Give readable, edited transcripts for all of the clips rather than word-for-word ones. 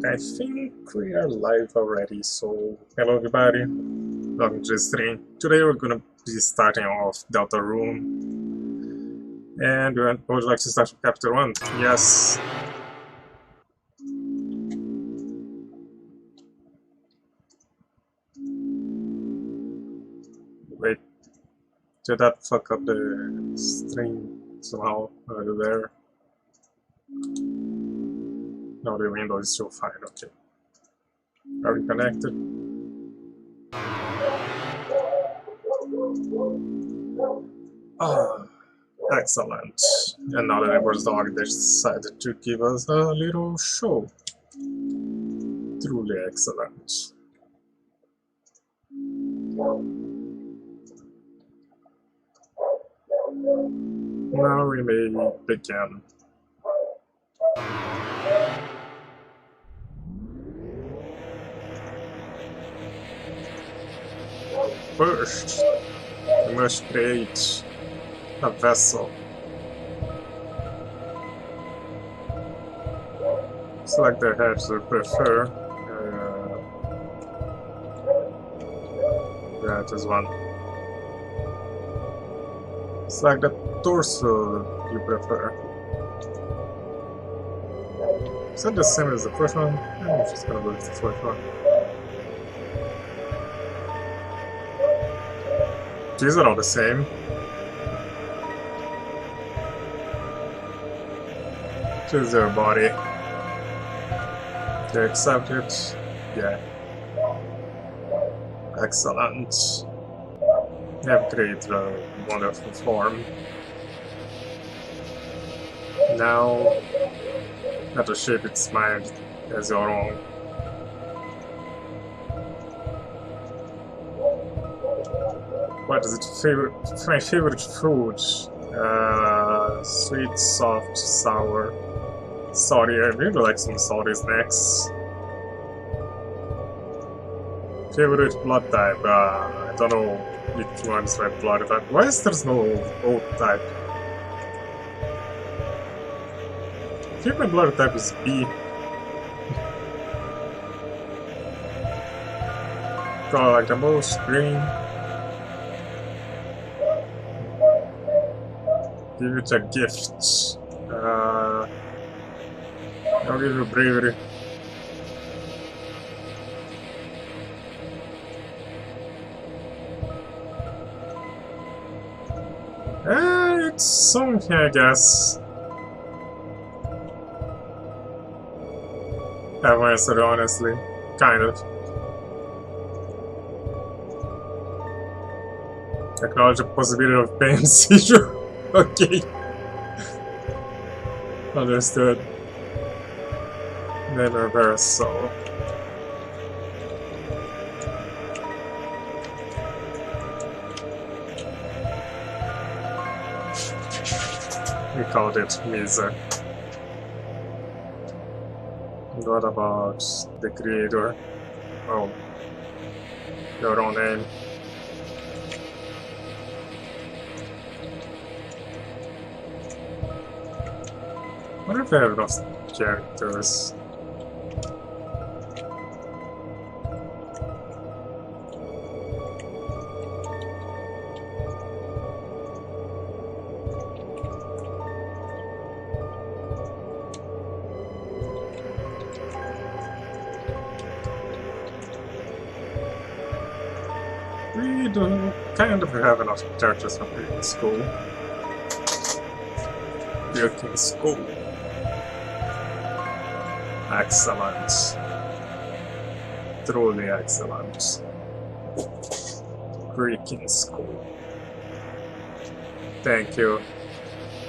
I think we are live already, so hello everybody, welcome to the stream. Today we're gonna be starting off Deltarune, and would you like to start with Chapter 1? Yes. Wait, did that fuck up the stream somehow? Are you there? No, the window is still fine, okay. Are we connected? Ah, excellent. And now the neighbor's dog decided to give us a little show. Truly excellent. Now we may begin. First, we must create a vessel. Select the head you prefer. That is one. Select the torso you prefer. Is that the same as the first one? I'm just gonna go with the first one. These are all the same. Choose your body. Do you accept it? Yeah. Excellent. You have created a wonderful form. Now, let to shape its mind as your own. What is it? My favorite food? Sweet, soft, sour. Salty. I really like some salty snacks. Favorite blood type? I don't know which one's my blood type. Why is there no old type? I think my blood type is B. Color like the most green. Give it a gift. I'll give you bravery. It's something, I guess. I've answered honestly. Kind of. Acknowledge the possibility of pain seizure. Okay. Understood. Never reverse, so. We called it Misa. What about the creator? Oh, your own name. I wonder if I have enough characters. We do kind of have enough characters from the school. Working school. Excellent. Truly excellent. Freaking school. Thank you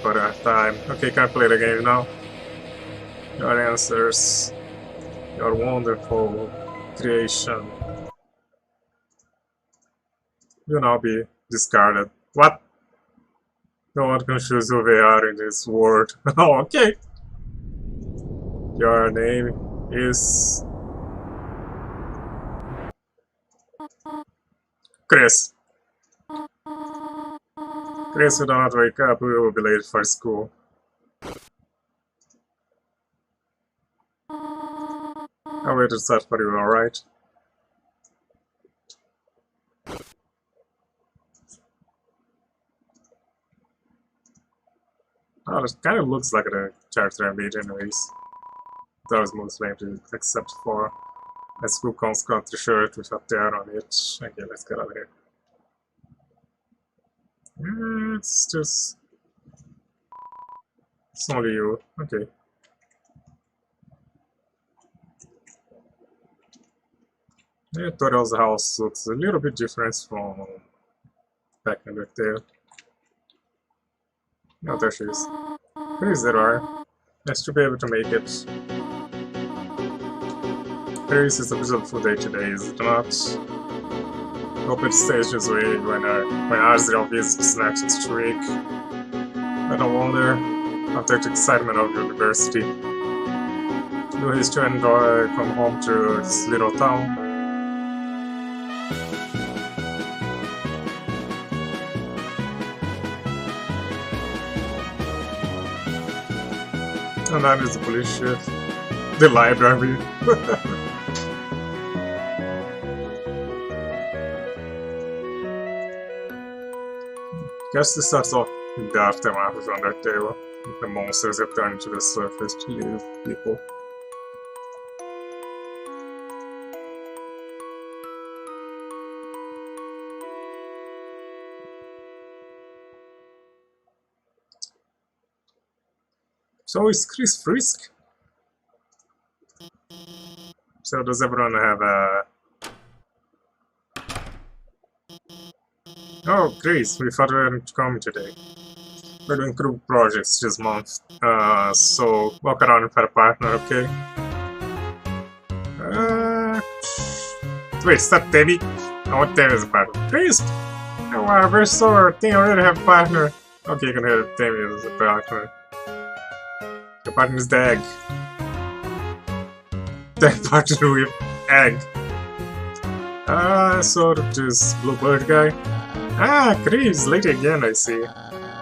for that time. Okay, can I play the game now? Your answers. Your wonderful creation will now be discarded. What? No one can choose who they are in this world. Oh, okay. Your name is Chris. Chris, who do not wake up, we will be late for school. I waited that for you, alright? Oh, it kind of looks like a character I made anyways. That was most likely, except for a school country shirt with a tear on it. Okay, let's get out of here. It's just... It's only you. Okay. Yeah, Toriel's house looks a little bit different from back in Undertale. Oh, there she is. Please, there are. Nice to be able to make it. Paris is a beautiful day today, is it not? Hope it stays this way when Asriel visits next week. I don't wonder, after the excitement of university, will he still enjoy come home to his little town? And that is the police chief. The library. Guess this starts off in the aftermath of Undertale. The monsters returning to the surface to leave people. So is Chris Frisk? So does everyone have a... Oh, Chris, we thought we weren't coming today. We're doing group projects this month, so walk around and find a partner, okay? Wait, is that Debbie? I want Debbie as a partner. Chris! Oh wow, we're so thing already have a partner. Okay, you can have Debbie as a partner. Your partner is the egg. The partner with egg. Sort of this bluebird guy. Ah, Chris, late again, I see.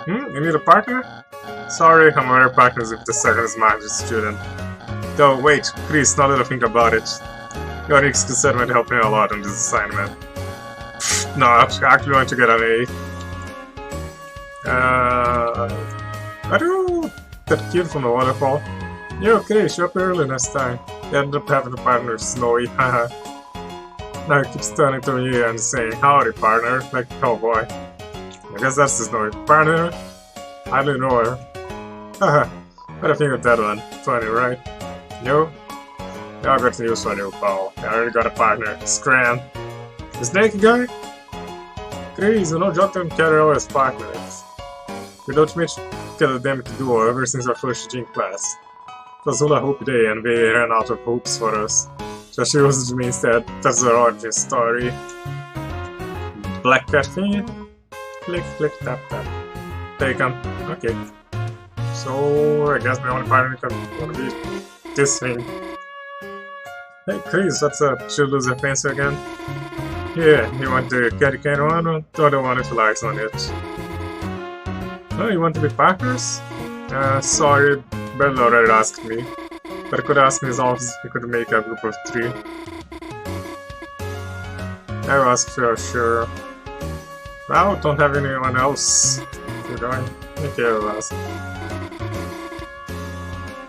You need a partner? Sorry, I'm already partners with the second magic student. Though, wait, Chris, now that I think about it, your experiment helped me a lot on this assignment. No, I actually want to get an A. I do that kid from the waterfall. Yeah, okay, show up early next time. You ended up having a partner, Snowy, haha. Now he keeps turning to me and saying, howdy partner, like a cowboy. I guess that's the Snowy. Partner? I don't know her. Haha, what do you think of that one? Funny, right? Yo? Yeah, I got news for you, pal. I already got a partner. Scram. The snake guy? Chris, you know Jock don't carry all his partners. We don't meet together them to do ever since our first gym class. It was hula hoop day and they ran out of hoops for us. So she used me instead. That's the origin story. Black cat thingy? Click, click, tap, tap. Taken. Okay. So I guess my only partner can gonna be this thing. Hey Chris, what's up? Should lose a fence again? Yeah, you want the candy cane one or the other one with lights on it? Oh, you want to be partners? Sorry, Bella already asked me. But I could ask his office if he could make a group of 3. I will ask for sure. Well, don't have anyone else. You're going. Okay, I'll ask.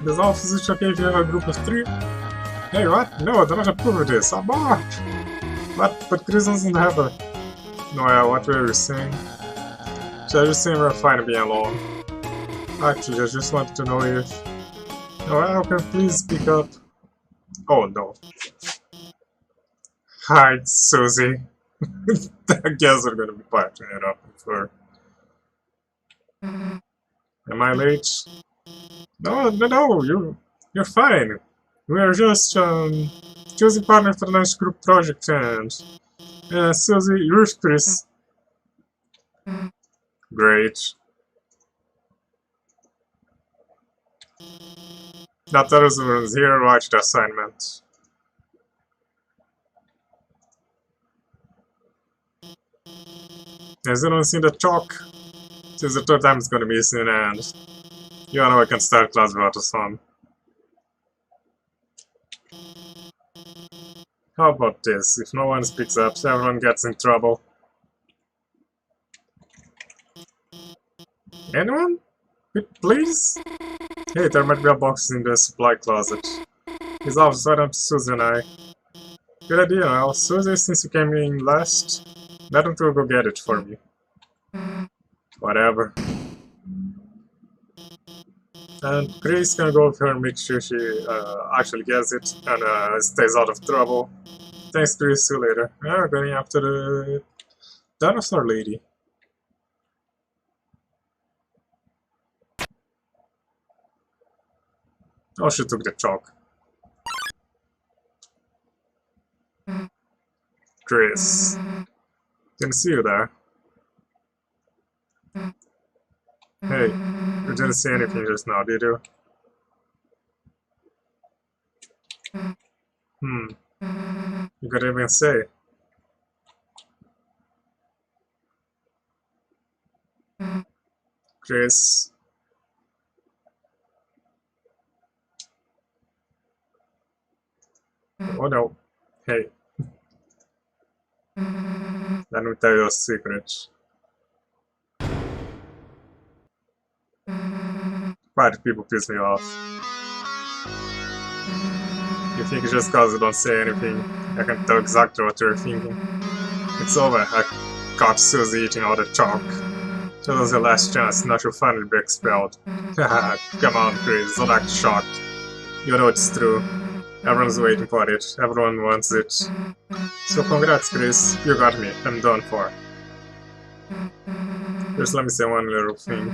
This office is okay if you have a group of 3? Hey, what? No, I do not approve of this. I'm off! What? But Chris doesn't have a... No, yeah, what were you saying? So I just saying we're fine being alone. Actually, I just wanted to know if... No, I can please speak up. Oh no. Hi, Susie. I guess we're gonna be partnering up with her. Am I late? No, you're fine. We are just choosing partner for the next group project and Susie, you're Chris. Great. Not that everyone's here, watch the assignment. Has anyone seen the chalk? Since the 3rd time it's gonna be seen and you know I can start class without a son. How about this? If no one speaks up, everyone gets in trouble. Anyone? Please? Hey, there might be a box in the supply closet. He's off, so up to Susie and I. Good idea, well, Susie, since you came in last, why don't you go get it for me? Whatever. And Chris can go over here and make sure she actually gets it and stays out of trouble. Thanks, Chris. See you later. We're going after the dinosaur lady. Oh, she took the chalk. Chris. Didn't see you there. Hey, you didn't see anything just now, did you? You could even say. Chris. Oh no. Hey. Let me tell you a secret. Quiet people piss me off. You think it's just cause you don't say anything? I can tell exactly what you're thinking. It's over. I caught Susie eating all the chalk. That was the last chance, not to finally be expelled. Haha, come on, Chris, don't act shocked. You know it's true. Everyone's waiting for it. Everyone wants it. So congrats, Chris. You got me. I'm done for. Just let me say one little thing.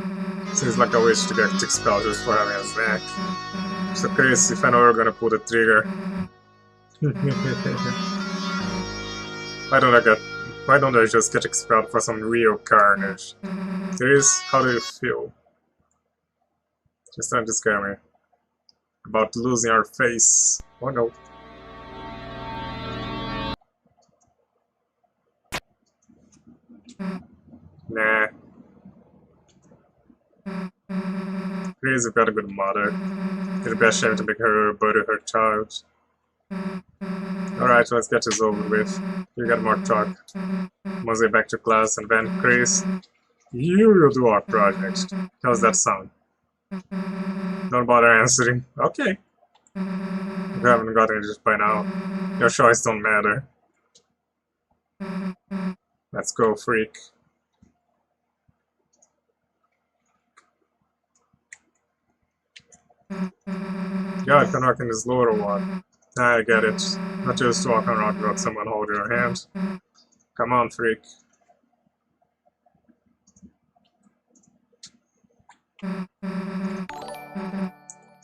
Seems like a wish to get expelled just for having a snack. So Chris, if I know you're gonna pull the trigger. Why don't I just get expelled for some real carnage? Chris, how do you feel? Just trying to scare me. About losing our face. Oh no. Nah. Chris, you've got a good mother. It'd be a shame to make her bury her child. Alright, let's get this over with. You got more talk. Must get back to class and then, Chris, you will do our project. How's that sound? Don't bother answering. Okay. If you haven't gotten it by now, your choice don't matter. Let's go, freak. Yeah, I can work in this lower one. I get it. Not just walking around without someone holding your hand. Come on, freak.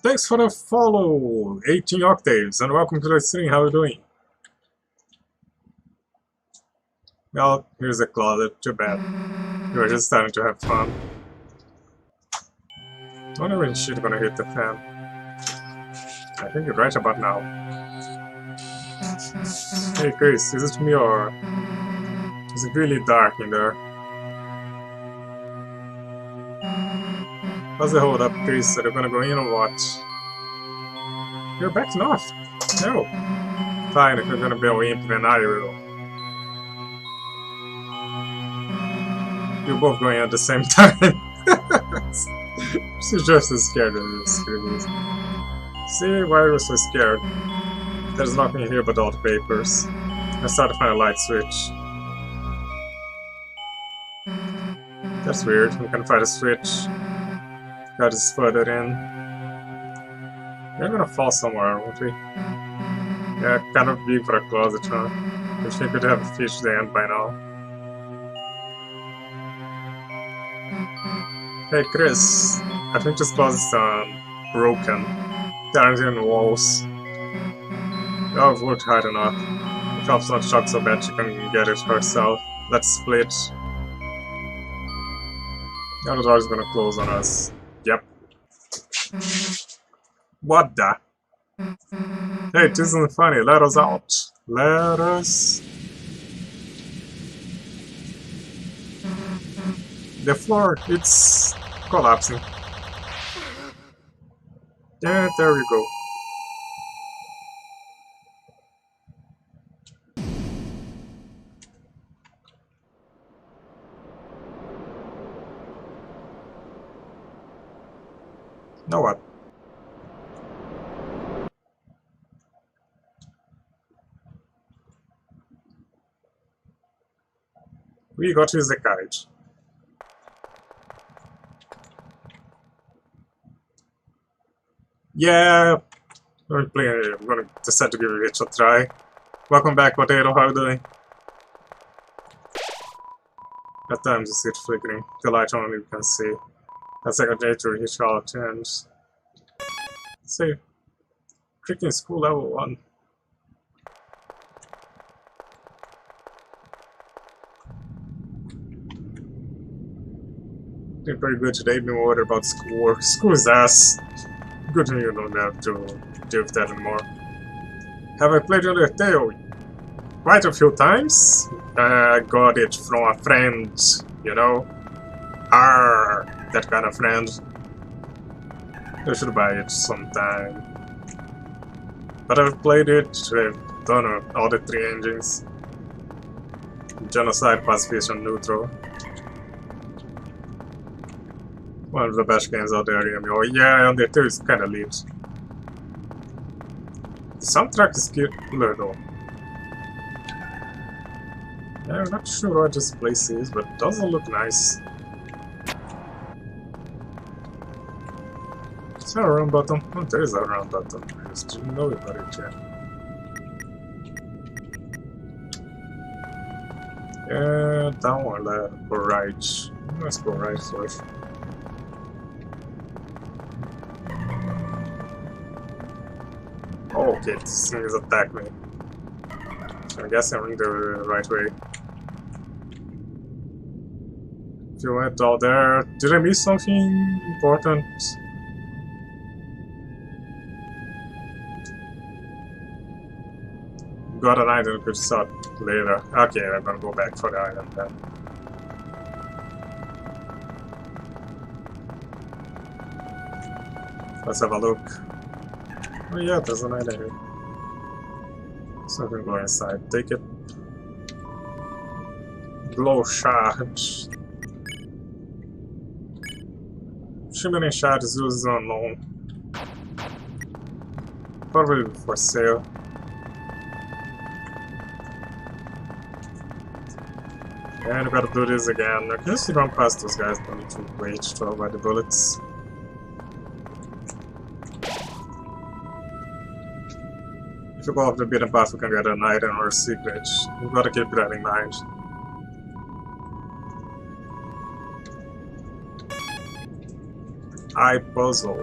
Thanks for the follow, 18 octaves, and welcome to the stream. How are you doing? Well, here's the closet. Too bad. You were just starting to have fun. I wonder when shit's gonna hit the fan. I think you're right about now. Hey Chris, is it me or is it really dark in there? How's the hold up, Chris? Are you gonna go in or what? You're backing off. No. Fine, if you're gonna be a wimp, then I will. You're both going at the same time. She's just as scared as you. See, why are you so scared? There's nothing here but all the papers. I started to find a light switch. That's weird. We can find a switch. Got this further in. We're gonna fall somewhere, won't we? Yeah, kind of big for a closet, huh? I think we'd have finished the end by now. Hey Chris, I think this closet's broken. There aren't even walls. Oh, I've worked hard enough. If help's not shocked so bad she can get it herself. Let's split. Now the door's gonna close on us. Yep. What the? Hey, it isn't funny. Let us out. Let us. The floor, it's collapsing. Yeah, there we go. Now what? We got to use the carriage. Yeah, I'm gonna decide to give it a try. Welcome back, Potato. How are you doing? At times you see it flickering. The light only you can see. A second later, he shot and say, freaking school level 1. Did pretty good today, been worried about schoolwork. School is ass. Good thing you don't have to deal with that anymore. Have I played Undertale? Quite a few times. I got it from a friend, you know? That kind of friend. I should buy it sometime. But I've played it, I've done all the 3 engines. Genocide, Pacifist, Neutral. One of the best games out there, you know. Yeah, Undertale is kinda lit. The soundtrack is killer though. Yeah, I'm not sure what this place is, but it doesn't look nice. Is there a round button? Oh, there is a round button. I just didn't know about it yet. Yeah, down or left or right. Let's go right first. Oh, okay, this thing is attacking me. I guess I'm in the right way. If you went out there, did I miss something important? Got an item, could start later. Okay, I'm gonna go back for the item then. Let's have a look. Oh yeah, there's an item here. So I can go inside, take it. Glow shard. Shimmering shard is used unknown. Probably for sale. And we gotta do this again. I can just run past those guys, don't need to wait to avoid the bullets. If you go off the beaten path, you can get an item or a secret. You gotta keep that in mind. Eye puzzle.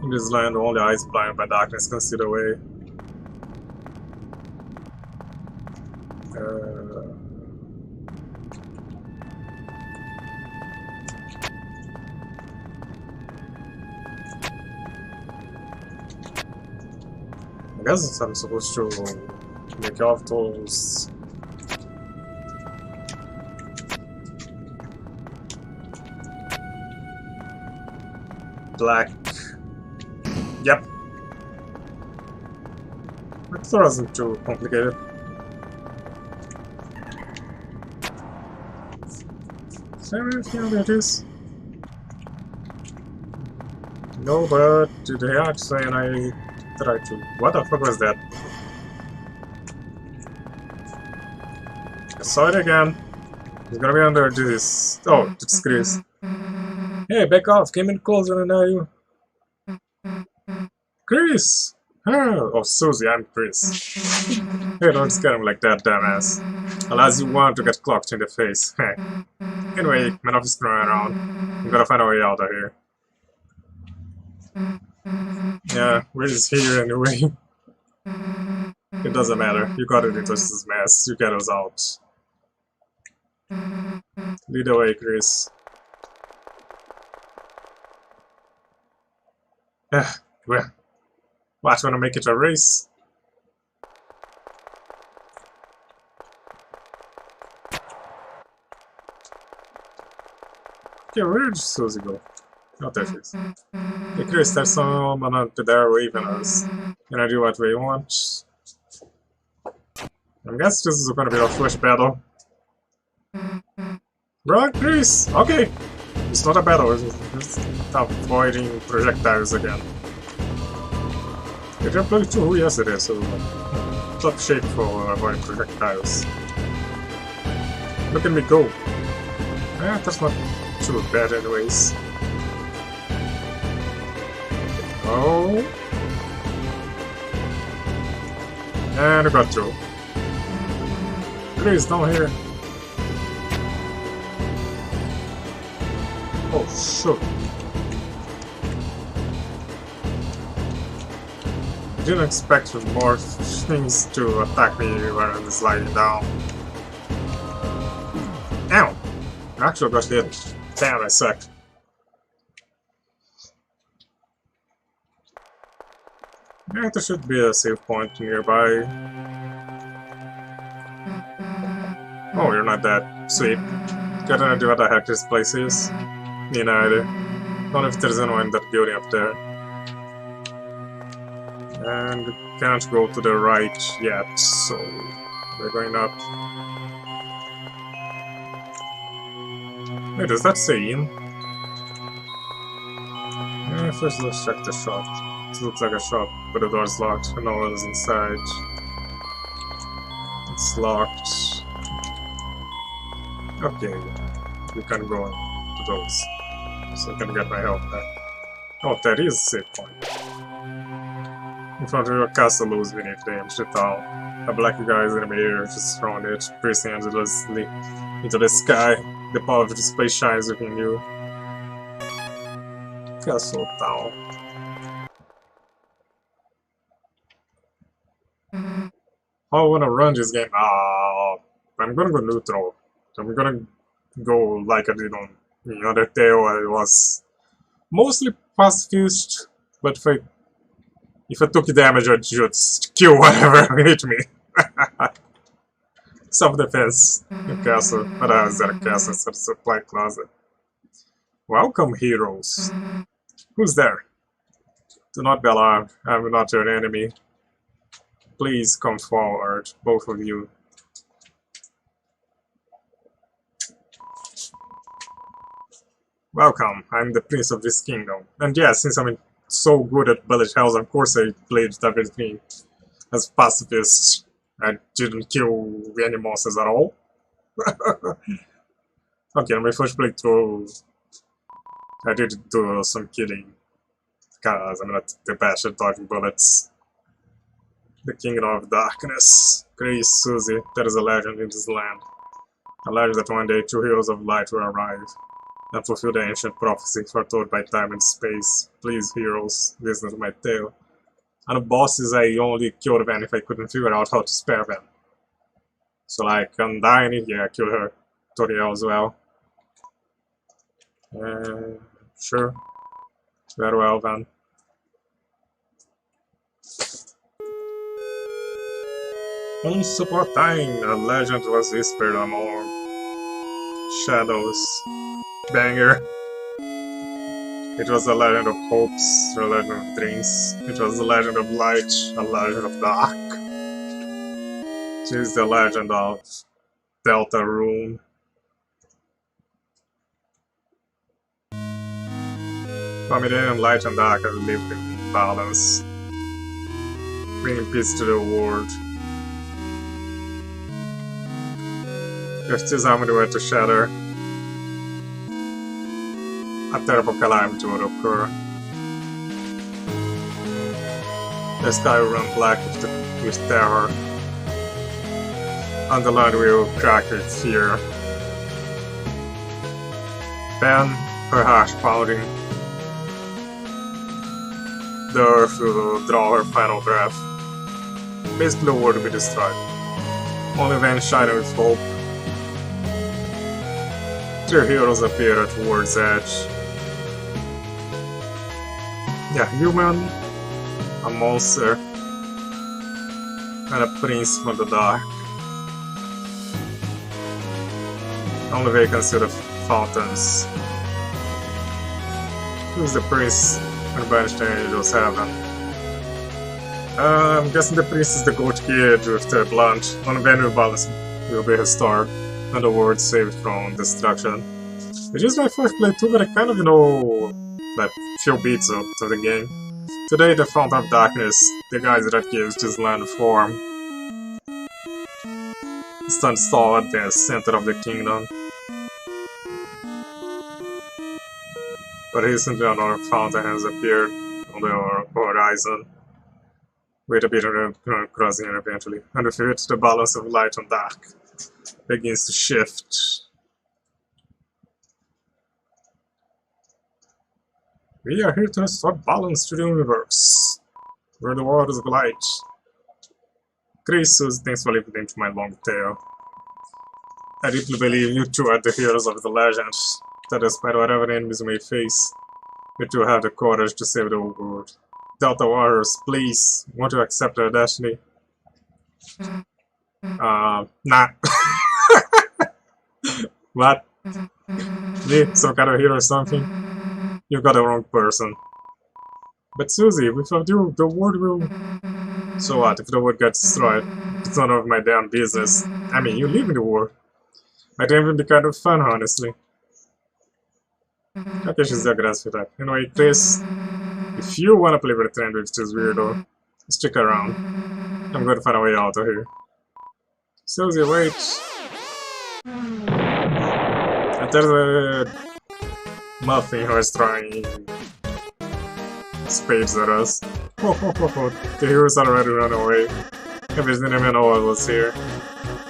In this land, only eyes blinded by darkness can see the way. I guess I'm supposed to make off those. Black. Yep. It wasn't too complicated. Is there anything under this? No, but they are saying I tried to. What the fuck was that? I saw it again. It's gonna be under this. Oh, it's Chris. Hey, back off! Came in closer and now you. Chris! Oh, Susie, I'm Chris. Hey, don't scare him like that, dumbass. Unless you want to get clocked in the face. Anyway, man off is throwing around. We gotta find our way out of here. Yeah, we're just here anyway. It doesn't matter. You got it into this mess. You get us out. Lead the way, Chris. Well, what, wanna make it a race? Okay, where did Susie go? Oh, there she is. Hey Chris, there's someone up there waving us. Can I do what we want? I guess this is gonna be our first battle. Right, Chris? Okay. It's not a battle, it's just avoiding projectiles again. I played 2 yesterday, so top shape for avoiding projectiles. Look at me go! That's not too bad anyways. Oh! And I got through. Please, down here. Oh, shoot. Didn't expect more things to attack me when I was lying down. Ow! I actually got hit. Damn, I suck. Yeah, there should be a save point nearby. Oh, you're not that sweet. Got an idea what the heck this place is? Me neither. Don't know if there's anyone in that building up there. And we can't go to the right yet, so we're going up. Wait, does that say in? Yeah, first let's check the shop. It looks like a shop, but the door's locked and no one's inside. It's locked. Okay, we can go to those, so I can get my health back. Oh, that is a save point. In front of your castle lose beneath the ancient town. A black guy is in the air, just thrown it, piercing endlessly into the sky. The power of the space shines within you. Castle town. I wanna run this game. I'm gonna go neutral. I'm gonna go like I did on Undertale. I was mostly pacifist, but if I took damage, I'd just kill whatever hit me. Self-defense. The castle. But I was at a castle, so it's a supply closet. Welcome, heroes. Who's there? Do not be alarmed. I'm not your enemy. Please come forward, both of you. Welcome, I'm the prince of this kingdom. And yeah, since I'm so good at bullet hells, of course I played everything as pacifist. I didn't kill any monsters at all. Okay, on my first playthrough, I did do some killing. Because I'm not the best at dodging bullets. The Kingdom of Darkness. Grace Susie, there is a legend in this land. A legend that one day 2 heroes of light will arrive and fulfill the ancient prophecy foretold by time and space. Please, heroes, listen to my tale. And the bosses I only killed them if I couldn't figure out how to spare them. So like, Undyne, yeah, I killed her. Toriel as well. Sure. Very well then. Once upon a time, a legend was whispered among shadows. Banger. It was a legend of hopes, a legend of dreams. It was a legend of light, a legend of dark. It is the legend of Deltarune. From within light and dark have lived in balance, bringing peace to the world. If this harmony were to shatter, a terrible calamity would occur. The sky will run black with terror, and the land will crack with fear. Then, her heart pounding, the earth will draw her final breath. Basically, the world will be destroyed. Only then, shining with hope, 3 heroes appear at the world's edge. Yeah, human, a monster, and a prince from the dark. Only they can see the fountains. Who's the prince and banished the angels heaven? I'm guessing the prince is the goat kid with the blunt. Only then balance will be restored and the world saved from destruction. It is my first playthrough, but I kind of know like few beats of the game. Today, the Fountain of Darkness, the guys that gives this land form, stands tall at the center of the kingdom. But recently, another fountain has appeared on the horizon. Wait a bit, crossing here eventually. And with it, the balance of light and dark begins to shift. We are here to restore balance to the universe, where the waters glide. Gracious, thanks for listening to my long tale. I deeply believe you two are the heroes of the legends, that despite whatever enemies may face, you two have the courage to save the world. Delta Warriors, please, won't you accept our destiny? Nah. What? Me? Some kind of hero or something? You got the wrong person. But Susie, without you, the world will... So what, if the world gets destroyed? It's none of my damn business. I mean, you live in the world. Might even be kind of fun, honestly. Okay, she's the grass for that. Anyway, Chris, if you wanna play pretend with this weirdo, stick around. I'm going to find a way out of here. Susie, wait. And there's a... Muffin who is throwing spades at us. Ho ho ho ho, the heroes already run away. I didn't even know I was here.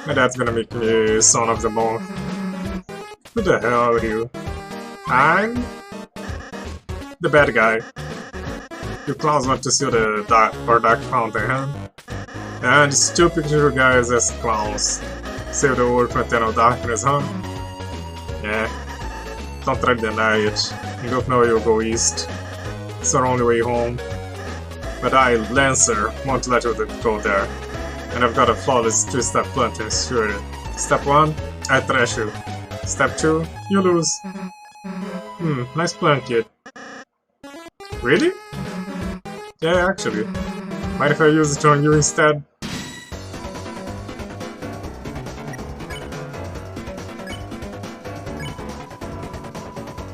And that's gonna make me son of the month. Who the hell are you? I'm... the bad guy. You clowns want to see the dark fountain, huh? And stupid little guys as clowns. Save the world from eternal darkness, huh? Yeah. Don't try to deny it. You don't know you'll go east. It's our only way home. But I, Lancer, won't let you go there. And I've got a flawless 3-step plan to ensure it. Step 1, I thrash you. Step 2, you lose. Nice plan, kid. Really? Yeah, actually. Mind if I use it on you instead?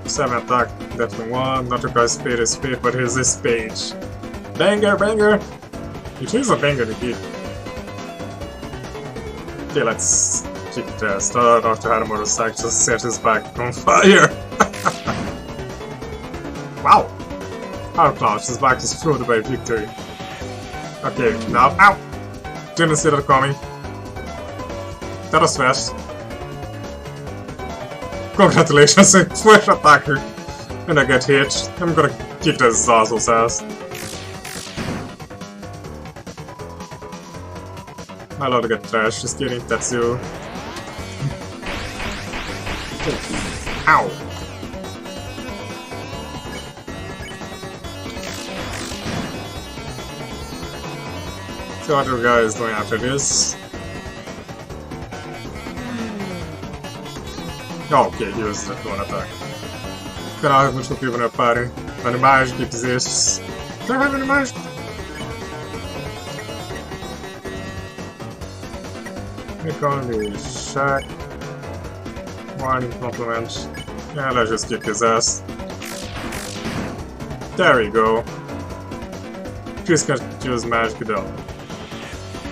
Seven attack, definitely one. Not because spade is spade, but here's this page. Banger, banger! It is a banger indeed. Okay, let's kick it there. Start off to have a motorcycle to set his back on fire. Wow! Our cloud, his back is floated by victory. Okay, now, ow! Didn't see that coming. That was fast. Congratulations, flash attacker! And I get hit. I'm gonna kick this Zazzle's ass. I love to get trashed, just kidding, that's you. Ow! So what other guy is going after this? Oh, ok, he was doing an attack. Canal have multiple people in a party. Animais que exists. Do I have animais? Economy, shack. Warning compliments. Yeah, let's just kick his ass. There we go. Chris can use magic though.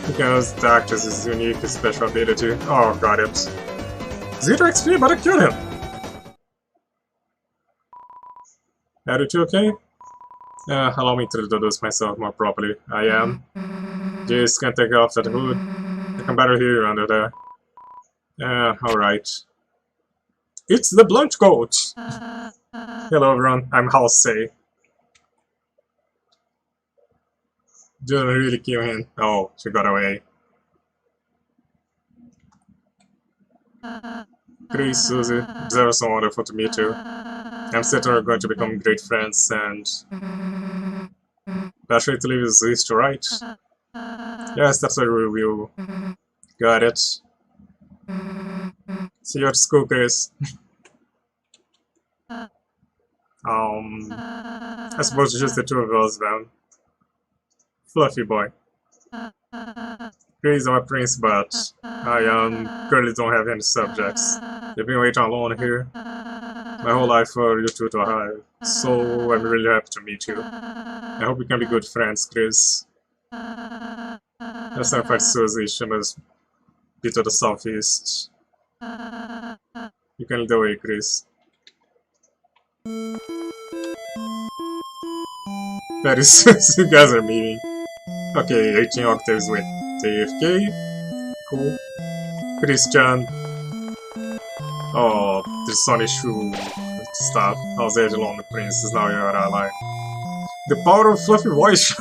He can use Dark as his unique special ability. Oh, got it. 0 XP, but I killed him! Are you two okay? Allow me to introduce myself more properly. I am. Just can't take off that hood. I can better hear you under there. Alright. It's the Blunt Coat! Hello everyone, I'm Halsey. Didn't really kill him. Oh, she got away. Grace, Susie, it's ever so wonderful to meet you. I'm certain we're going to become great friends and... Best way to live is east to right. Yes, that's where we will. Got it. See you at school, Grace. I suppose it's just the two of us then. Fluffy boy. Grace, I'm a prince, but I currently don't have any subjects. You've been waiting alone here. my whole life for you two to arrive. So I'm really happy to meet you. I hope we can be good friends, Chris. Last time I fight Susie, she must be to the southeast. You can lead the way, Chris. That is, you guys are meeting. Okay, 18 octaves with AFK. Cool. Christian. Oh, the Sony Shoe stuff. I was Edge along the Princess, now you're our ally. The power of fluffy voice.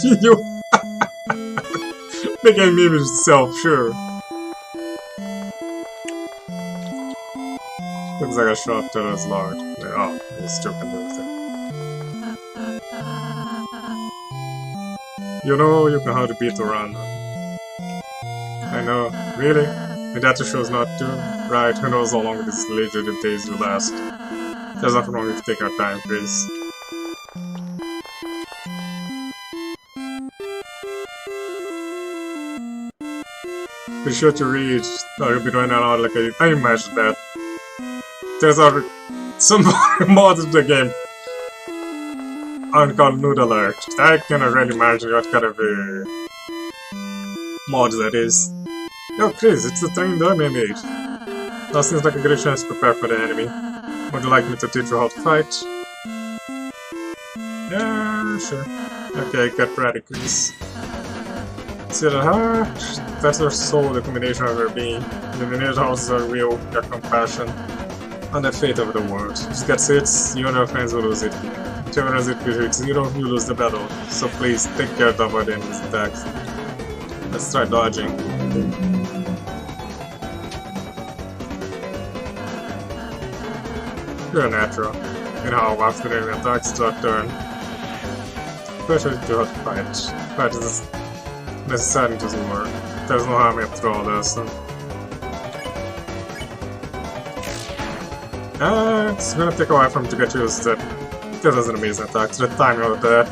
You the game meme itself, sure. Looks like a shot to his lord. Oh, he's joking with it. You know you know how to beat the run. I know, really? My data shows not to. Right, who knows how long these later days will last. There's nothing wrong with taking our time, Chris. Be sure to read, or you'll be running out like a... I imagine that. There's some mod of the game called Nude Alert. I cannot really imagine what kind of a mod that is. Yo, Chris, it's the thing the enemy made. That seems like a great chance to prepare for the enemy. Would you like me to teach you how to fight? Yeah, sure. Okay, get ready, Chris. See the heart? That's your soul, the combination of your being. The lineage houses are real, your compassion, and the fate of the world. If it gets hits, you and your friends will lose it. Whichever has it hits zero, you lose the battle. So please, take care to avoid enemy's attacks. Let's try dodging. You're a natural. You know how after the enemy attacks, it's your turn. Especially to how to fight. Fight is necessary to work. There's no harm after all this. It's gonna take a while for me to get used to it. That was an amazing attack. The timing of that.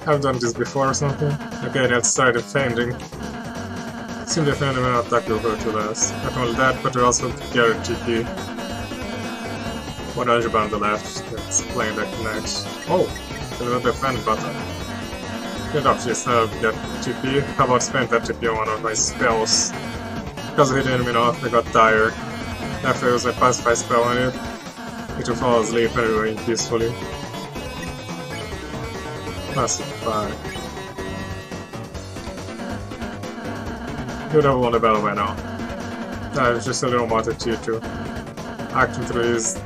I've done this before or something. Okay, let's start defending. Seem defending when attack will hurt you less. Not only that, but we also get TP. 100 on the left. Let's play that next. Oh, there's a defend button. Get off yourself, get TP. How about spend that TP on one of my spells? Because I hit the enemy off, I got tired. After I used my pacify spell on it, it will fall asleep and remain peacefully. Pacify. You would have won the battle by now. I was just a little more to tier 2. Action 3 is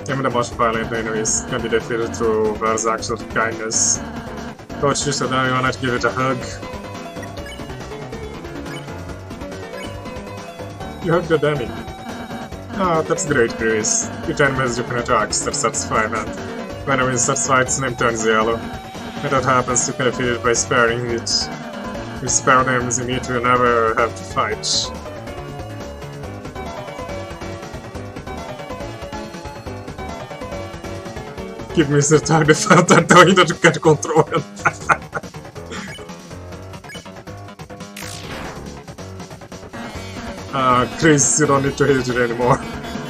even the most violent enemies can be defeated through various acts of kindness. Coach just said that you wanted to give it a hug. You hugged the enemy. Ah, that's great, Chris. Each enemy has different attacks that satisfy them. When enemy is satisfied, its name turns yellow. When that happens, you can defeat it by sparing it. If you spare the enemies immediately, you never have to fight. Give me the target felt that doing that you can't control it. Chris, you don't need to hit it anymore. I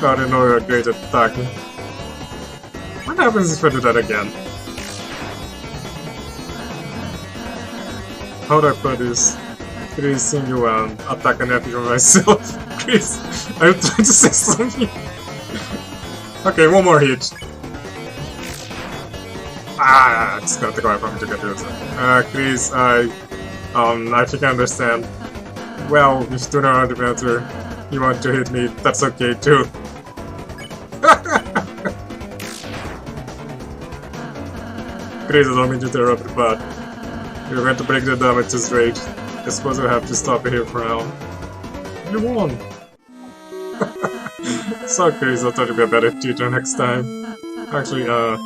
already know you're great at attacking. What happens if I do that again? How do I put this? Chris, seeing you attack an RPG on myself. Chris, are you trying to say something? Okay, one more hit. Ah, it's gonna take a while for me to get to it. Chris, I think I understand. Well, if you know the matter, you want to hit me, that's okay too. Chris, I don't mean to interrupt, but you're going to break the damages rate. I suppose we'll have to stop it here for now. You won! So Chris, I'll try to be a better tutor next time. Actually, I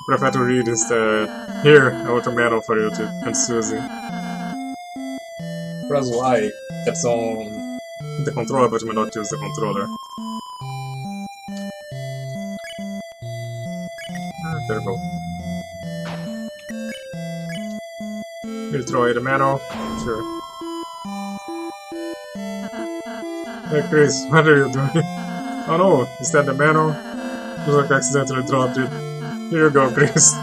prefer to read instead. Here, I wrote a manual for you and Susie. Press Y, that's on the controller, but you may not use the controller. There we go. We'll throw away the manual. Sure. Hey Chris, what are you doing? Oh no, is that the manual? like I accidentally dropped it. Here you go, Chris.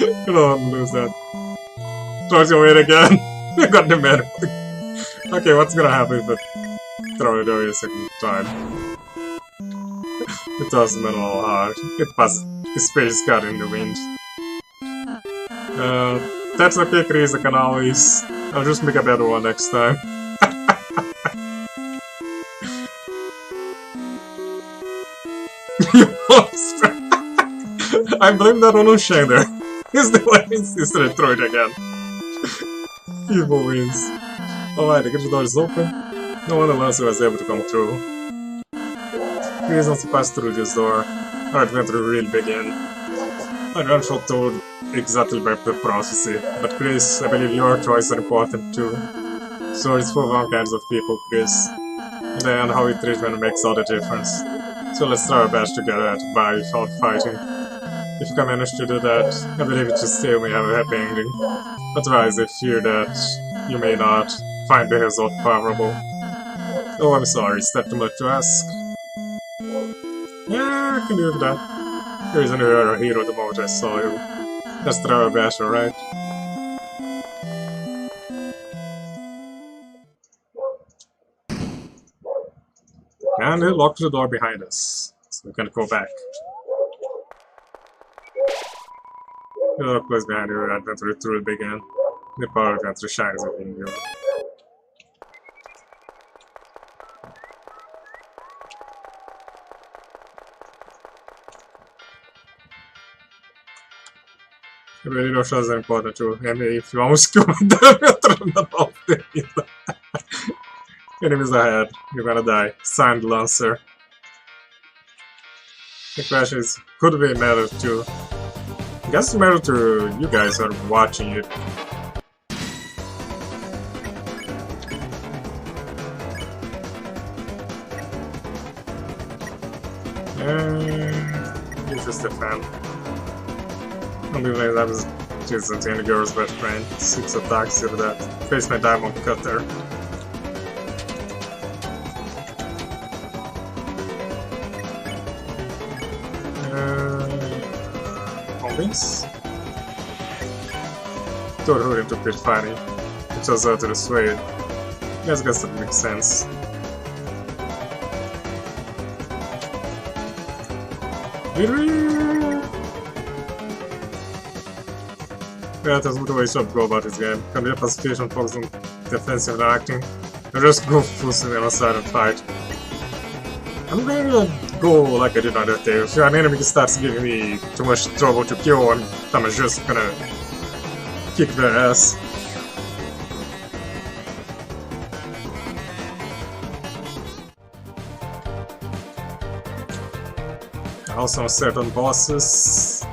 You don't want to lose that. Throws your weight again. You got the medal. Okay, what's gonna happen if I throw it away a second time? It was a little hard. It passed. His face got in the wind. That's okay, Chris. I can always. I'll just make a better one next time. You lost. I blame that on Shader. He's the one who insisted to throw it again. Evil wins. Alright, the kitchen door is open. No one else was able to come through. Chris wants to pass through this door. Our adventure will begin. I don't feel told exactly by the prophecy, but Chris, I believe your choice are important too. So it's for all kinds of people, Chris. Then how we treat them makes all the difference. So let's try our best to get that by without fighting. If you can manage to do that, I believe it should still may have a happy ending. Otherwise, I fear that you may not find the result favorable. Oh, I'm sorry, is that too much to ask? Yeah, I can do that. There isn't a hero the moment I saw you. Let's try our best, alright? And he locked the door behind us, so we can go back. The door closed behind you, adventure truly began. The power of adventure shines within you. The radio shows are important too. And if you almost go down, enemies ahead, you're gonna die. Signed Lancer. The question is, could we matter to? I guess it matter to you guys who are watching it. He's just a fan. Only like that was just a tiny girl's best friend. 6 attacks with that. Face my diamond cutter. Convince? Deltarune took it funny. It chose out to the sway. Yes, I guess that makes sense. Yeah, that's the way you should go about this game. Can be a pacification focus on defensive acting, and just go full swing on side and fight. I'm gonna go like I did on Undertale. If an enemy starts giving me too much trouble to kill, I'm just gonna kick their ass. Also on certain bosses.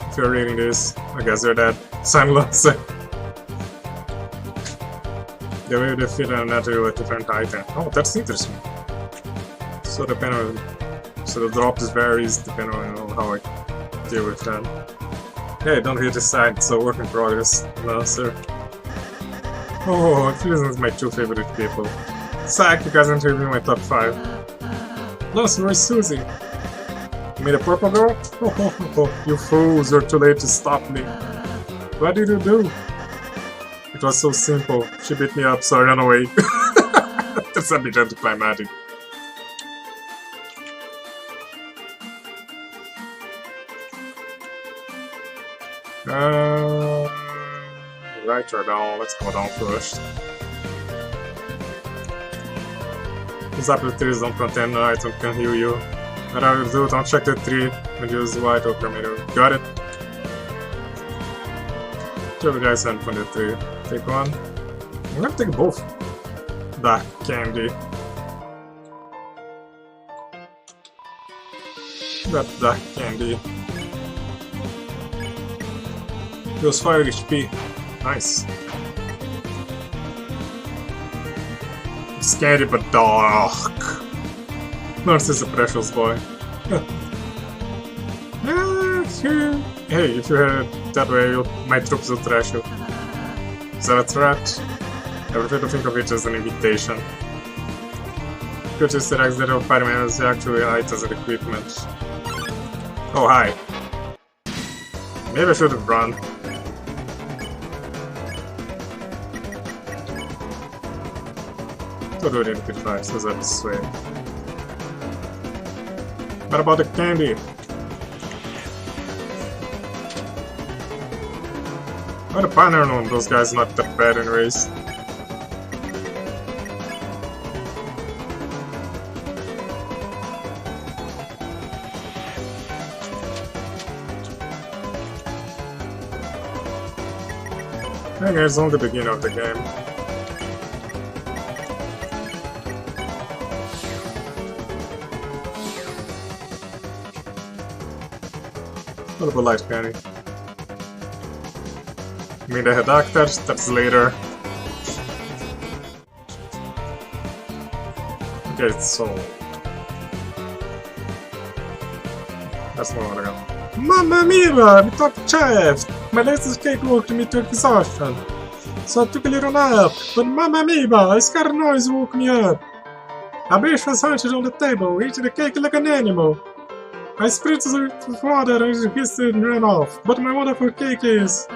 If you're reading this, I guess you're dead. Silence. The way you defeat an enemy with different item. Oh, that's interesting. So the drop varies depending on how I deal with them. Hey, don't hit the side, it's a work in progress. Lancer. Oh, Fusion is my 2 favorite people. Sack, you guys aren't even in my top 5. Lancer, where's Susie? You made a purple girl? Oh, you fools, you're too late to stop me. What did you do? It was so simple. She beat me up, so I ran away. That's a bit anticlimactic. Right or down? Let's go down first. These apple trees don't contain an item can heal you. What I will do, don't check the tree and use white or menu. Got it? Two guys sent from the tree. Take one. I'm gonna take both. Dark candy. That dark candy. Feels 5 HP. Nice. It's candy but dark. Nurse is a precious boy. Hey, if you head that way, my troops will trash you. Is that a threat? I prefer to think of it as an invitation. Good Easter eggs that Spider-Man is actually items and equipment. Oh, hi. Maybe I should have run. Don't do it in pit 5, so that's way. What about the candy? Oh, the partner on those guys not that bad anyways. I think it's only the beginning of the game. What about light candy? I mean, they had actors, that's later. Okay, so... That's not what I got. Mamma mia! We talked chef! My latest cake woke me to exhaustion. So I took a little nap, but mamma mia! A scared noise woke me up. A bitch was hunched on the table, eating the cake like an animal. I spritzed it with water and hissed and ran off, but my wonderful cake is...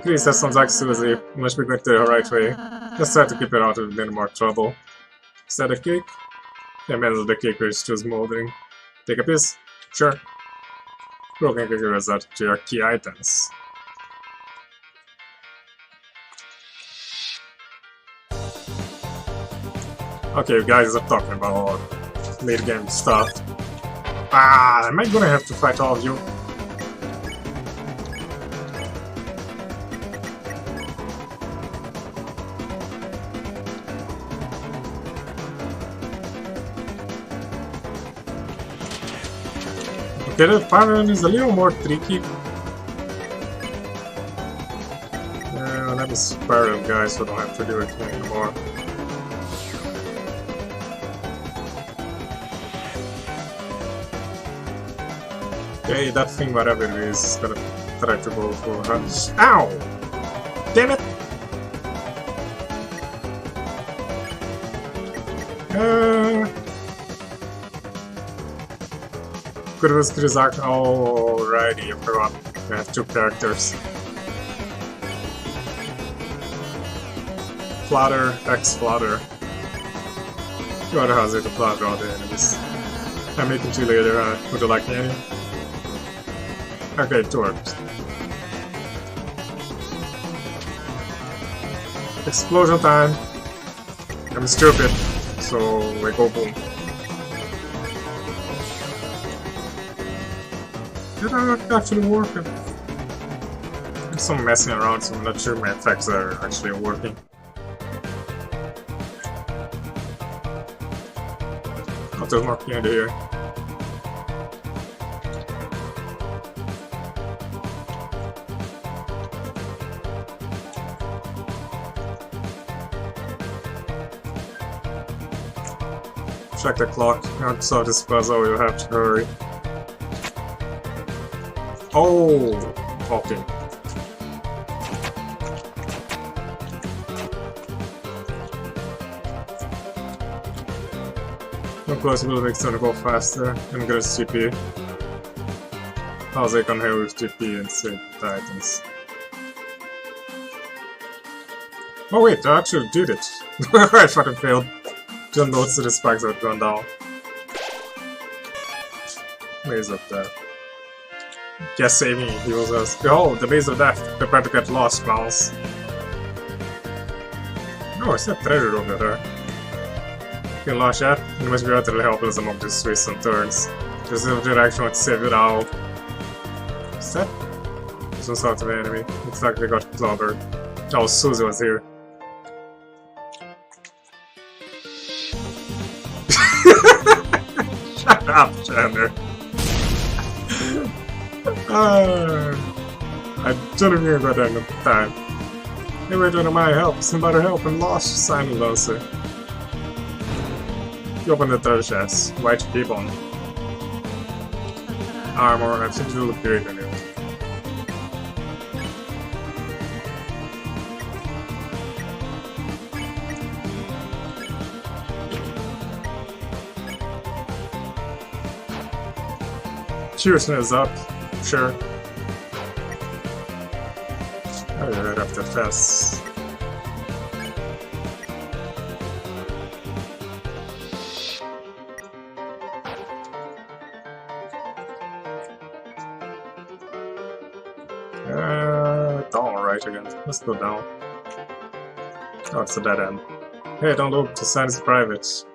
Chris, that sounds like Susie. Must be going the right way. Let's try to keep it out of any more trouble. Is that a cake? Yeah, man, the cake is still smoldering. Take a piece? Sure. Broken cake result to your key items. Okay, you guys are talking about late game stuff. Ah, am I gonna have to fight all of you? Okay, that pattern is a little more tricky. Let me spare them guys so I don't have to do it anymore. Okay, that thing, whatever it is gonna try to go for her. Ow! Damn it! Could have Chris Act. Alrighty, I forgot. I have two characters. Flutter, X-Flutter. God has it to flutter all the enemies. I'm making two later, would you like any? Okay, it works. Explosion time! I'm stupid, so we go boom. Did that actually work? I'm some messing around, so I'm not sure my effects are actually working. Oh, there's more candy here. Check the clock. Now to solve this puzzle, we'll have to hurry. Oh! Okay. No possible makes it go faster and get GP. How's it gonna have with GP and save Titans? Oh wait, I actually did it! I fucking failed. Just notice the spikes have gone down. Maze up there. Guess saving heals us. Behold, the maze of death. Prepare to get lost, clowns. Oh, it's that treasure over there. You can launch that. You must be utterly helpless among these twists and turns. There's no direction to save it out. Is that? There's no sort of enemy. Looks like they got clobbered. Oh, Susie was here. Shut up, Chandler. I didn't hear about that at the time. Hey, wait under my help. Somebody help and lost Simon Lancer. You open the third chest. White ribbon. Armor. I think you look great in it. execution is up. Sure. Oh, you're right after fast. Down right again. Let's go down. Oh, it's a dead end. Hey, don't look, the sign is private.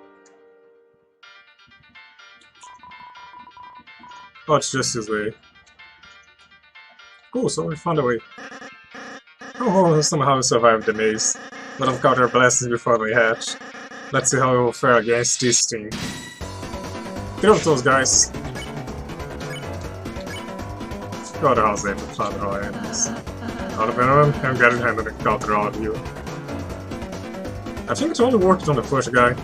Oh, it's just this way. Cool, so we found a way. Oh, somehow we survived the maze. Let them count our blessings before they hatch. Let's see how we will fare against this team. Get over those guys. Go to the house, they have to flatter all enemies. Out of anyone, I'm getting handed to counter all of you. I think it only worked on the first guy.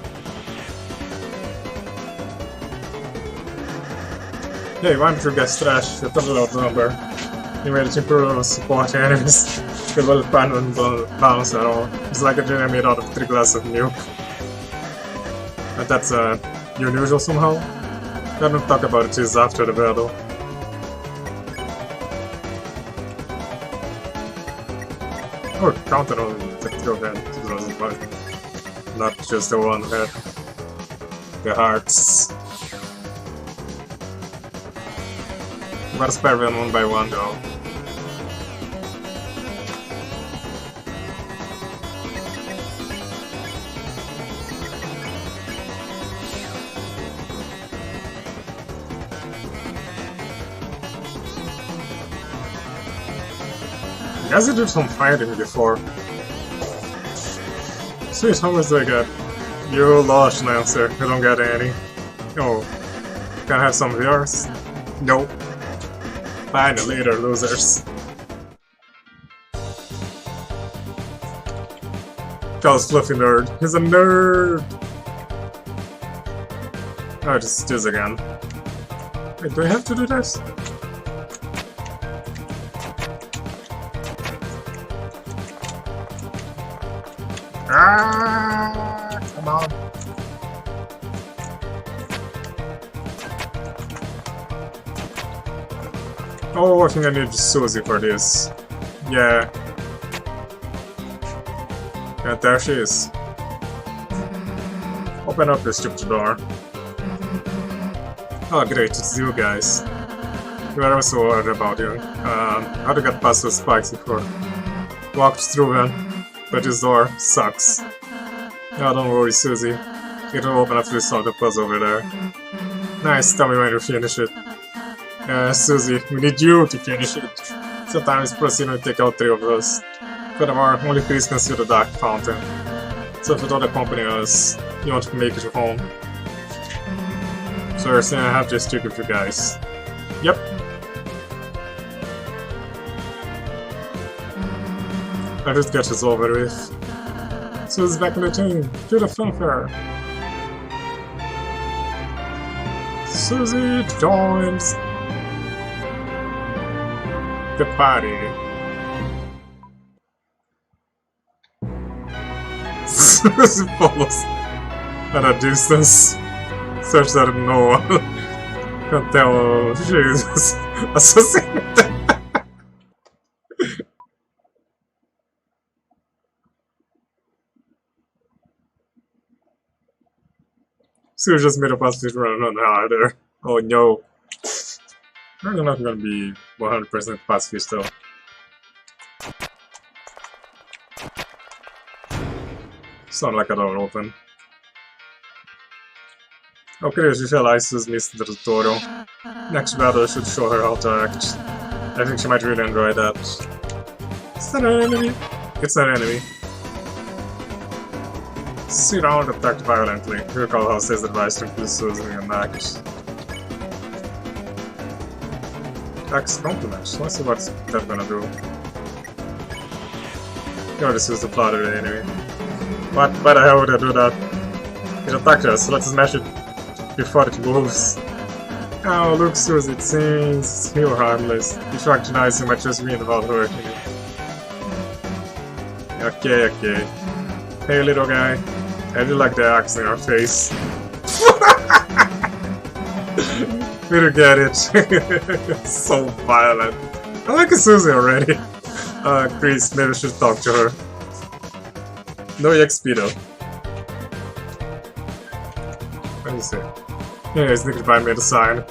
Hey, why don't you get trash? You're totally outnumbered. You made it improve support enemies. Good well balance at all. It's like a dinner made out of 3 glasses of milk. And that's unusual somehow. I don't talk about it till after the battle. Oh, counter on the kill then. Not just the one head. The hearts. You gotta spare them one by one though. You guys did some fighting before. Sweet, how much do I get? You lost an answer. I don't get any. Oh. Can I have some of yours? Nope. Fine, later, losers. Calls Fluffy nerd. He's a nerd! Oh, just this again. Wait, do I have to do this? Ah, come on. Oh, I think I need Susie for this. Yeah. Yeah, there she is. Open up this stupid door. Oh, great, it's you guys. We were so worried about you. How to get past those spikes before. Walked through them, but this door sucks. Oh, don't worry, Susie. It'll open after you solve the puzzle over there. Nice, tell me when you finish it. Susie, we need you to finish it. Sometimes proceed and take out 3 of us. Furthermore, only please can see the dark fountain. So if you don't accompany us, you want to make it home. So you're saying I have to stick with you guys. Yep. I just get this over with. Susie's back in the team. Do the fanfare. Susie joins the party. Susie follows at a distance, such that no one can tell she is associated. Susie just made a positive run on harder. Oh no. We're not gonna be 100% pacifist though. Sound like a door open. Okay, as usual, Isis missed the tutorial. Next battle should show her how to act. I think she might really enjoy that. Is that an enemy? It's an enemy. Sit down and attacked violently. Recall how says advice to include Susie and act. Axe compliment. Let's see what's that gonna do. Oh, this is the plot of the enemy. What? Why the hell would I do that? It attacked us, so let's smash it before it moves. Oh, look, Susie, it seems you're harmless. If you act nice, you might just win without hurting it. Okay, okay. Hey, little guy. I do like the axe in our face. We don't get it. So violent. I like Susie already. Chris, maybe we should talk to her. No EXP though. What do you say? Yeah, I sneaked by made a sign.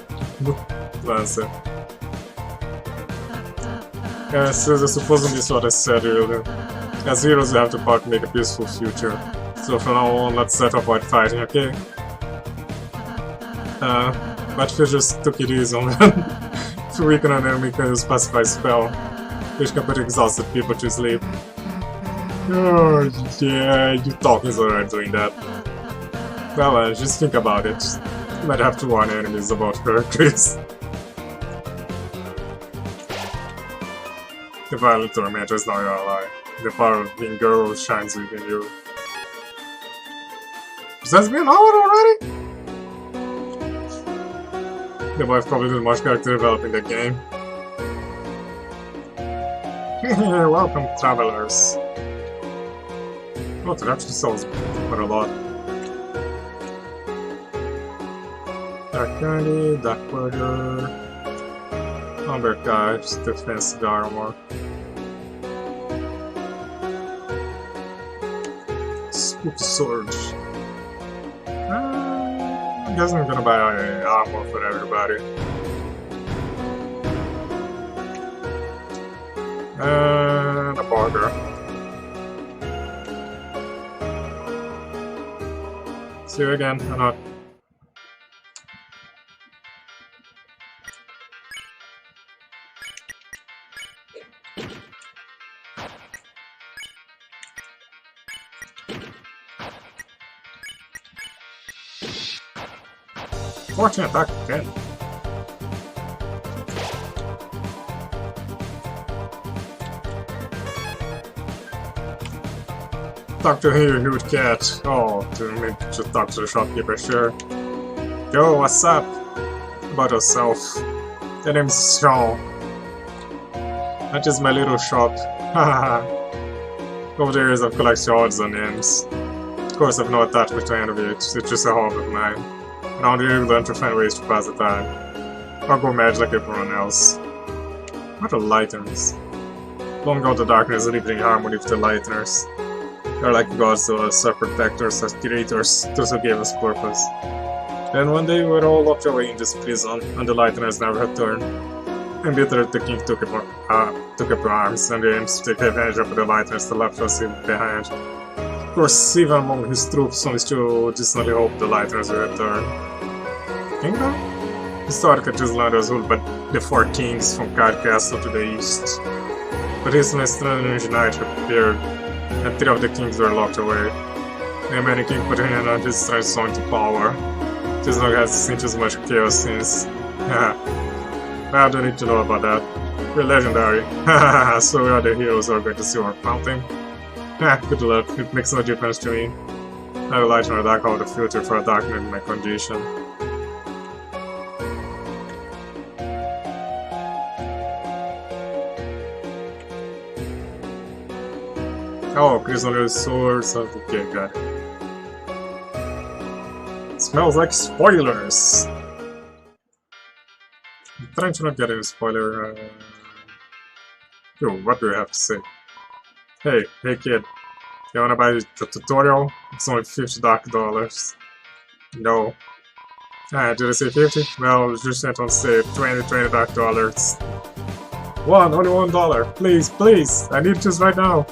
Lancer. Yeah, Susie, supposedly is what I said earlier. As heroes, we have to part make a peaceful future. So from now on, let's set avoid fighting, okay? But if you just took it easy on them, if you weaken an enemy, can use pacify spell, which can put exhausted people to sleep. Oh, yeah, you talkies already doing that. Well, just think about it. You might have to warn enemies about her, Chris. The violent tormentor is now your ally. The power of being girl shines within you. Has been an hour already? The boy probably did much character developing the game. Welcome, travelers. Oh, it actually sells quite a lot. Dark candy, dark burger, Umber guys, defensive armor. Spooky sword. I guess I'm gonna buy armor for everybody. And a burger. See you again, or not. Fortune attack again. Talk to him, you huge cat. Oh, to me to talk to the shopkeeper, sure. Yo, what's up? About yourself. The name's Sean. That is my little shop. Haha. Over the years I've collected odds on names. Of course I've no attachment to any of it, it's just a hobby of mine. Around here you learn to find ways to pass the time. Or go mad like everyone else. What are lighteners? Long out the darkness and living in harmony with the lighteners. They're like gods to us, our protectors, our curators, those who gave us purpose. Then one day we were all locked away in this prison, and the lighteners never returned. Embittered, the king took up arms, and they aimed to take advantage of the lighteners that left us behind. Of course, even among his troops, some still distantly hope the lighteners will return. Kingdom? Historically, this land was ruled by the 4 kings from Card Castle to the east. But recently, strange night appeared, and 3 of the kings were locked away. The many king put in on his strange song to power. This dog has seen as much chaos since. I don't need to know about that. We're legendary. So we are the heroes who are going to see our fountain. Good luck, it makes no difference to me. I will light on a dark out the filter for a darkening in my condition. Oh, prisoner swords. Okay, got it. Smells like spoilers! I'm trying to not get any spoiler. Yo, what do you have to say? Hey kid, you wanna buy the tutorial? It's only $50 $. No. Did I say 50? Well, you just went on sale, $20 $20. Only $1. Please, I need this right now.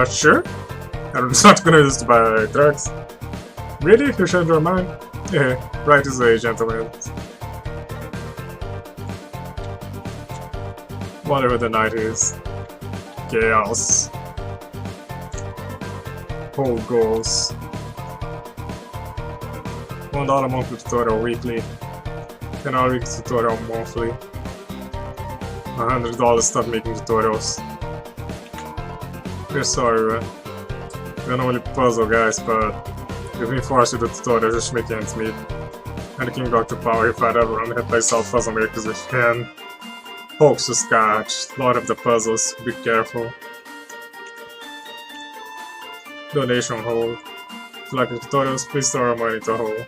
Sure? I'm not gonna use it to buy drugs. Really? You changed your mind? Yeah, right this way, gentlemen. Whatever the night is. Chaos. Whole goals. $1 monthly tutorial weekly. $10 weekly tutorial monthly. $100 stop making tutorials. We're sorry, man. We're not only puzzle guys, but if we force you the tutorial, just make ends meet. And the king got to power if I'd ever run by self puzzle makers with him. Hopes to scratch. Lot of the puzzles, be careful. Donation hole. If you like the tutorials, please throw our money into a hole.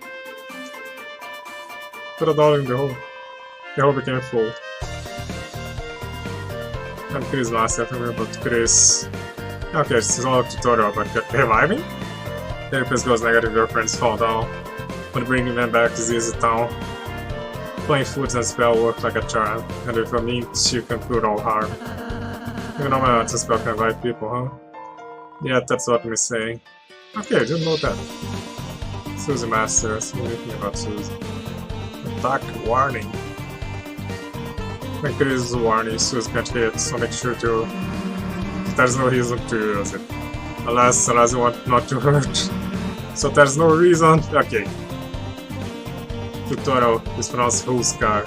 Put $1 in the hole. The hole became full. I'm Chris Master, I'm about Chris. Okay, this is all a tutorial about reviving. Therapist goes negative, your friends fall down. When bringing them back is easy town. Playing foods and spell work like a charm, and with a meat you can cure all harm. Even on my own, spell can revive people, huh? Yeah, that's what I'm saying. Okay, I didn't know that. Susie Master, so anything about Susie. Attack warning. When Chris is a warning, Susie can't hit, so make sure to... There's no reason to use it. Unless you want not to hurt. So there's no reason. Okay. Tutorial is pronounced Huskar.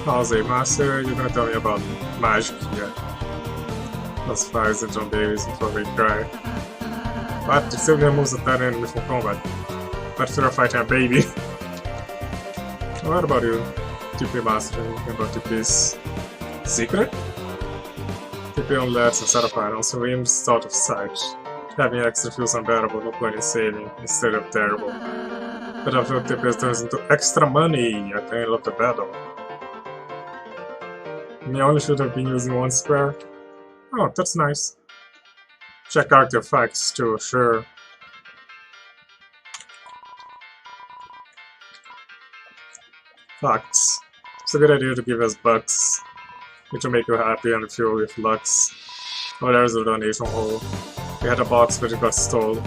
Jose Master, you're gonna tell me about magic here. Those fires and John babies before they cry. But it still removes the third enemy from combat. But if you're fighting a baby. What about you? TP Master, about TP's secret? TP on left instead of right, also aims out of sight. Having extra feels unbearable, no point in saving, instead of terrible. But after TP turns into extra money at the end of the battle. We only should have been using one square. Oh, that's nice. Check out your facts too, sure. Facts. It's a good idea to give us bucks, which will make you happy and fill with lux. Oh, there's a donation hole. We had a box, but it got stolen.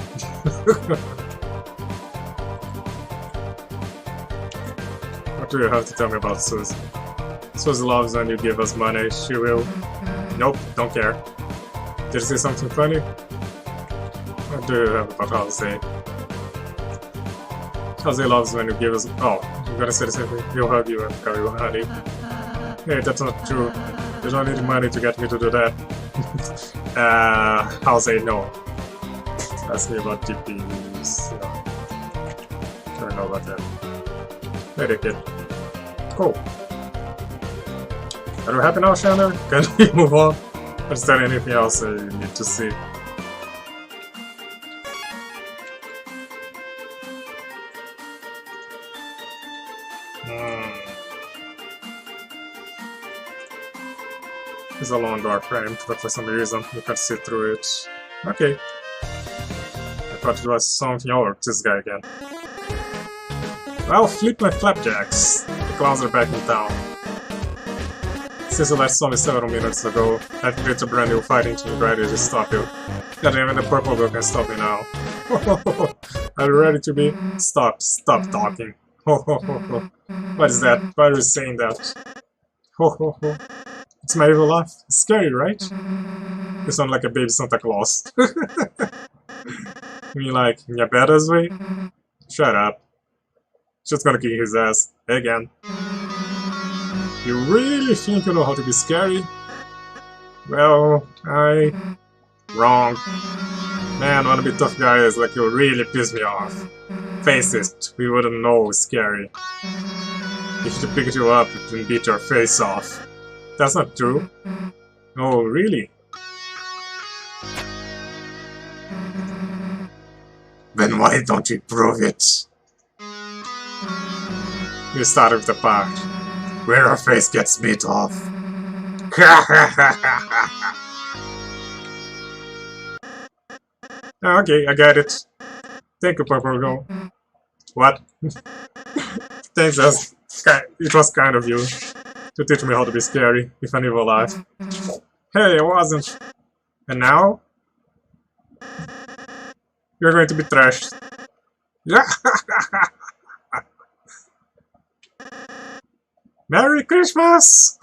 What do you have to tell me about Susie? Susie loves when you give us money, she will. Nope, don't care. Did you say something funny? What do you have about Jose? Jose loves when you give us. Oh, you're gonna say the same thing. He'll hug you and carry you, honey. Hey, that's not true. You don't need money to get me to do that. Jose, no. Ask me about DPs. No. I don't know about that. Hey, kid. Cool. Are you happy now, Shannon? Can we move on? Or is there anything else you need to see? It's a long door frame, but for some reason you can't see through it. Okay. I thought it was something. Oh, this guy again. Well, flip my flapjacks. The clowns are back in town. Since you last saw me several minutes ago, I've created a brand new fighting team ready to stop you. God, even the purple girl can stop me now. Are you ready to be? Stop talking. What is that? Why are you saying that? It's my evil laugh. It's scary, right? You sound like a baby Santa Claus. You mean like, in a badass way? Shut up. Just gonna kick his ass. Again. You really think you know how to be scary? Well, wrong. Man, wanna be tough guys like you really piss me off. Face it, we wouldn't know it's scary. If she picked you up and beat your face off. That's not true. Oh, really? Then why don't you prove it? You start with the part where her face gets beat off. Okay, I got it. Thank you, Purple Girl. What? Thanks, it was kind of you to teach me how to be scary, if I live alive. Hey, I wasn't. And now? You're going to be trashed. Merry Christmas!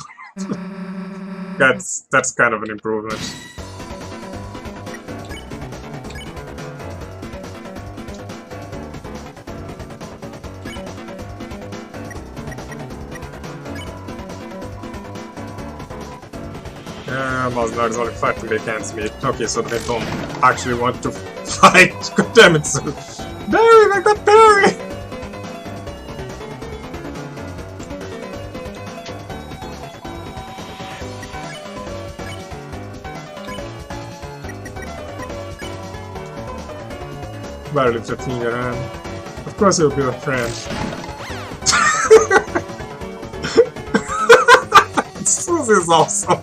That's kind of an improvement. Now there's only 5 to make ends meet. Okay, so they don't actually want to fight. God damn it, so Barry, like that Barry! Barely lift a finger, and of course you'll be a friend. Susie is awesome.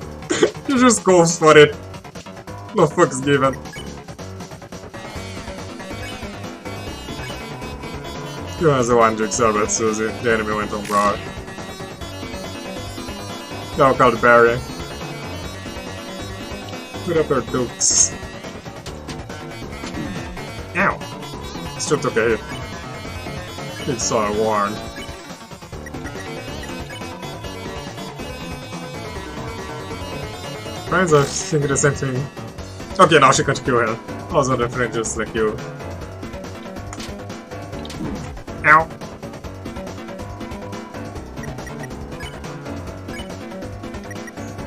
He just goes for it. No fucks given. You has a one jigsaw about Susie. The enemy went on broad. Now called Barry. Put up her dukes. Ow! Still took a hit. It saw a warn. Friends are thinking the same thing. Okay, now she can't kill him. Also, the friend just like you. Ow!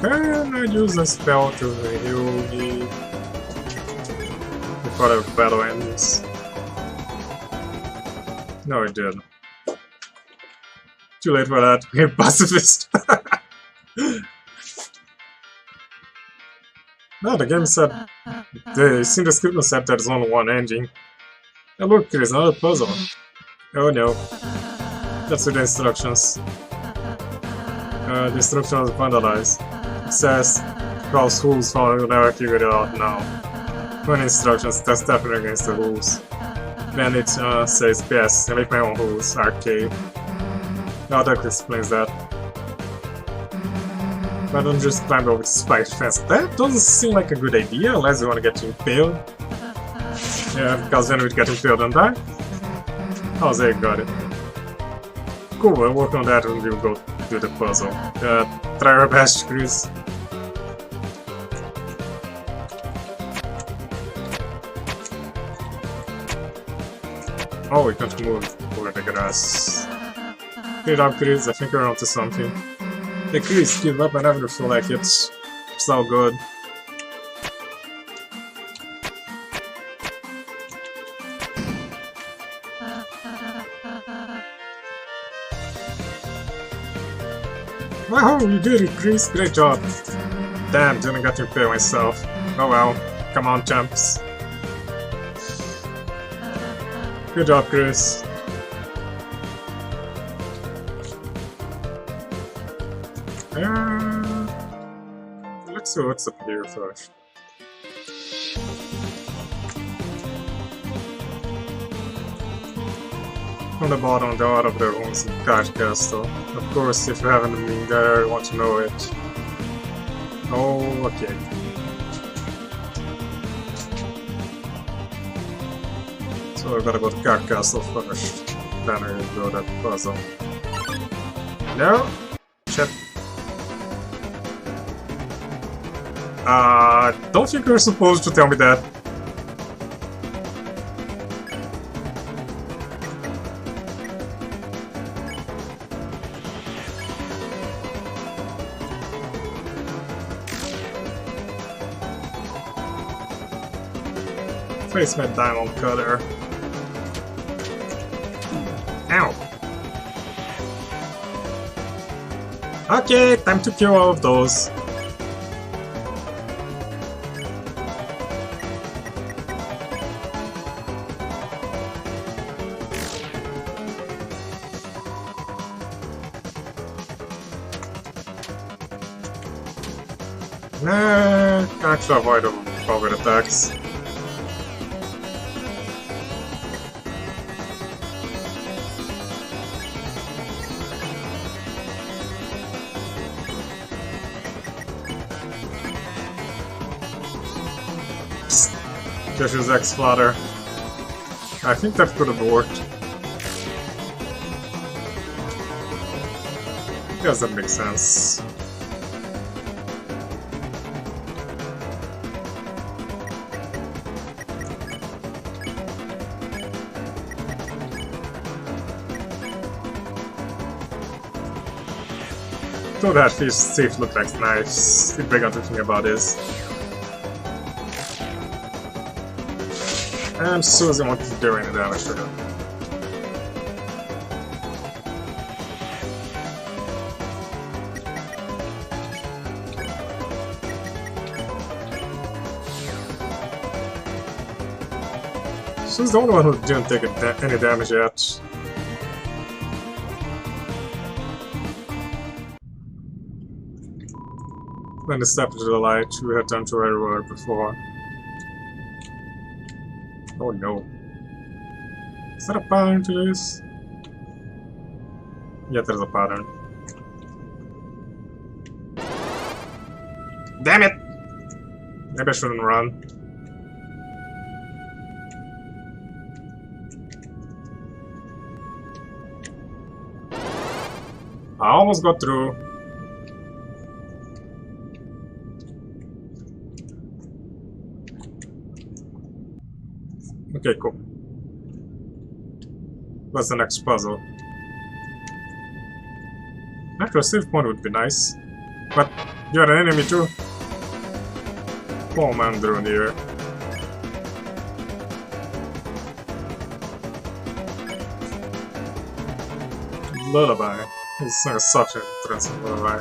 Can I use a spell to heal me before the battle ends? No, it did. Too late for that. We're pacifist. No, the game said. The scene description said there's only one ending. Oh, look, there's another puzzle. Oh no. That's with the instructions. The instructions are vandalized. It says, cross rules found, you'll never figure it out now. When instructions, that's definitely against the rules. Then it says, yes, I make my own rules, arcade. Now that explains that. Why don't you just climb over the spiked fence? That doesn't seem like a good idea unless you want to get impaled. Yeah, because then we'd get impaled and die. How's they got it? Cool, we'll work on that and we'll go do the puzzle. Try our best, Chris. Oh, we can't move over the grass. Good job, Chris. I think we're onto something. Hey, Chris, give up. I never feel like it. It's so good. Wow, you did it, Chris. Great job. Damn, didn't get to pay myself. Oh well. Come on, champs. Good job, Chris. Let's see what's up here first. From the bottom, there are other rooms in Card Castle. Of course, if you haven't been there, you want to know it. Oh, okay. So we gotta go to Card Castle first. Then we go to that puzzle. No? Shit. Don't think you're supposed to tell me that. Face my diamond cutter. Ow! Okay, time to kill all of those. Nah, can't actually avoid forward attacks. Just use X-Flutter. I think that could have worked. Yes, that makes sense. So that fish safe looks like nice. The big other thing about this. And Susan wants to do any damage to him. She's the only one who didn't take any damage yet. When they step into the light, we return to where we were before. Oh no. Is that a pattern to this? Yeah, there's a pattern. Damn it! Maybe I shouldn't run. I almost got through. Okay, cool. What's the next puzzle? After a save point would be nice. But you're an enemy too. Oh man, they're in the air. Lullaby. It's such an interesting lullaby.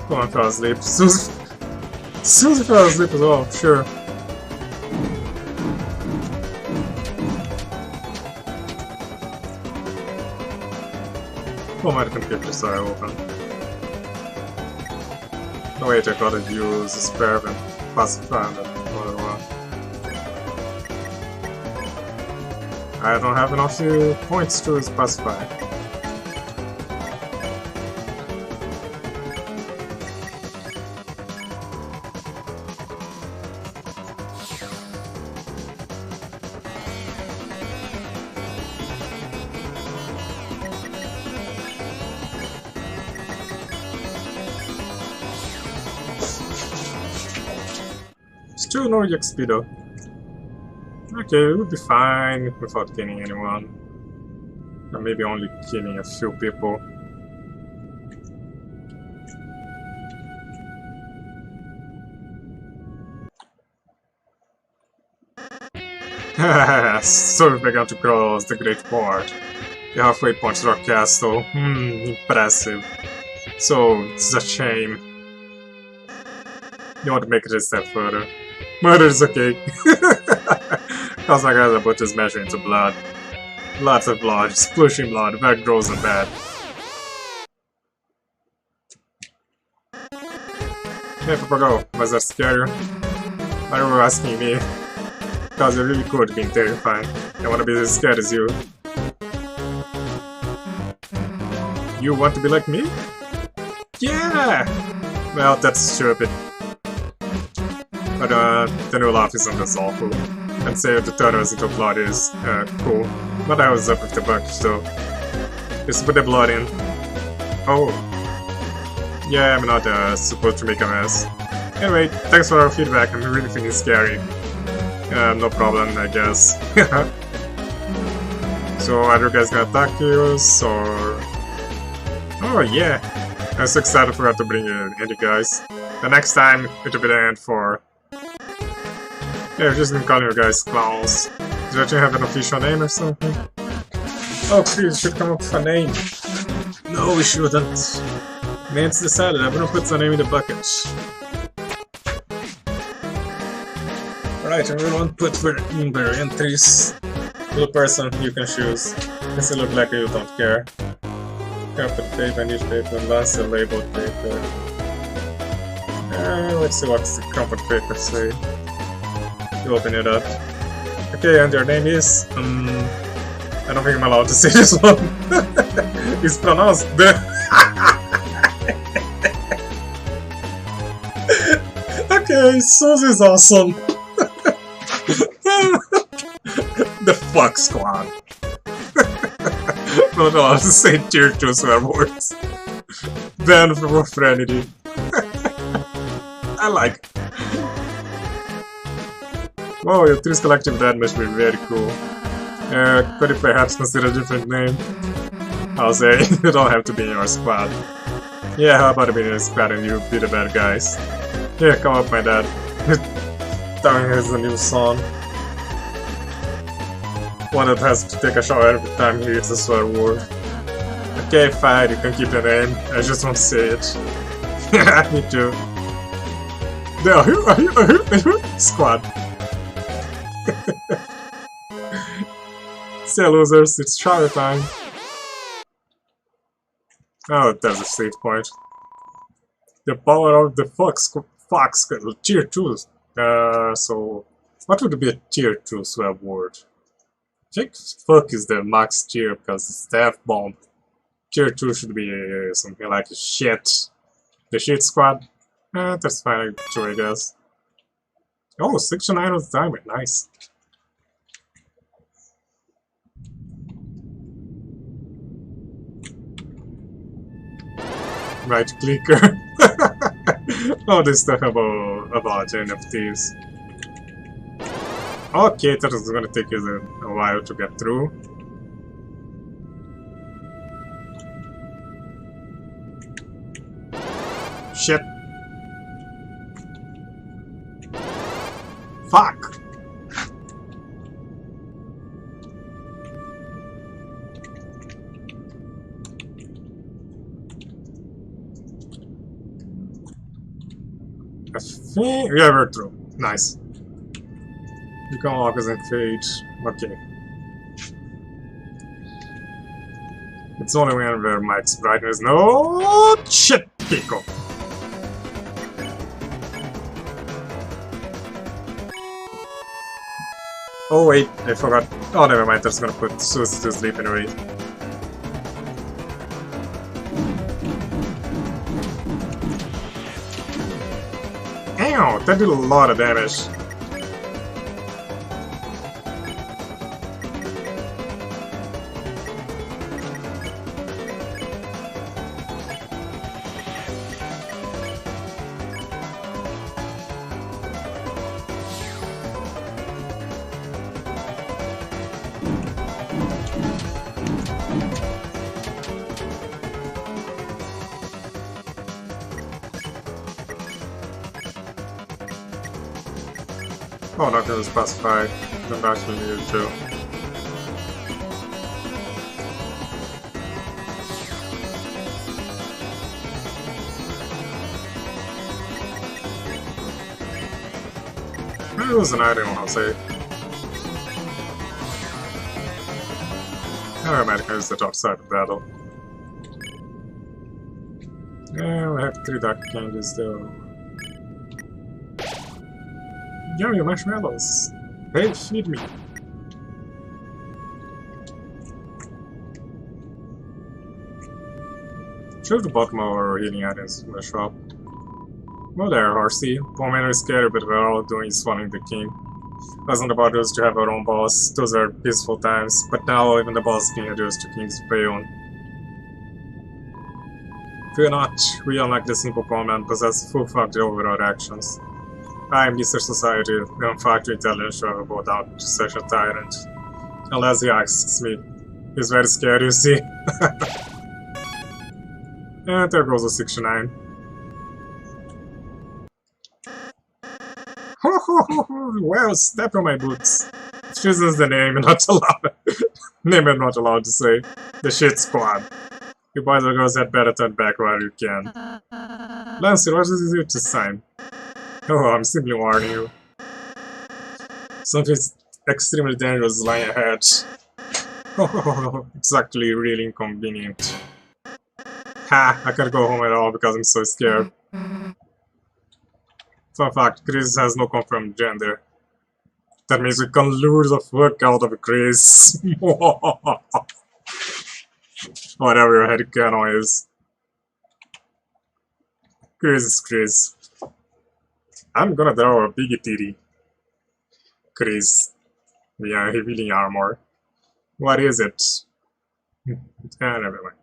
Come on, fell asleep. Susie fell asleep as well, sure. Oh, my computer sorry open. Oh wait, I gotta use a spare and pacify that other one. I don't have enough points to pacify. Still no XP though. Okay, we'll be fine without killing anyone. Or maybe only killing a few people. So we began to cross the Great Port. The halfway point to our castle. Impressive. So, it's a shame. You want to make it a step further. Murder is okay. Cause my guy's about to smash into blood. Lots of blood, splushing blood, very gross and bad. Hey Papago, was that scary? Why are you asking me? Cause you're really good being terrifying. I wanna be as scared as you. You want to be like me? Yeah! Well, that's stupid. But the new laugh isn't as awful. And say the turtles into blood is cool. But I was up with the bucket though. Just put the blood in. Oh. Yeah, I'm not supposed to make a mess. Anyway, thanks for our feedback, I'm really feeling scary. No problem, I guess. So, are you guys gonna attack us, or... Oh yeah! I'm so excited for to bring in any guys. The next time, it'll be the end for... Yeah, we're just gonna call you guys clowns. Do you have an official name or something? Oh, please, we should come up with a name. No, we shouldn't. Man's decided, I'm gonna put the name in the bucket. Alright, everyone, put in their entries. Blue person, you can choose. Does it look like you don't care? Carpet paper, newspaper, last labeled paper. Let's see what the comfort paper say. You open it up. Okay, and your name is... I don't think I'm allowed to say this one. It's pronounced the... Okay, Susie's awesome. The fuck squad. Not allowed to say tier 2 swear words. Ban for profanity. I like. Wow, your 3's collective dead must be very cool. Could you perhaps consider a different name? I'll say, you don't have to be in your squad. Yeah, how about being in a squad and you be the bad guys? Yeah, come up, my dad. Darn, here's a new song. One that has to take a shower every time he hits a swear word. Okay, fine, you can keep the name. I just want to say it. Me too. Squad. Okay, losers, it's shower time. Oh, there's a save point. The power of the fox tier 2. So what would be a tier 2 swear word? I think fuck is the max tier because it's the F-bomb. Tier 2 should be something like shit. The shit squad? That's fine too, I guess. Oh, 69 was diamond, nice. Right clicker. All this stuff about NFTs. Okay, that is gonna take us a while to get through. Shit. Fuck. I think yeah, we're through. Nice. You can lock us in fate. Okay. It's only when where Mike's brightness. No shit, Pico. Oh wait, I forgot. Oh, never mind. That's gonna put Susie to sleep anyway. Ow, that did a lot of damage. Oh, not gonna specify. I'm actually needed to. It was an item, I'll say. Aromatica is the top side of battle. Yeah, we have 3 dark candies though. Yummy marshmallows! Hey, feed me! Should have bought more healing items from the shop. Well there, Horsey. Poor man is scared, but we're all doing is following the king. Wasn't about us to have our own boss. Those were peaceful times, but now even the boss can reduce to King's Payon. Fear not, we unlike the simple common possess full factor over our actions. I am Mr. Society, the unfactory intelligence shall bow down to such a tyrant. Unless he asks me. He's very scared, you see. And there goes a 69. Well, step on my boots. This is the name not allowed. Name I'm not allowed to say. The shit squad. You boys and girls had better turn back while you can. Lancer, what does it do to sign? Oh, I'm simply warning you. Something extremely dangerous is lying ahead. Oh, it's actually really inconvenient. Ha! I can't go home at all because I'm so scared. Fun fact, Chris has no confirmed gender. That means we can lure the fuck out of Chris. Whatever your headcanon is. Chris is Chris. I'm gonna draw a big titty. Chris. Yeah, heavy armor. What is it? Never mind.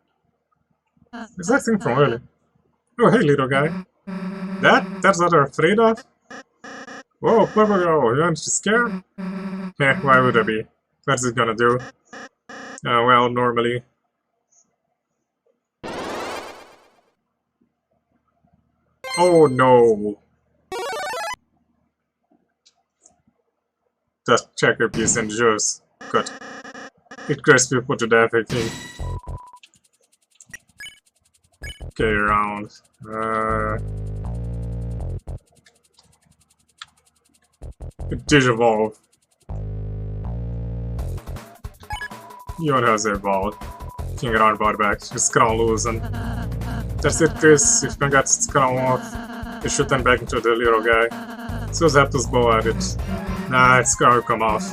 Is that thing from earlier? Oh, hey, little guy. That's what you're afraid of? Whoa, purple girl, you aren't scared? Yeah, why would I be? What's it gonna do? Well, normally. Oh no! Just check your piece and juice. Good. It cracks people to death, I think. Okay, round. Digivolve. Jön hozzából. Finger on brought back. Just scroll loose and that's it, Chris. If you can get scroll off, you shoot them back into the little guy. So have to bow at it. Nah, it's gonna come off.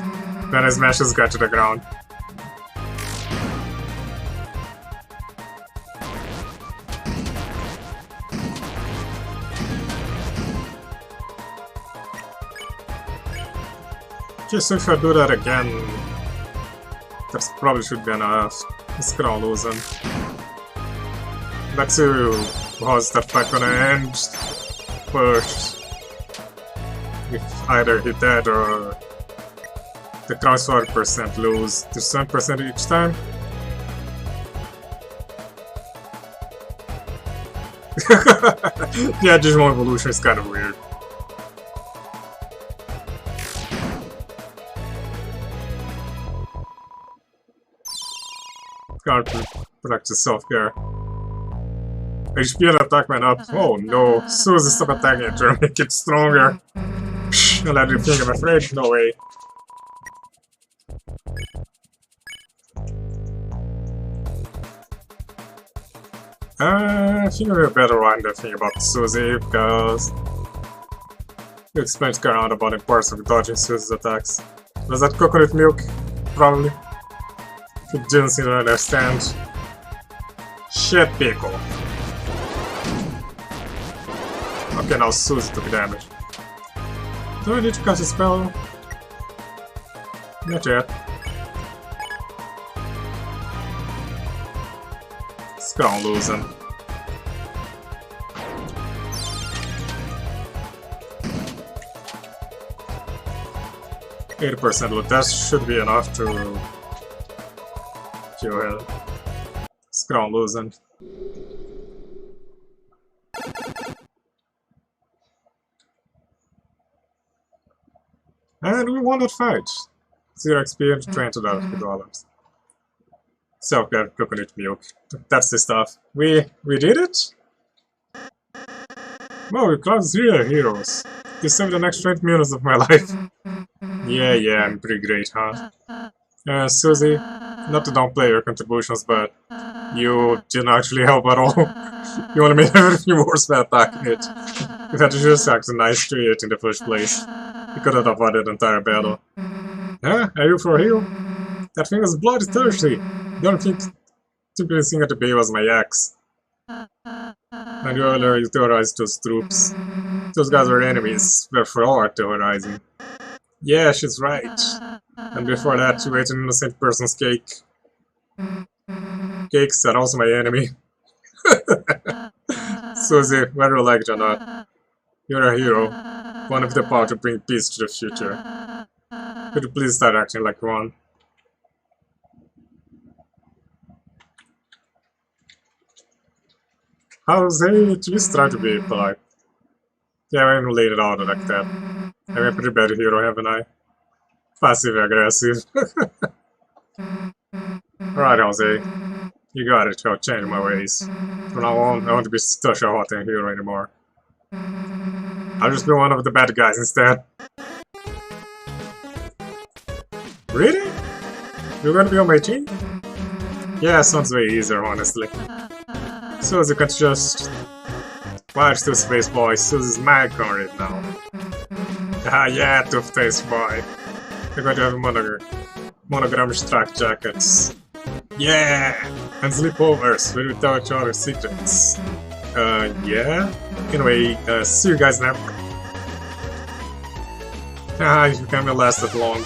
Then his meshes got to the ground. Just if I do that again, that probably should be enough. It's gonna lose him. Let's see how's that fight gonna end first. If either hit that or the crossfire percent lose. There's 7% each time. Yeah, Digimon evolution is kind of weird. Gotta practice self-care. HP and attack went up. Oh no, Susie stop attacking it to make it stronger. Psh, I'll let you think I'm afraid. No way. I think we have better run the thing about Susie because you explained to around about the parts of dodging Susie's attacks. Was that coconut milk? Probably. If you didn't seem to understand. Shit pickle. Okay, now Susie took damage. Do I need to cast a spell? Not yet. It's gonna lose him. %, loot, that should be enough to kill him. It's gonna lose him. And we won that fight. 0 XP and $20. Self-care coconut milk. That's the stuff. We did it? Wow, we closed 0 heroes. This saved the next 20 minutes of my life. Yeah, I'm pretty great, huh? Susie, not to downplay your contributions, but you didn't actually help at all. You only made everything worse by attacking it. You had to just act nice to it in the first place. You could have avoided the entire battle. Huh? Are you for real? That thing is bloody thirsty. Don't think simply seeing at the bay was my ex. And you earlier terrorized those troops. Those guys were enemies, therefore all are terrorizing. Yeah, she's right. And before that, you ate an innocent person's cake. Cakes are also my enemy. Susie, whether you like it or not, you're a hero. One with the power to bring peace to the future. Could you please start acting like one? How's it? Just try to be polite. Yeah, I haven't laid it out like that. I'm a pretty bad hero, haven't I? Passive-aggressive. Alright, Jose. You got it, I'll change my ways. From now on, I won't be such a hot hero anymore. I'll just be one of the bad guys instead. Really? You're gonna be on my team? Yeah, sounds way easier, honestly. Susie can just... Watch this face, boy. Susie's my con right now. Ah, yeah, tough-faced boy. We're going to have monogram strack jackets. Yeah! And sleepovers where we tell each other secrets. Yeah? Anyway, see you guys now. Ah, you can't last that long.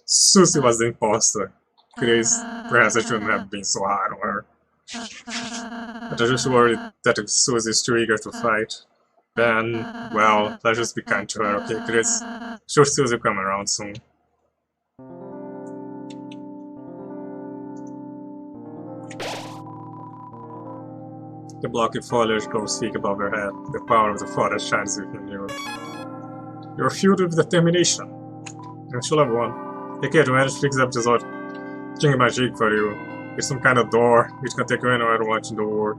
Susie was the imposter. Chris, perhaps I shouldn't have been so hard on her. But I just worried that if Susie is too eager to fight, then, well, let's just be kind to her, okay, Chris? Sure, Susie will come around soon. The blocky foliage grows thick above her head. The power of the forest shines within you. You're filled with determination. And she'll have won. Hey kid, we managed to fix up this odd thing magic for you. It's some kind of door which can take you anywhere you want in the world,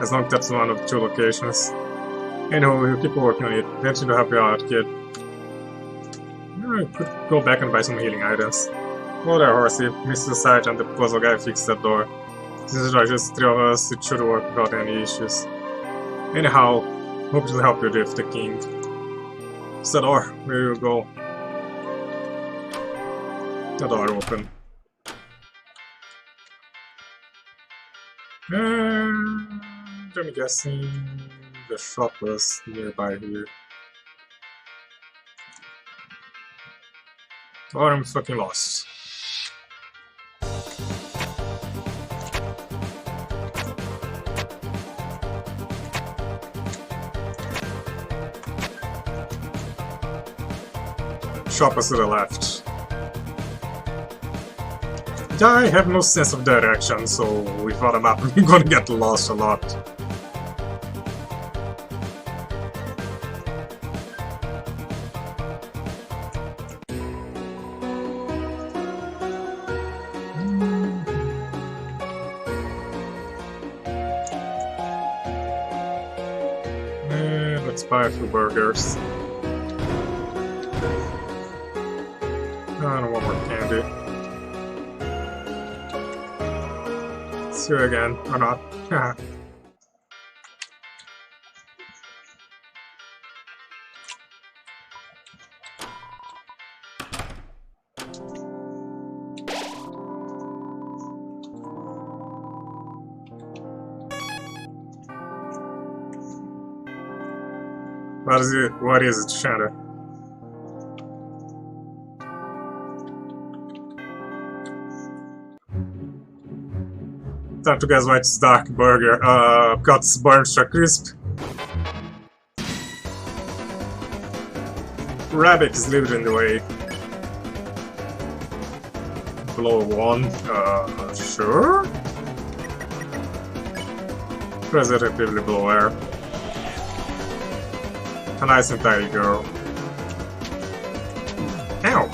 as long as that's one of the 2 locations. Anyway, we'll keep working on it. Eventually to help you out, kid. I could go back and buy some healing items. Oh there, horsey. Mr. Sergeant, the puzzle guy fixed that door. Since there are just 3 of us, it should work without any issues. Anyhow, hope to help you with the king. It's the door. Where you go? The door open. And I'm guessing the shop was nearby here. Or I'm fucking lost. Shop is to the left. I have no sense of direction, so without a map I'm gonna get lost a lot. Let's buy a few burgers. And one more candy. See you again, or not. What is it, Shadow? Time to guess why it's dark burger. Got burnt to a crisp. Rabbit is living in the way. Blow 1. Sure? Preservatively blow air. A nice and tidy girl. Ow!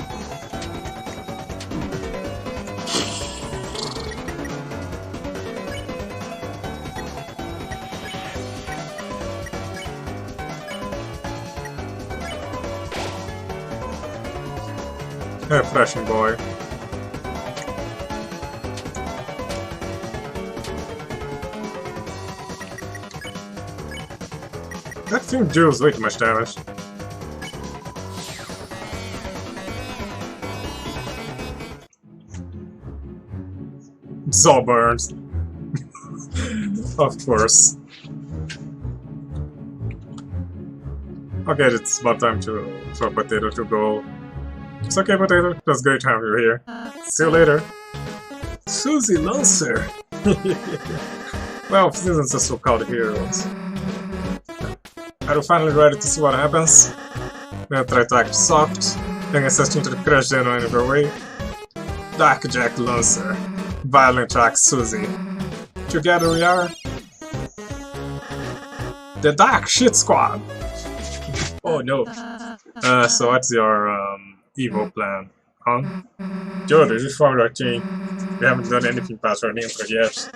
Hey, flashing boy. That thing deals way too much damage. It's all burns. Of course. Okay, it's about time for Potato to go. It's okay, Potato. It was great having you here. See you later. Susie Lancer! Well, seasons are so-called heroes. Are you finally ready to see what happens? We'll try to act soft, then assist into the crush in your way. Dark Jack Lancer. Violent Jack Susie. Together we are... the Dark Shit Squad! Oh no. So what's your, evil plan, huh? Joe, this is for our team. We haven't done anything past our intro yet.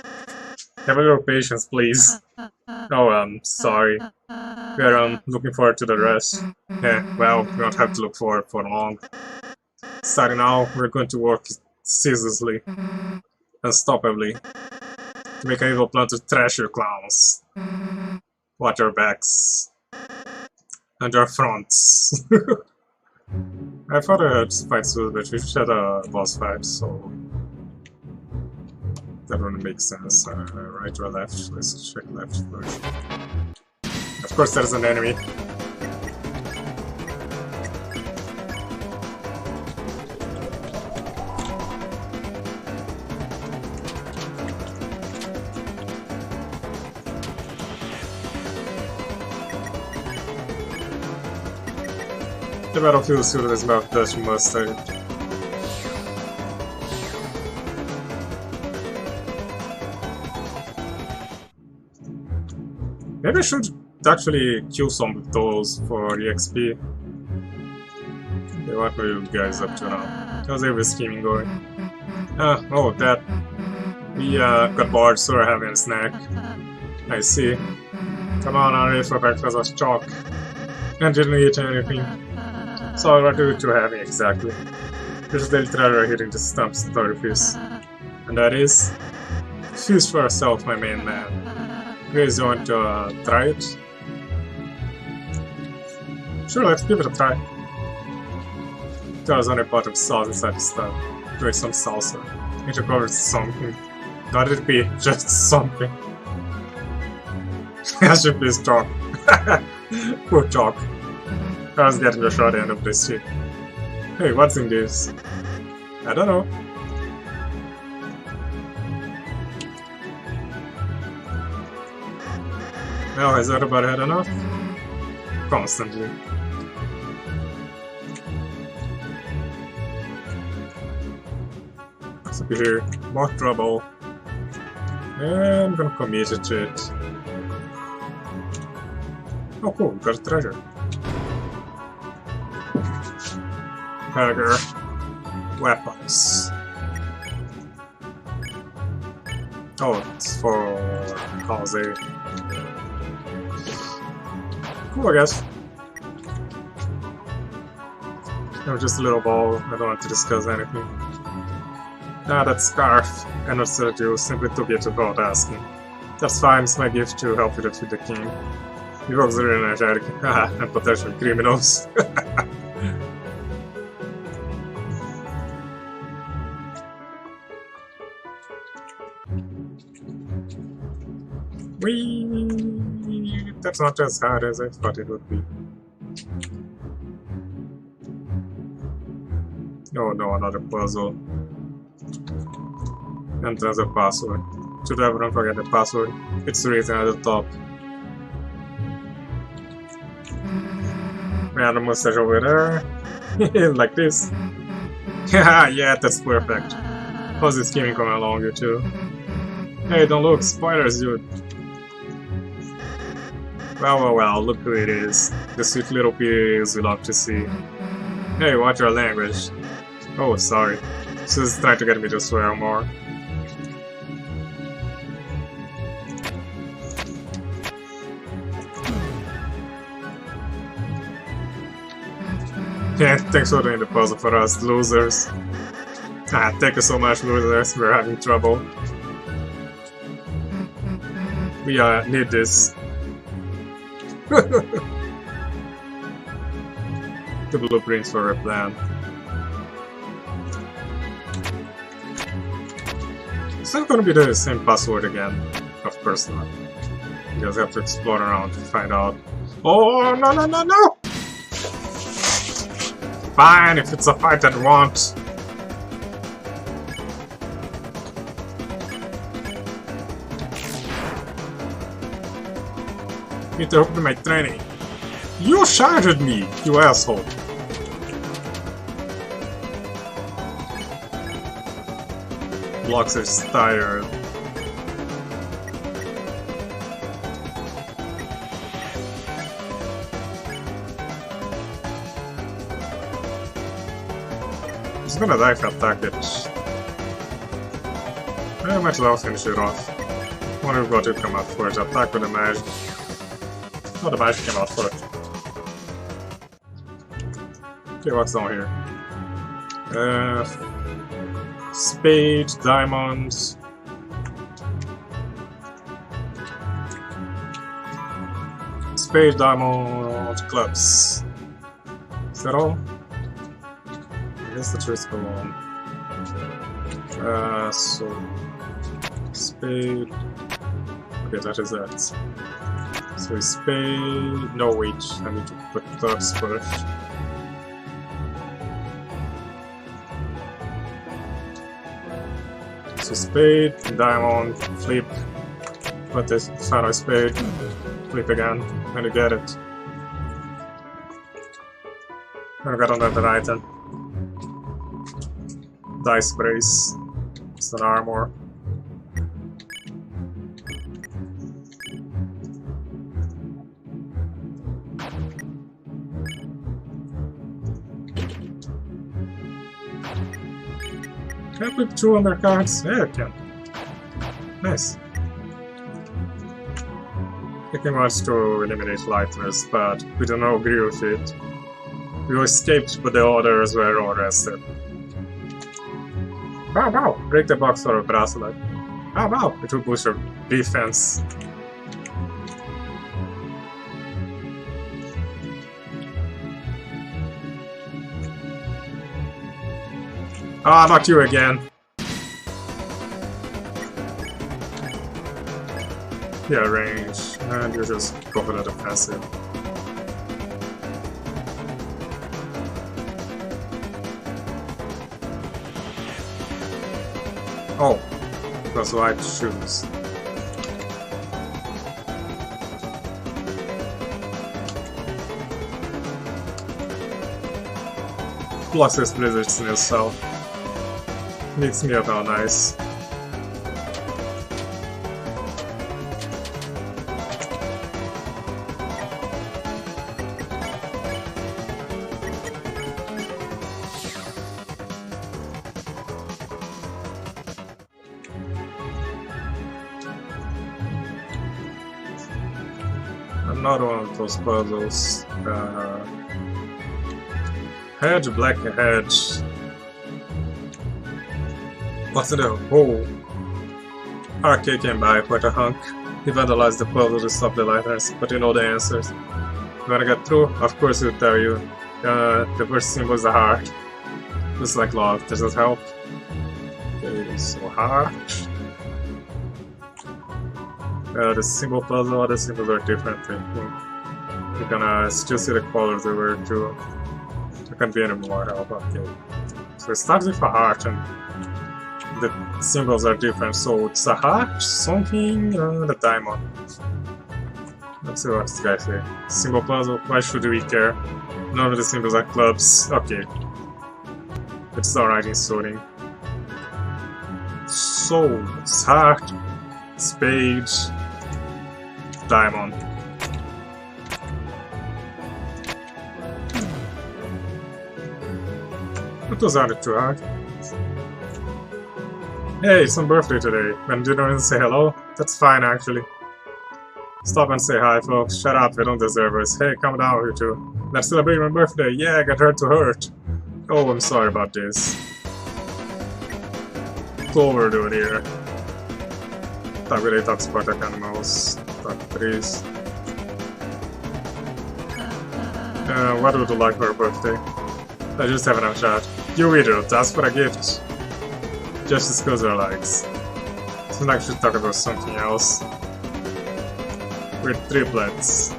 Have a little patience, please. Oh, sorry. We're, looking forward to the rest. Yeah, well, we don't have to look forward for long. Starting now, we're going to work ceaselessly, unstoppably, to make an evil plan to trash your clowns. Watch your backs. And your fronts. I thought I had fight soon, but we should have a boss fight, so... that wouldn't make sense. Right or left? Let's check left first. Of course there's an enemy. The battlefield suit is about Dutch mustard. Maybe I should actually kill some of those for EXP. Okay, what were you guys up to now? How's every scheming going? Oh, that. We got bored, so we're having a snack. I see. Come on, I'm ready for breakfast or chalk. And didn't eat anything. So what are you two having exactly? There's the treasure hitting the stump storypiece. And that is... Choose for yourself, my main man. You guys want to try it? Sure, let's give it a try. There's only a pot of sauce inside the stuff. With some salsa. It covers something. Not it be just something. I should be strong. Poor Chalk. I was getting a short end of this shit. Hey, what's in this? I don't know. Well, has everybody had enough? Constantly. So be here, more trouble. And I'm gonna commit it to it. Oh cool, we got a treasure. Dagger. Weapons. Oh, it's for Jose. Cool, I guess. No, just a little ball. I don't want to discuss anything. Ah, that scarf. I not serve you, simply took it without asking. That's fine, it's my gift to help you defeat the king. You folks are energetic, and potential criminals. Whee! That's not as hard as I thought it would be. Oh no, another puzzle. And there's a password. Should everyone forget the password? It's written at the top. Man, the mustache over there. Like this. Haha, yeah, that's perfect. How's this gaming coming along, you two? Hey, don't look, spoilers, dude. Well, look who it is. The sweet little pigs we love to see. Hey, watch your language. Oh, sorry. She's trying to get me to swear more. Yeah, thanks for doing the puzzle for us, losers. Ah, thank you so much, losers. We're having trouble. We need this. The blueprints for our plan. It's not gonna be the same password again, of course not. You guys have to explore around to find out. Oh, no! Fine, if it's a fight I want. Interrupted my training. You shouted me, you asshole. Blocks is tired. He's gonna die if I attack it. I might as well finish it off. I wonder what will come out first. Attack with the magic. Oh, the magic came out first. Okay, what's down here? Spade, diamonds. Spade, diamond, clubs. Is that all? I guess the truth go on. So spade. Okay, that is that. So spade. No, wait. I need to put clubs first. So spade, diamond, flip. Put this final spade. Flip again, and you get it. I got another item. Dice brace. It's an armor. Can I put 2 on their cards? Yeah, I can. Nice. Picking wants to eliminate lightness, but we don't agree with it. We escaped, but the others were arrested. Bow, bow! Break the box for a bracelet. Bow, bow! It will boost your defense. Ah, not you again! Yeah, range. And you just go for the defensive. Oh, because white shoes. Plus his blizzards in himself. Makes me about nice. Another one of those puzzles. Hedge, black hedge. What's in the hole? Arcade can buy quite a hunk. He vandalized the puzzle to stop the lighters, but you know the answers. You wanna get through? Of course he'll tell you. The first symbol is a heart. Just like love, does that help? Okay, so heart. The symbol puzzle, other symbols are different, I think. You're gonna still see the colors they were too. There can't be any more help, okay. So it starts with a heart and the symbols are different, so it's a heart, something, the diamond. Let's see what this guy says. Symbol puzzle, why should we care? None of the symbols are clubs, okay. It's alright in sorting. So, it's heart, spade, diamond. But those aren't too hard. Hey, it's my birthday today. And you don't even say hello? That's fine, actually. Stop and say hi, folks. Shut up, they don't deserve us. Hey, calm down, you two. Let's celebrate my birthday. Yeah, I got hurt to hurt. Oh, I'm sorry about this. Clover do it here. Talk with talk Spartak animals. Talk trees. What would you like for your birthday? I just haven't a chat. You idiot, ask for a gift. Just discuss your likes. So now I should talk about something else. With triplets.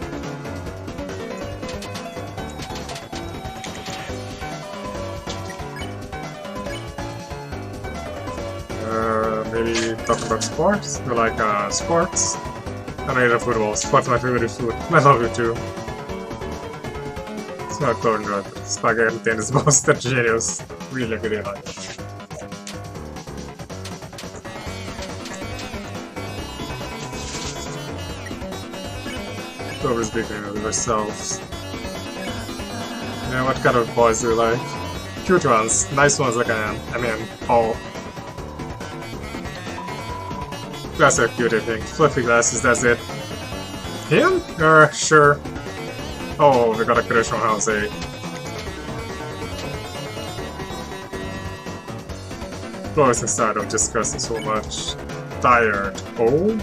Maybe talk about sports? You like sports? I know you love football. Sports my favorite food. I love you too. It's not cornbread. Spaghetti tennis balls, they're genius. Really good in life. Always speaking of ourselves. Yeah, what kind of boys do you like? Cute ones, nice ones like I am. I mean, all. Glasses are cute, I think. Fluffy glasses, that's it. Him? Sure. Oh, we got a crush on House 8. Flores and start of discussing so much. Tired. Oh.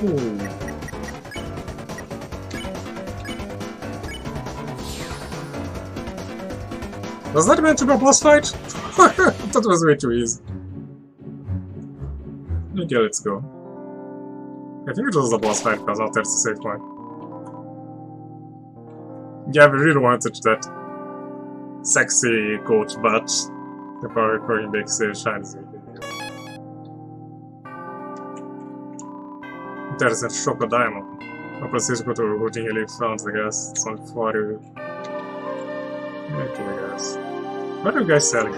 Was that meant to be a boss fight? That was way too easy. Okay, let's go. I think it was a boss fight because out there's the save point. Yeah, we really wanted that sexy coach, but the power recording makes it shines. There's a Choco Diamond. I proceed to routing relief funds, I guess. It's only 40. Okay, I guess. What are you guys selling?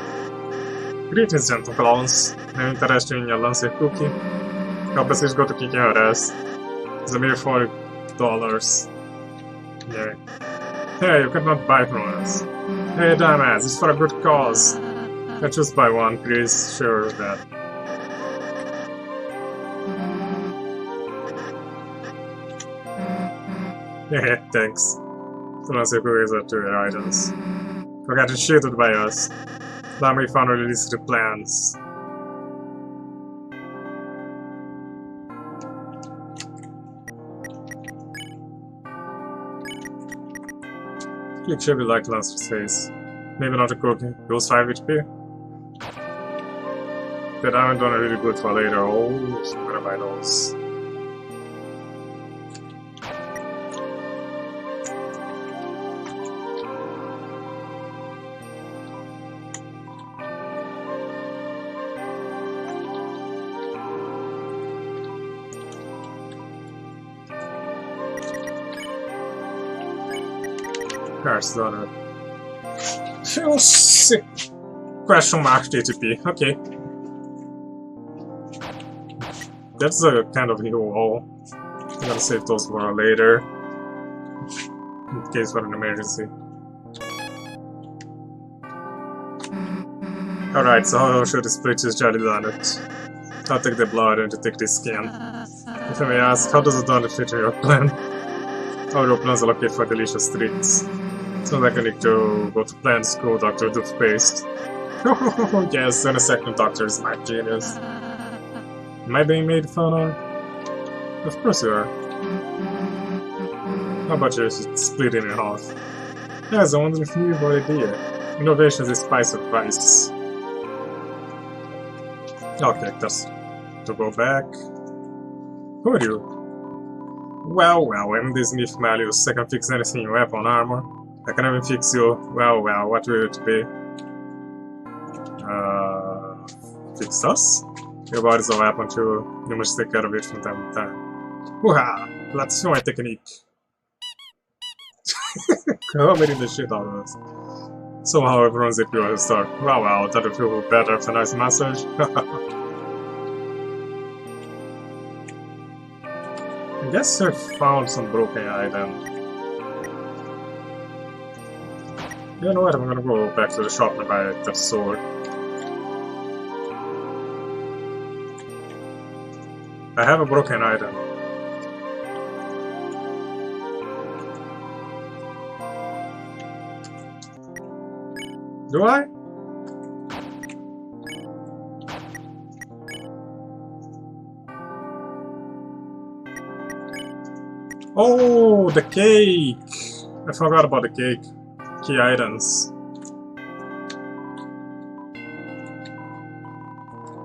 Greetings, gentle clowns. I'm interested in your Lancer cookie. I'll proceed to kicking your ass. It's a mere $40. Yeah. Hey, you cannot buy from us. Hey, dumbass, it's for a good cause. Let's just buy one, please. Sure of that. Yeah, thanks. So Lancer cookies are 2 items. We got cheated by us. Now we finally released the plans. Click Chevy like Lancer's face. Maybe not a cookie. Goes 5 HP. That I haven't done really good for later. Oh, I'm gonna buy those. Cars done it. Feels sick. Question mark TTP. Okay. That's a kind of new wall. I'm gonna save those for later. In case for an emergency. Alright, so how should I split this jelly donut? I'll take the blood and you take the skin. If I may ask, how does a donut fit in your plan? How are your plans allocate for delicious treats? Sounds like I need to go to plan school, Dr. Toothpaste. Oh yes, and a second doctor is my genius. Am I being made fun of? Of course you are. How about you split it in half? Yes, I wonder if you have an idea. Innovation is the spice of rice. Okay, that's to go back. Who are you? Well, I'm this Smith Malleus. I can fix anything, weapon, armor. I can even fix you. Well, what will it be? Fix us? Your body's a weapon too. You must take care of it from time to time. Hoo-ha! Let's show my technique. Comedy the shit out of us. Somehow everyone's a pure star. Well, that'll feel better after a nice massage. I guess I found some broken item. You know what, I'm gonna go back to the shop and buy that sword. I have a broken item. Do I? Oh, the cake! I forgot about the cake. Key items.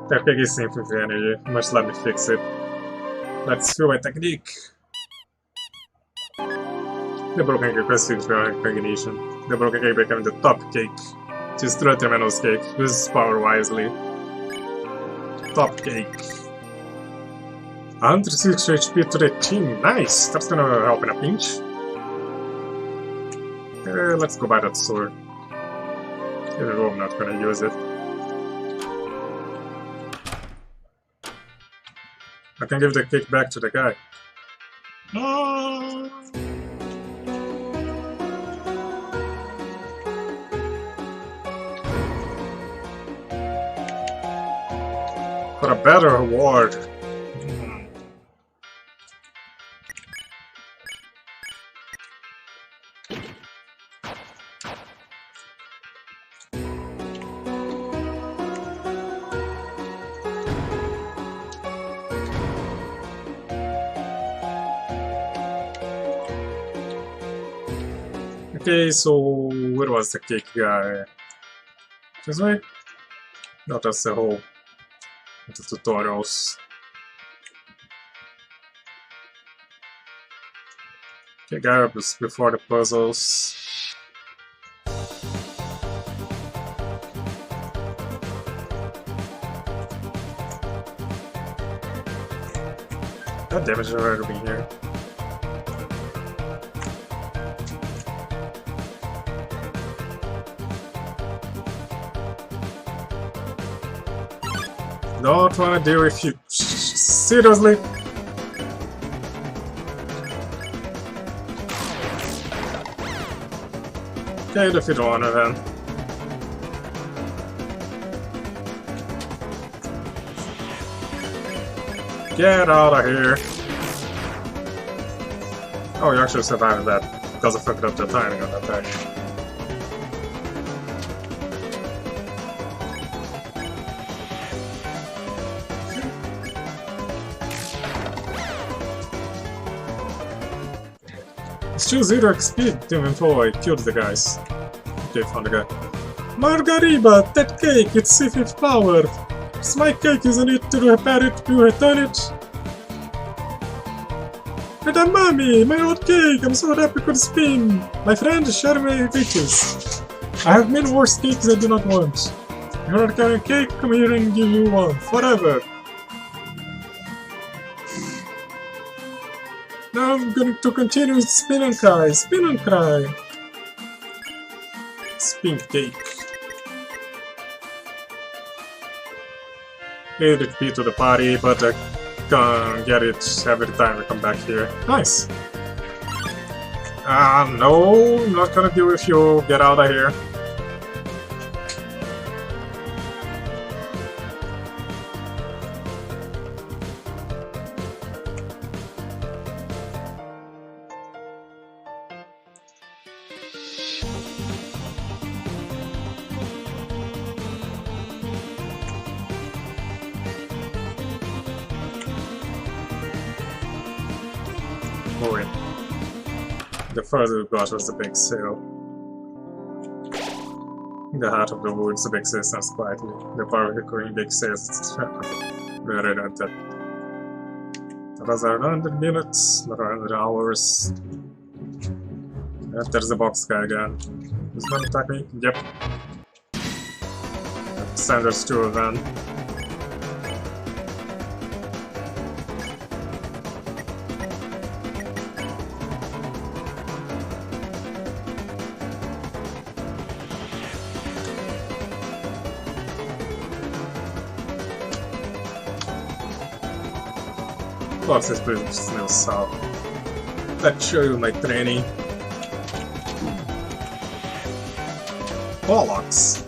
That cake is simple for energy. Must let me fix it. Let's feel my technique. The broken cake receives for recognition. The broken cake becomes the top cake. Just throw Terminal's cake. Use power wisely. Top cake. 160 HP to the team. Nice! That's gonna help in a pinch. Let's go buy that sword. Even though I'm not gonna use it. I can give the cake back to the guy. For a better reward. Okay, so where was the cake guy? This way? No, that's the whole the tutorials. Okay, guy was before the puzzles. God damn it, I've already been here. Don't wanna deal with you. Seriously? Okay, defeat one of them. Get out of here. Oh, you actually survived that because I fucked up the timing on that attack. Choose 0 XP to employ. Killed the guys. Okay, found the guy. Margarita, that cake, it's safe with flour. It's my cake, isn't it? To repair it, to return it. Madam Mommy, my old cake, I'm so happy could spin. My friend, share my riches. I have many worse cakes I do not want. You want to carry a cake? Come here and give you one, forever. Now I'm going to continue with spin and cry, spin and cry. Spin cake. 8 XP to the party, but I can get it every time I come back here. Nice! No, I'm not gonna deal with you. Get out of here. Oh wait. The further we got was the big sail. The heart of the woods, the big sail stands quietly. The power of the recurring big sails. We're right at that. That was 100 minutes, not 100 hours. There's the box guy again. He's gonna attack me? Yep. Sanders 2 of them. Box is pretty still south. Let's show you my training. Bollocks!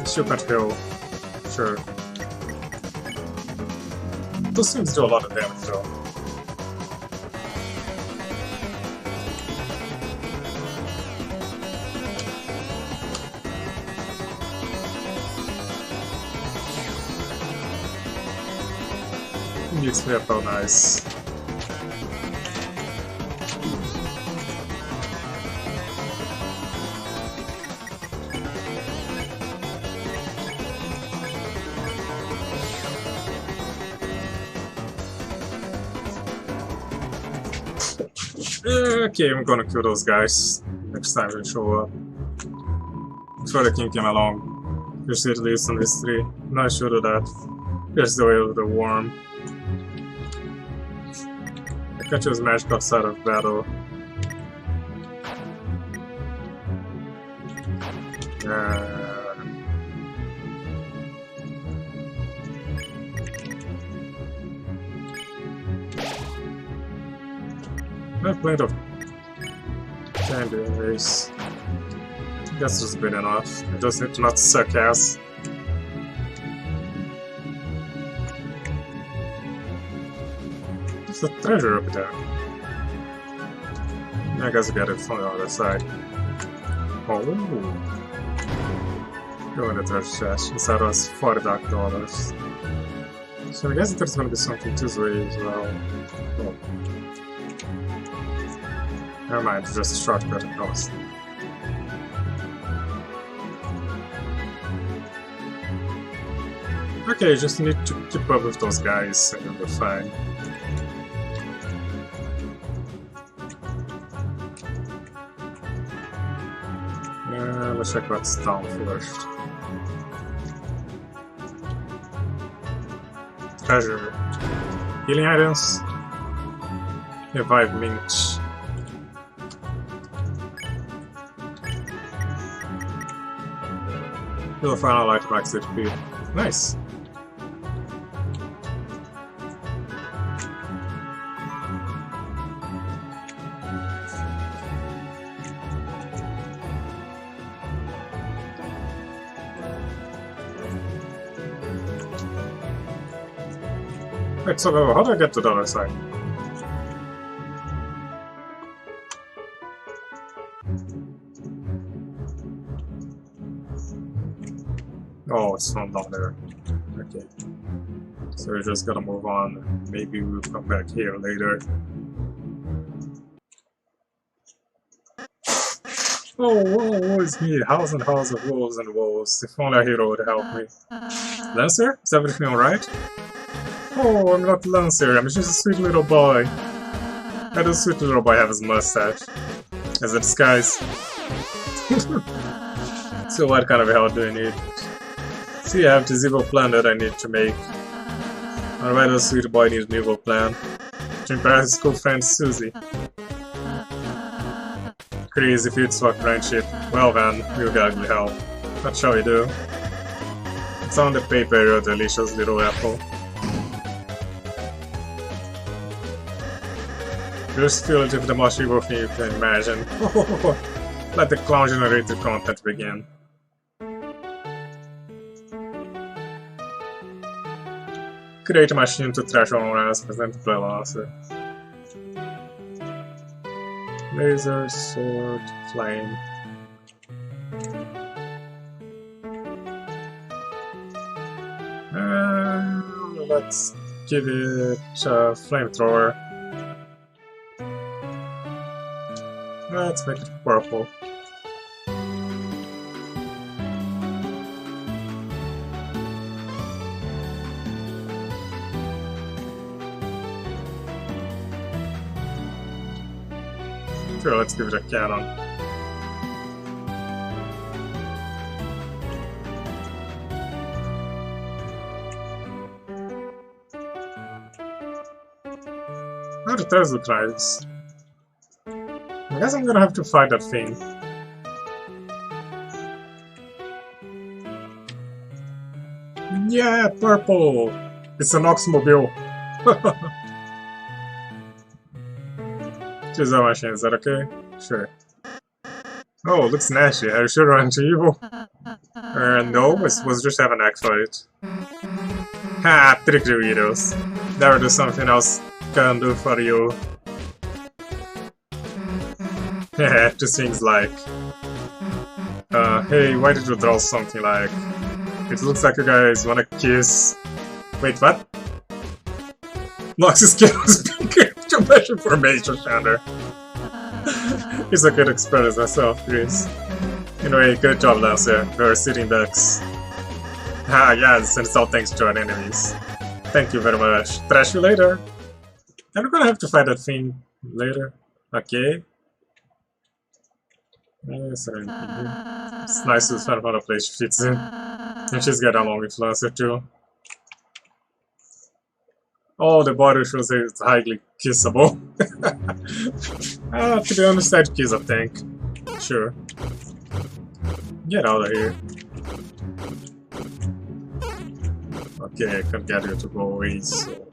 Stupid hill. Sure. Those things do a lot of damage though. Makes me feel nice. Okay, I'm gonna kill those guys next time they show up. Before the king came along. Here's at least on history. Not sure of that. Here's the way of the worm. Catch his magic outside of battle. I have plenty of candy anyways. That's just good enough. I just need to not suck ass. There's a treasure up there. I guess I got it from the other side. Oh. Go in the treasure chest. Inside was $40. So I guess there's gonna be something this way as well. Oh. Never mind, it's just a shortcut across. Okay, just need to keep up with those guys and you'll be fine. Let's check what's down first. Treasure. Healing items. Revive mint. You'll find a light max HP. Nice. Wait, so how do I get to the other side? Oh, it's from down there. Okay. So we're just gonna move on. Maybe we'll come back here later. Oh, whoa, it's me. House and house of wolves and wolves. If only a hero would help me. Lancer? Is everything alright? Oh, I'm not Lancer. I'm just a sweet little boy. Why does sweet little boy have his mustache? As a disguise. So what kind of help do I need? See, I have this evil plan that I need to make. And why does sweet boy need an evil plan? To impress his school friend Susie. Crazy fits for friendship. Well then, we'll gladly help. What shall we do? It's on the paper, your delicious little apple. Just feel it with the most evil thing you can imagine. Let the clown-generated content begin. Create a machine to trash all ass, present play lancer. Laser, sword, flame. Let's give it a flamethrower. Let's make it purple. Sure, let's give it a cannon. How the tires look nice. I guess I'm gonna have to fight that thing. Yeah, purple! It's an Oxmobile! Choose our machine, is that okay? Sure. Oh, looks nasty. Are you sure you're anti-evil? No, it was just have an act for it. Ha! Trick you, Doritos. Never do something else can do for you. Heh, just things like... hey, why did you draw something like... It looks like you guys wanna kiss... Wait, what? Nox's skin was pink. Too much information, Shander. It's a good experience myself, Chris. Anyway, good job, Lancer. You're sitting ducks. Ah, yes, and it's all thanks to our enemies. Thank you very much. Trash you later. And we're gonna have to fight that thing later. Okay. Yes, it's nice to find another place she fits in. And she's getting along with Lancer too. Oh, the body shows it's highly kissable. To be honest, I'd kiss a tank. Sure. Get out of here. Okay, I can't get you to go away, so...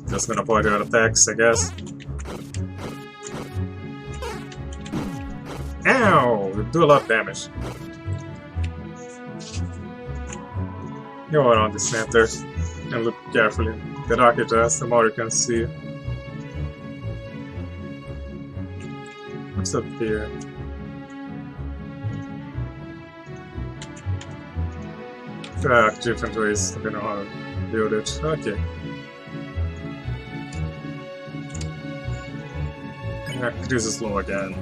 Just gonna avoid your attacks, I guess. Ow! You do a lot of damage. Go around the center and look carefully. The darker it is, the more you can see. What's up here? There are different ways to know how to build it. Okay. This is low again.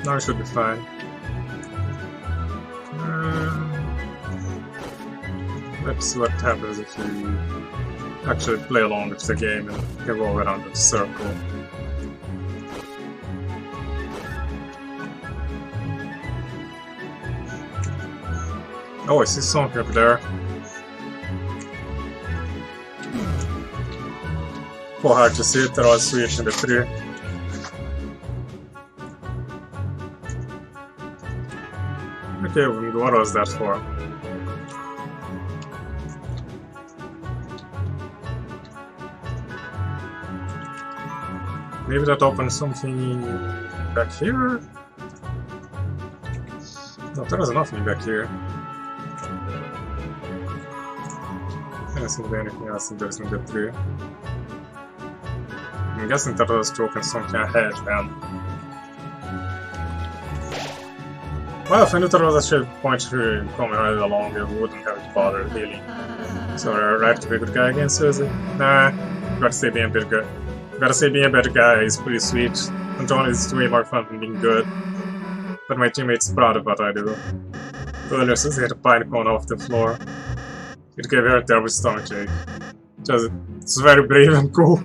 Now it should be fine. Let's see what happens if you actually play along with the game and go around the circle. Oh, I see something up there. Quite hard to see it, they're all switched in the tree. Okay, what was that for? Maybe that opens something back here? No, there was nothing back here. I don't see anything else in there's in the tree. I'm guessing that was to open something ahead then. Well, if I knew there was a point to coming right along, I wouldn't have to bother healing. So I have to be a good guy against Susie? Nah, gotta say being a better guy. Gotta say being a better guy is pretty sweet. And John is way more fun than being good. But my teammates proud of what I do. Earlier Susie had a pine cone off the floor. It gave her a terrible stomachache. It's very brave and cool.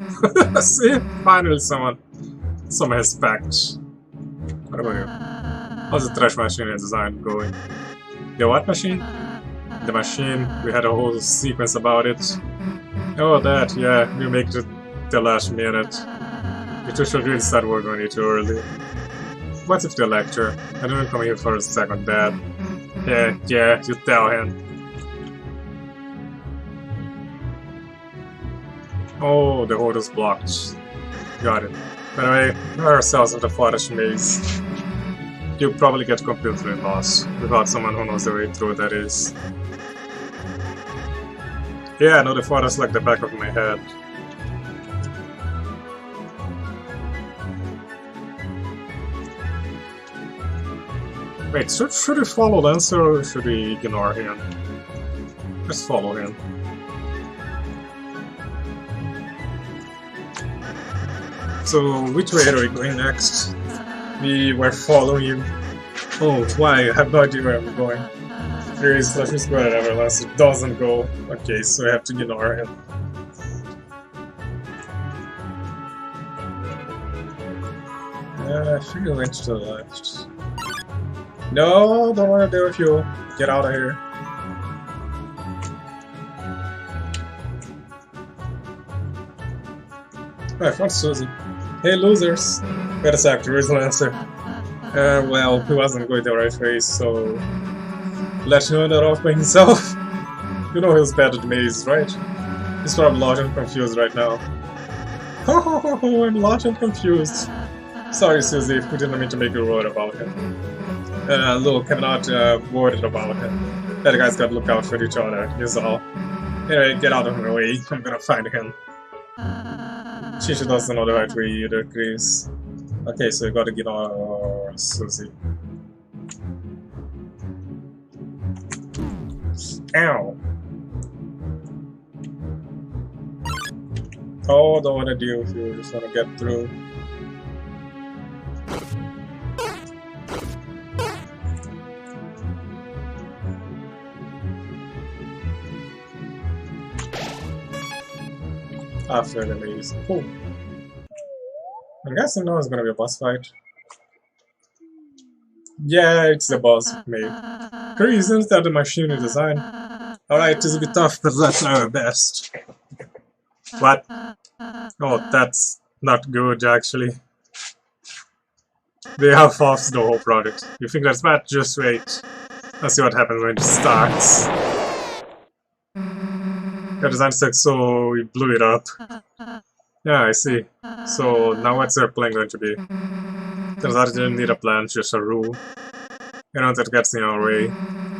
See? Finally some respect. What about you? How's the trash machine design going? The what machine? The machine, we had a whole sequence about it. Oh, that, yeah, we make it the last minute. You two should really start working on it too early. What if the lecture? I didn't come here for a second, Dad. Yeah, you tell him. Oh, the hole is blocked. Got it. Anyway, we are ourselves in the forest maze. You'll probably get completely lost without someone who knows the way through, that is. Yeah, I know the forest like the back of my head. Wait, should we follow Lancer or should we ignore him? Let's follow him. So, which way are we going next? We were following you. Oh, why? I have no idea where I'm going. Anyways, let's just go wherever Lancer doesn't go. Okay, so we have to ignore him. I think we went to the left. No, don't want to deal with you. Get out of here. Oh, I found Susie. Hey, losers! Wait a sec, there is Lancer. Well, he wasn't going the right way, so... Let you know that off by himself. You know he's bad at maze, right? He's probably lost and confused right now. Oh, I'm lost and confused. Sorry, Susie, we didn't mean to make you worried about him. Look, I'm not worried about him. That guy's gotta look out for each other, is all. Anyway, get out of my way, I'm gonna find him. She doesn't know the right way either, Chris. Okay, so you gotta get on Susie. Ow! Oh, don't wanna deal with you, just wanna get through. After the maze. Cool. I'm guessing now it's gonna be a boss fight. Yeah, it's the boss, maybe. Hurry, isn't that the machine you designed? Alright, it's a bit tough, but let's try our best. What? Oh, that's not good, actually. They have off the whole project. You think that's bad? Just wait. Let's see what happens when it starts. Your design sucks, so we blew it up. Yeah, I see. So now what's our plan going to be? Turns out you didn't need a plan, just a rule. Anyone that gets in our way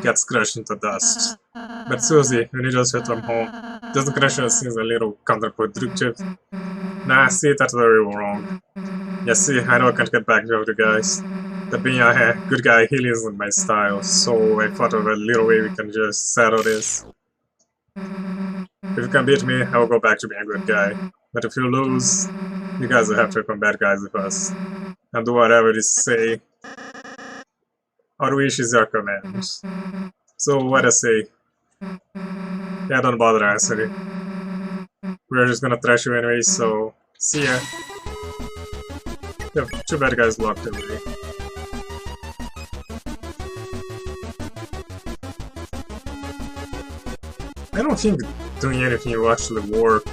gets crushed into dust. But Susie, when you just hit from home, doesn't crush us seems a little counterproductive. Nah, see, that's very wrong. Yeah, see, I know I can't get back to the guys. But being a good guy healing isn't my style, so I thought of a little way we can just settle this. If you can beat me, I will go back to being a good guy. But if you lose, you guys will have to become bad guys with us. And do whatever you say. Our wish is your command. So what I say? Yeah, don't bother answering. We're just gonna trash you anyway, so see ya. You have two bad guys locked away. I don't think doing anything will actually work.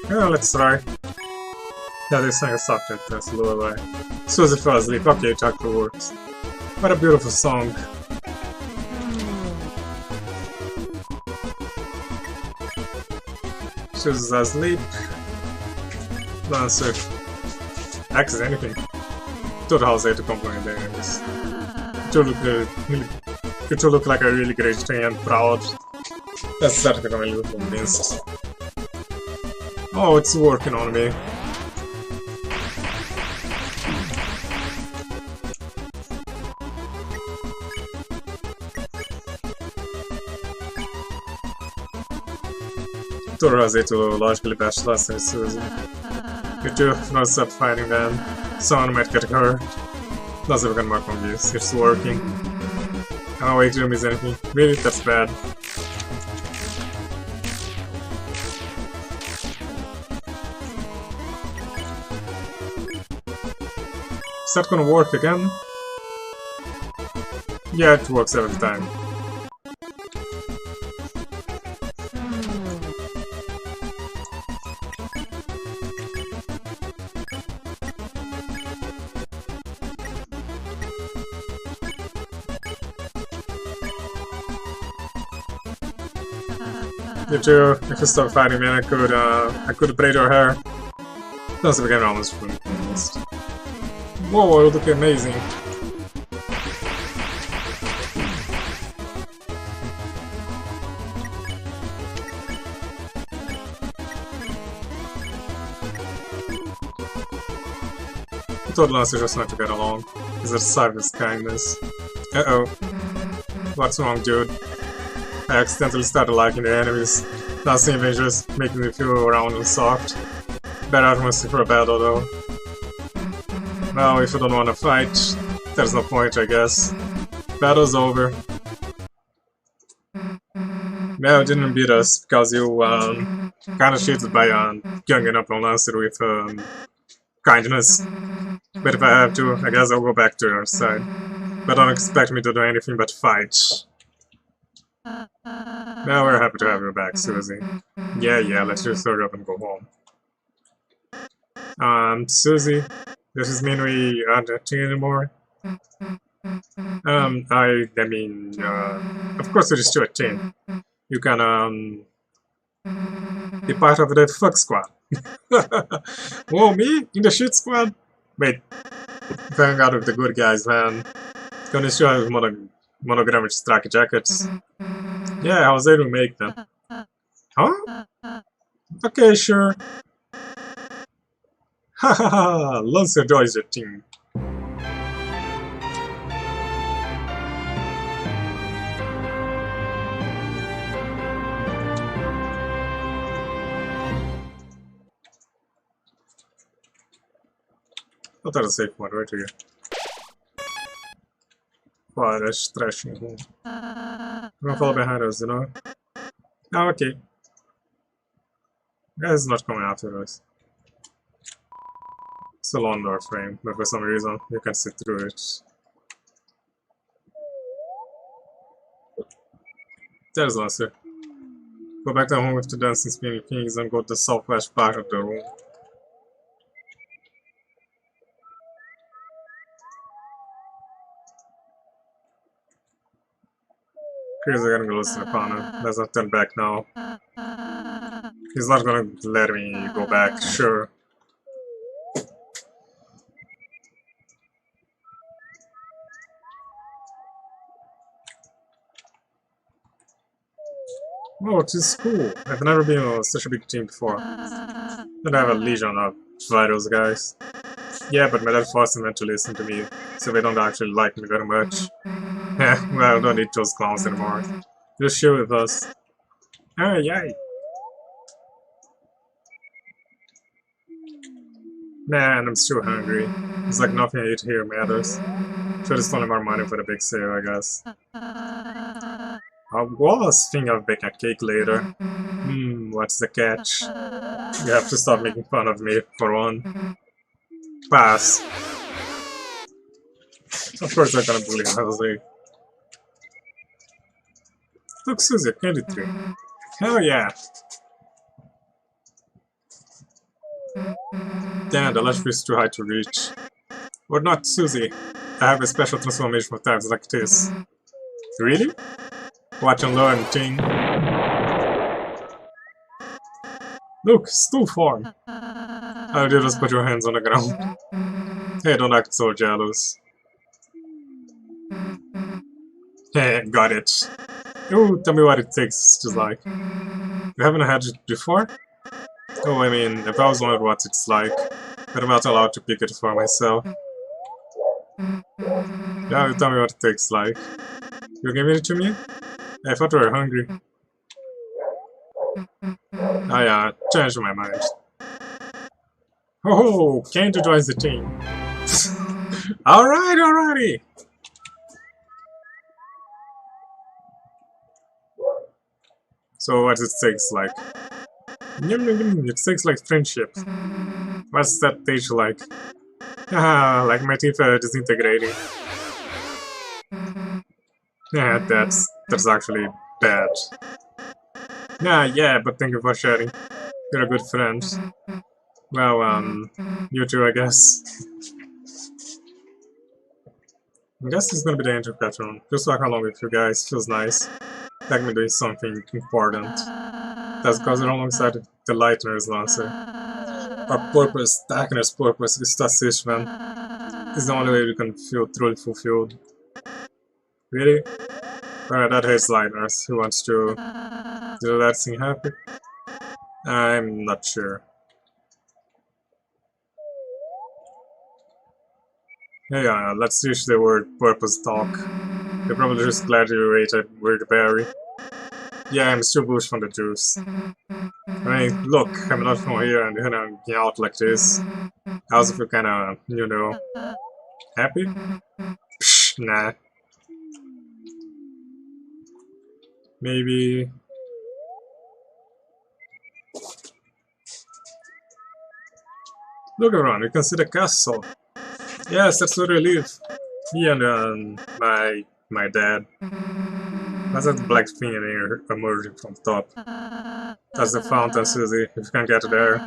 Yeah, let's try. Yeah, this thing is subject, that's lullaby. Susie fell asleep, okay, it actually works. What a beautiful song. Susie's asleep. Lancer. Access anything. To the house there to complain there. It will look like a really great thing and proud. That's certainly gonna look convinced. Oh, it's working on me. Told Rosé to logically bash less than Susie. You two, don't stop fighting then. Someone might get hurt. Not ever gonna mark on views. It's working. Oh wait, didn't miss anything. Really? That's bad. Is that gonna work again? Yeah, it works every time. You two, if you stop fighting me, I could braid your hair. That's became almost fully finished. Whoa, you look amazing. I told Lance just not to get along. He's a sign of his kindness. Uh-oh. What's wrong, dude? I accidentally started liking the enemies. Not seem just making me feel round and soft. Better atmosphere for a battle though. Well, if you don't want to fight, there's no point, I guess. Battle's over. No, you didn't beat us because you kinda cheated by ganging up on us with kindness. But if I have to, I guess I'll go back to your side. But don't expect me to do anything but fight. Now we're happy to have you back, Susie. Yeah, let's just hurry up and go home. Susie, does this mean we aren't a team anymore? Of course it is still a team. You can, be part of the fuck squad. Whoa, me? In the shit squad? Wait, if I hang out with the good guys, man. Gonna still have monogrammed strike jackets. Yeah, I was able to make them. Huh? Okay, sure. Hahaha, Lance enjoys your team. I'll try to save one right here. Wow, that's trashing home. I'm gonna follow behind us, you know? Oh, okay. Guy's not coming after us. It's a long door frame, but for some reason you can see through it. There's Lancer. Go back to home with the dancing spinning things and go to the southwest part of the room. Here's gonna go listen to Connor. Let's not turn back now. He's not gonna let me go back, sure. Oh, it is cool. I've never been on such a big team before. And I have a legion of vitals guys. Yeah, but my dad forced them to listen to me, so they don't actually like me very much. Well, don't need those clowns anymore. Just chill with us. Oh, yay! Man, I'm still hungry. It's like nothing I eat here matters. Should have stolen more money for the big sale, I guess. I was thinking of baking a cake later. What's the catch? You have to stop making fun of me, for one. Pass. Of course I'm gonna bully Jose. Look, Susie, a candy tree. Hell yeah! Damn, the ledge is too high to reach. Or not, Susie. I have a special transformation for times like this. Really? Watch and learn, Ting. Look, stool form. How do you just put your hands on the ground? Hey, don't act so jealous. Hey, got it. Ooh, tell me what it takes to like. You haven't had it before? Oh, I mean, if I was wondering what it's like, but I'm not allowed to pick it for myself. Yeah, tell me what it tastes like. You're giving it to me? I thought you were hungry. I changed my mind. Oh, Candy joins the team. Alright, alrighty! So what it takes like? It takes like friendship. What's that taste like? Ah, like my teeth are disintegrating. Yeah, that's actually bad. Yeah, but thank you for sharing. You're a good friend. Well, you too, I guess. I guess it's gonna be the end of Deltarune. Just walk along with you guys, feels nice. Like me doing something important. That's because you're alongside the Lightner's Lancer. Our purpose, Darkner's purpose, is to assist them. It's the only way we can feel truly fulfilled. Really? Alright, that hates Lightners. He wants to do that thing happy? I'm not sure. Hey, let's use the word purpose talk. You're probably just glad you rated Weird Berry. Yeah, I'm still bullish from the juice. I mean, look, I'm not from here and hanging out like this. I also feel kinda, happy? Psh, nah. Maybe... Look around, you can see the castle. Yes, that's where we live. Me and my dad. That's that black thing in here emerging from top. That's the fountain, Susie. If you can get there,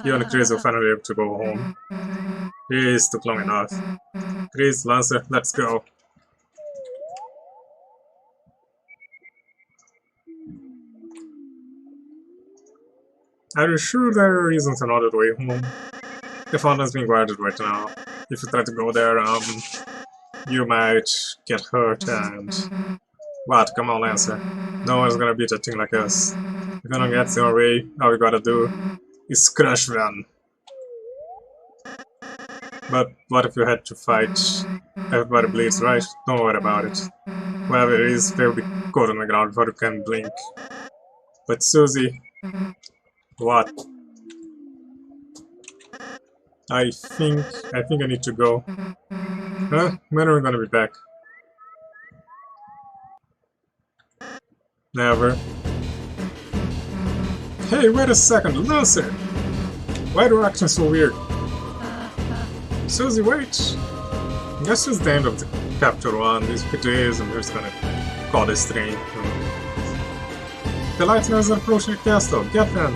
you and Chris will finally be able to go home. It took long enough. Chris, Lancer, let's go. Are you sure there isn't another way home? The fountain's being guarded right now. If you try to go there, you might get hurt and... What? Come on, Lancer. No one's gonna beat a thing like us. If anyone gets in our way, all we gotta do is crush them. But what if you had to fight? Everybody bleeds, right? Don't worry about it. Whatever it is, they'll be caught on the ground before you can blink. But Susie... What? I think I need to go. Huh? When are we gonna be back? Never. Hey, wait a second, Lancer! Why are you acting so weird? Susie, wait! I guess it's the end of the chapter 1. If it is, I'm just gonna call this train. The Lightners are approaching the castle. Get them!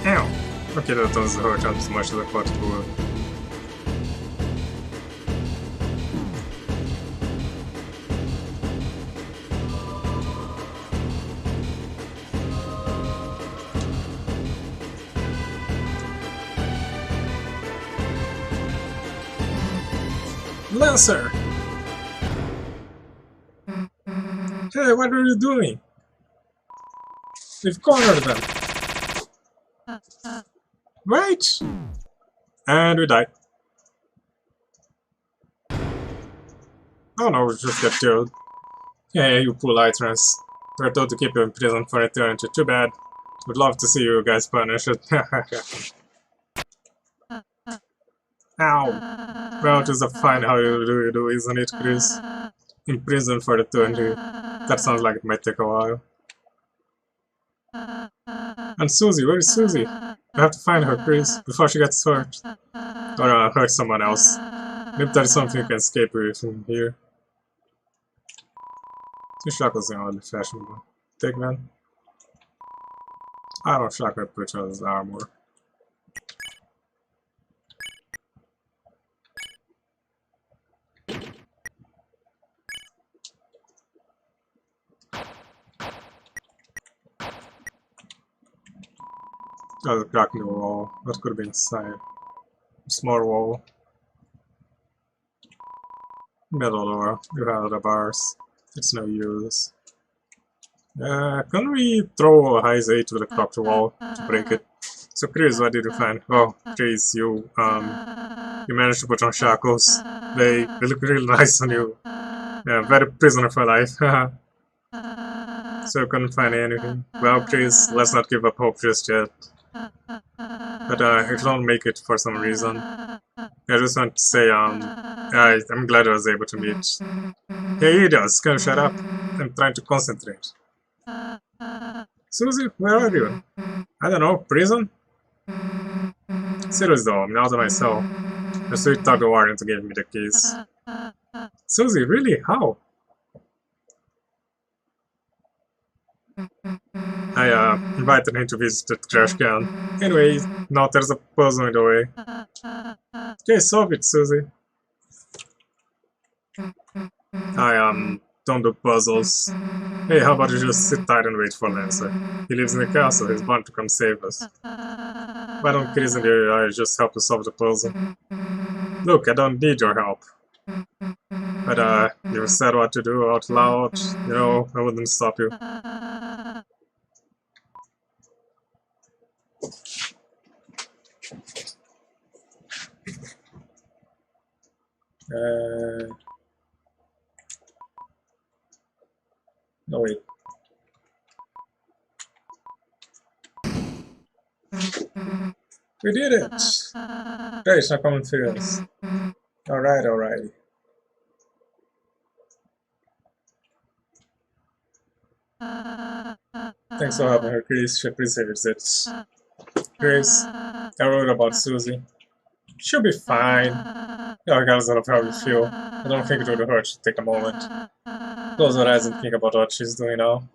Ow! Okay, that doesn't hurt as much as I thought it would. Lancer! Hey, what are you doing? We've cornered them. Right! And we die. Oh no, we just got killed. Hey, you poor Lightrans. We're told to keep you in prison for eternity. Too bad. Would love to see you guys punished. Ow! Well, it is a fine how you do, isn't it, Chris? In prison for eternity. That sounds like it might take a while. And Susie, where is Susie? We have to find her, Chris, before she gets hurt. Or hurt someone else. Maybe there's something you can escape with from here. Two shackles are oddly fashionable. Take them. I don't shackle put on his armor. There's a crack in the wall. What could have been inside? Small wall. Metal ore. You have the bars. It's no use. Can we throw a high Z to the clock wall to break it? So Chris, what did you find? Oh, Chris, you managed to put on shackles. They look really nice on you. Yeah, very prisoner for life. So I couldn't find anything. Well, Chris, let's not give up hope just yet. But I don't make it for some reason. I just want to say, I'm glad I was able to meet. Hey, idiots, can you shut up? I'm trying to concentrate. Susie, where are you? I don't know, prison? Serious though, I'm out of my cell. I should talk the warden to give me the keys. Susie, really? How? I invited him to visit the trash can. Anyway, now there's a puzzle in the way. Okay, solve it, Susie. I don't do puzzles. Hey, how about you just sit tight and wait for Lancer? He lives in the castle, he's bound to come save us. Why don't Chris and I just help to solve the puzzle? Look, I don't need your help. But you said what to do out loud, you know, I wouldn't stop you. No, wait. We did it! Great, now come and figure us. Alright. Thanks for helping her, Chris. She appreciates it. Chris, I wrote about Susie. She'll be fine. Regardless of how you feel, I don't think it would hurt to take a moment. Close your eyes and think about what she's doing now.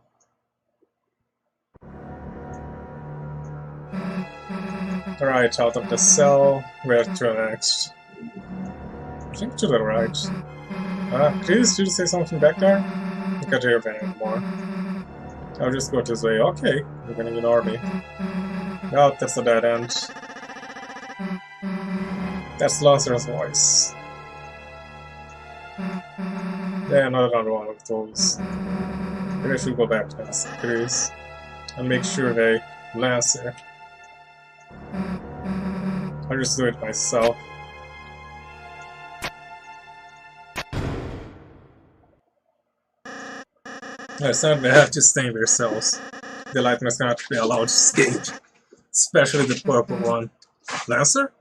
Alright, out of the cell, where to next? I think to the right. Chris, did you say something back there? I can't hear you anymore. I'll just go this way. Okay, you're gonna ignore me. Oh, that's a dead end. That's Lancer's voice. Yeah, another one of those. Maybe I should go back to ask Chris and make sure they Lancer. I'll just do it myself. Sadly, they have to stay in their cells. The lightness cannot be allowed to escape, especially the purple one. Lancer?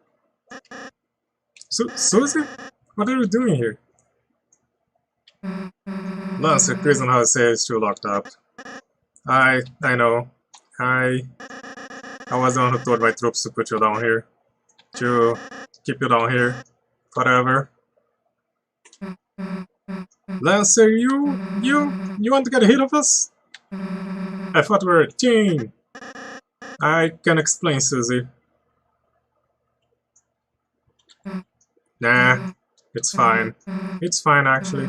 Susie? What are you doing here? Lancer, prison house is still locked up. I know. I was the one who told my troops to put you down here. To keep you down here. Forever. Lancer, you want to get rid of us? I thought we were a team. I can explain, Susie. Nah, it's fine. It's fine, actually.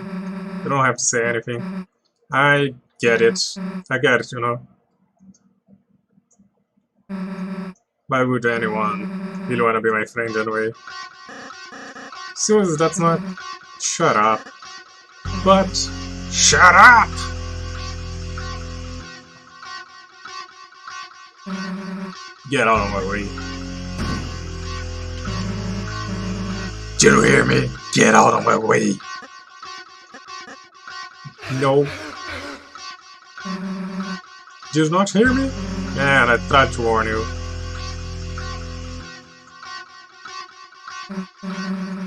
You don't have to say anything. I get it. I get it, you know. Why would anyone really want to be my friend anyway? Susie, that's not... Shut up. But... Shut up! Get out of my way. Do you hear me? Get out of my way. No. Did you not hear me? Man, I tried to warn you.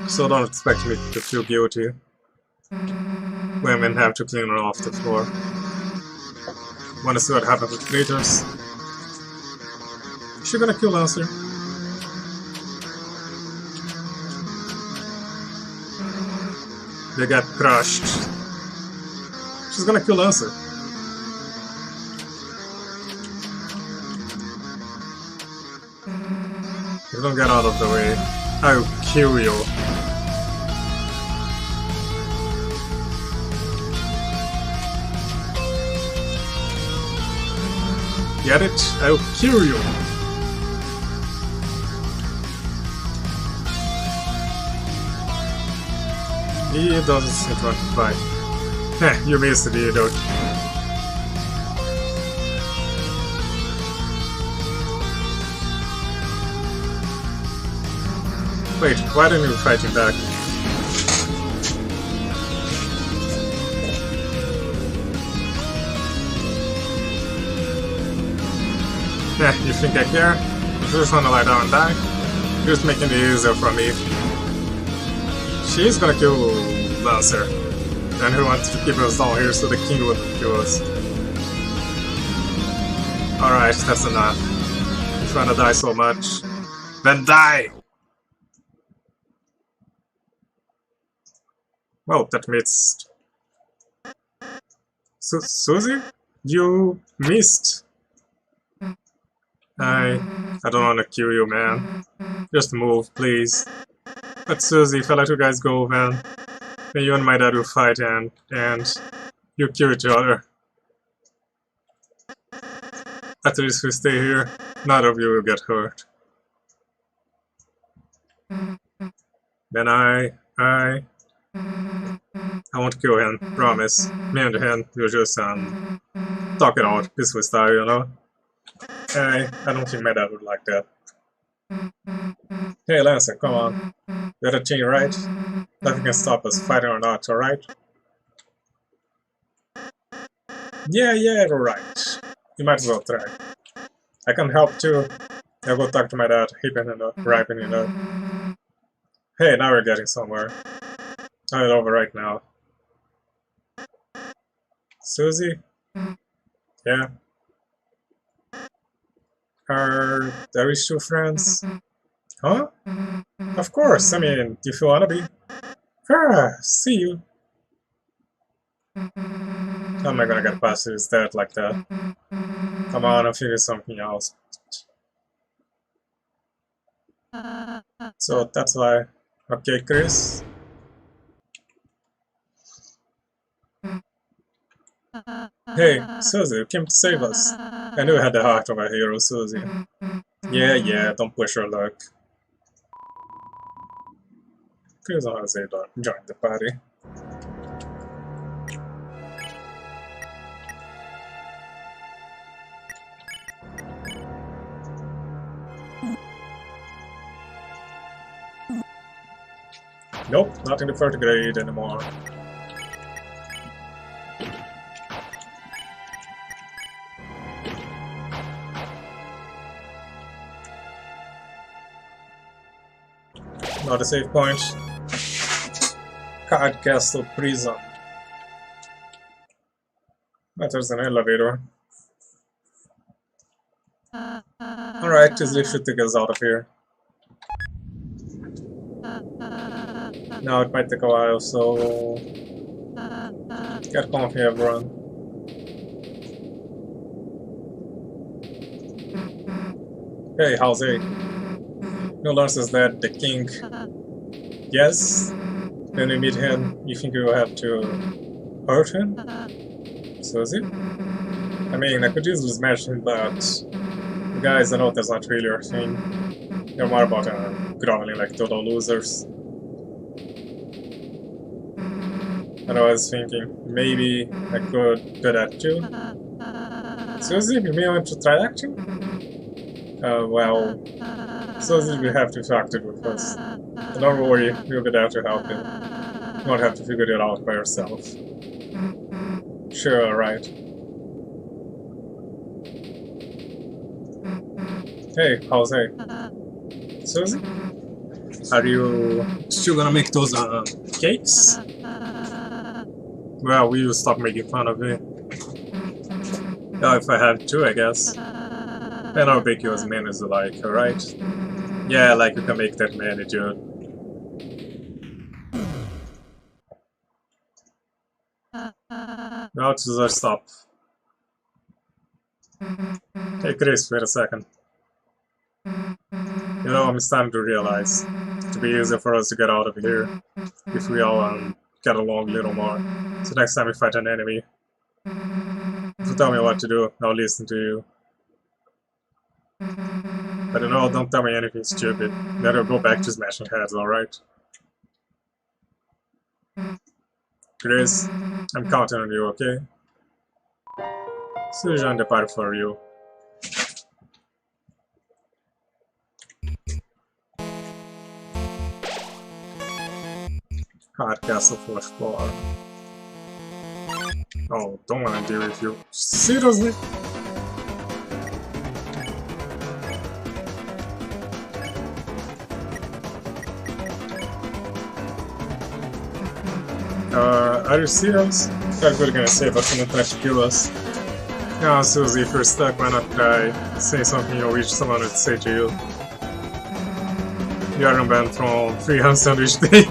So don't expect me to feel guilty. Women have to clean her off the floor. Wanna see what happens with traitors? Is she gonna kill Lancer? They got crushed. She's gonna kill Lancer. If you don't get out of the way, I will kill you. Get it? I will kill you. He doesn't seem to want to fight. Heh, you missed it, you don't. Wait, why didn't you fight him back? You think I care? You just wanna lie down and die? You're just making it easier for me. She's gonna kill Lancer. And who wants to keep us down here so the king wouldn't kill us. Alright, that's enough. If you wanna die so much, then die! Well, that missed. Susie? You missed. I don't wanna kill you, man. Just move, please. But Susie, if I let you guys go, man, then you and my dad will fight and you kill each other. At least if we stay here, none of you will get hurt. Then I won't kill him, promise. Me and him will just talk it out, peaceful style, you know? I don't think my dad would like that. Hey Lancer, come on. You're the team, right? Nothing can stop us, fighting or not, alright? Yeah, you're right. You might as well try. I can help too. I'll go talk to my dad, ripening it up. Hey, now we're getting somewhere. I'll over right now. Susie? Yeah? Are we still friends? Huh? Of course, I mean, if you wanna be. See you. How am I gonna get past his dad like that? Come on, I'll figure something else. So that's why. Okay, Chris? Hey, Susie, you came to save us. I knew you had the heart of a hero, Susie. Yeah, don't push your luck. Chris and Jose joined the party. Nope, not in the 3rd grade anymore. Not a save point. Card Castle Prison. But there's an elevator. Alright, this should take us out of here. Now it might take a while, so get comfy, everyone. Hey, how's it? No Lance is that the king. Yes? When we meet him, you think you will have to hurt him? Susie? I mean, I could easily smash him, but guys, I know that's not really your thing. You're more about groveling like total losers. And I was thinking, maybe I could do that too. Susie, you may want to try acting? Well, Susie will have to interact with us. But don't worry, we'll be there to help you. You won't have to figure it out by yourself. Sure, alright. Hey, how's it? Susie? Are you still gonna make those cakes? Well, we will stop making fun of it. Yeah, if I have to, I guess. And I'll bake you as many as you like, alright? Yeah, like you can make that many, dude. Now to just stop. Hey Chris, wait a second. You know, I'm starting to realize it'd be easier for us to get out of here if we all get along a little more. So next time we fight an enemy, if you tell me what to do, I'll listen to you. But you know, don't tell me anything stupid. Then I'll go back to smashing heads, alright? Chris, I'm counting on you, okay? So join the party for you. Castle Flush Floor. Oh, don't wanna deal with you. Seriously? Are you serious? Thought you were gonna say but gonna try to kill us. Yeah, Susie, if you're stuck, why not try? Say something you wish someone would say to you. You are banned from Free Ham Sandwich Day.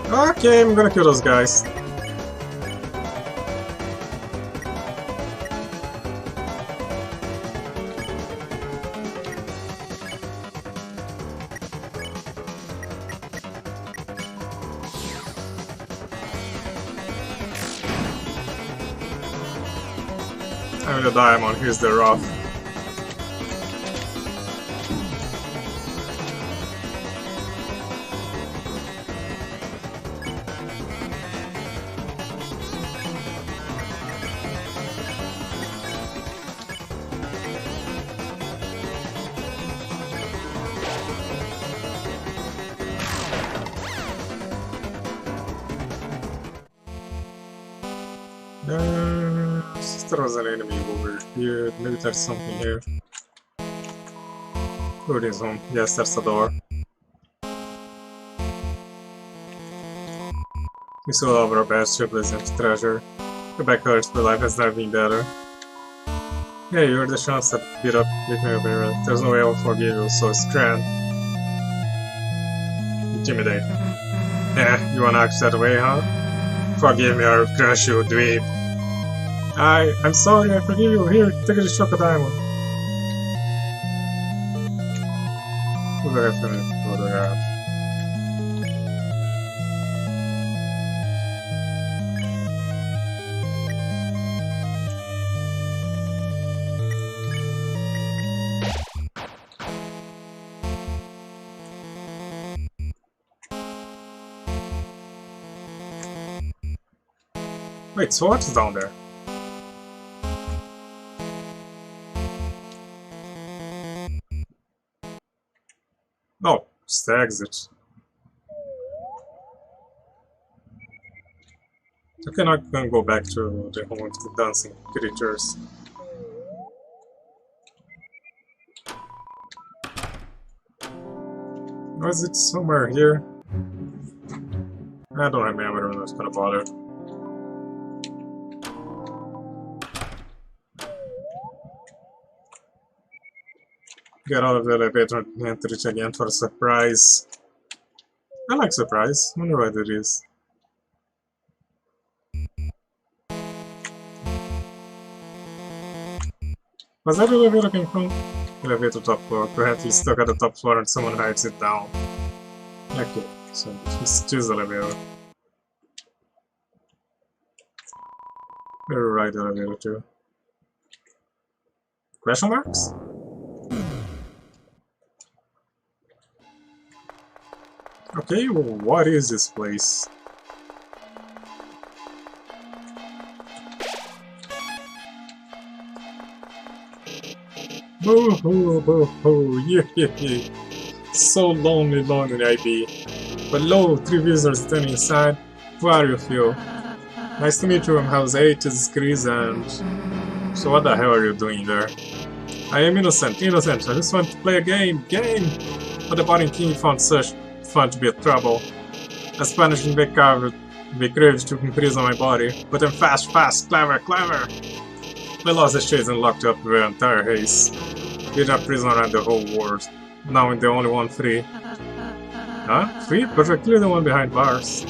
Okay, I'm gonna kill those guys. I'm the diamond, here's the rough. There was an enemy over here. Maybe there's something here. Who is home? Yes, there's a door. We still have our best represent treasure. The back hurts, but life has never been better. Yeah, you're the chance that beat up with me over here. There's no way I'll forgive you, so it's grand. Intimidate. Yeah, you wanna act that way, huh? Forgive me or I'll crush you, dweeb. I'm sorry, I forgive you. Here, take a shot of diamond. We'll go ahead and photograph. Wait, so what's down there? Oh, it's the exit. Okay, now I can go back to the home of the dancing creatures. Was it somewhere here? I don't remember, I'm not gonna bother. Get out of the elevator and enter it again for a surprise. I like surprise, I wonder what it is. Was that elevator came from? Elevator top floor. Perhaps he's stuck at the top floor and someone hides it down. Okay, so let's choose the elevator. We'll ride the elevator too. Question marks? Okay, well, what is this place? Boo hoo, boo hoo, yeah. So lonely I be. But lo, 3 visitors standing inside. Who are you, Phil? Nice to meet you, I'm House 8, this is Chris, and... So what the hell are you doing there? I am innocent, I just want to play a game! But the Bottom King found such fun to be a trouble. As punishing they craved to imprison my body, but I'm fast, clever! I lost the shades and locked up the entire haze. Been a prisoner around the whole world. Now I'm the only one free. Huh? Free? But we're clearly the one behind bars.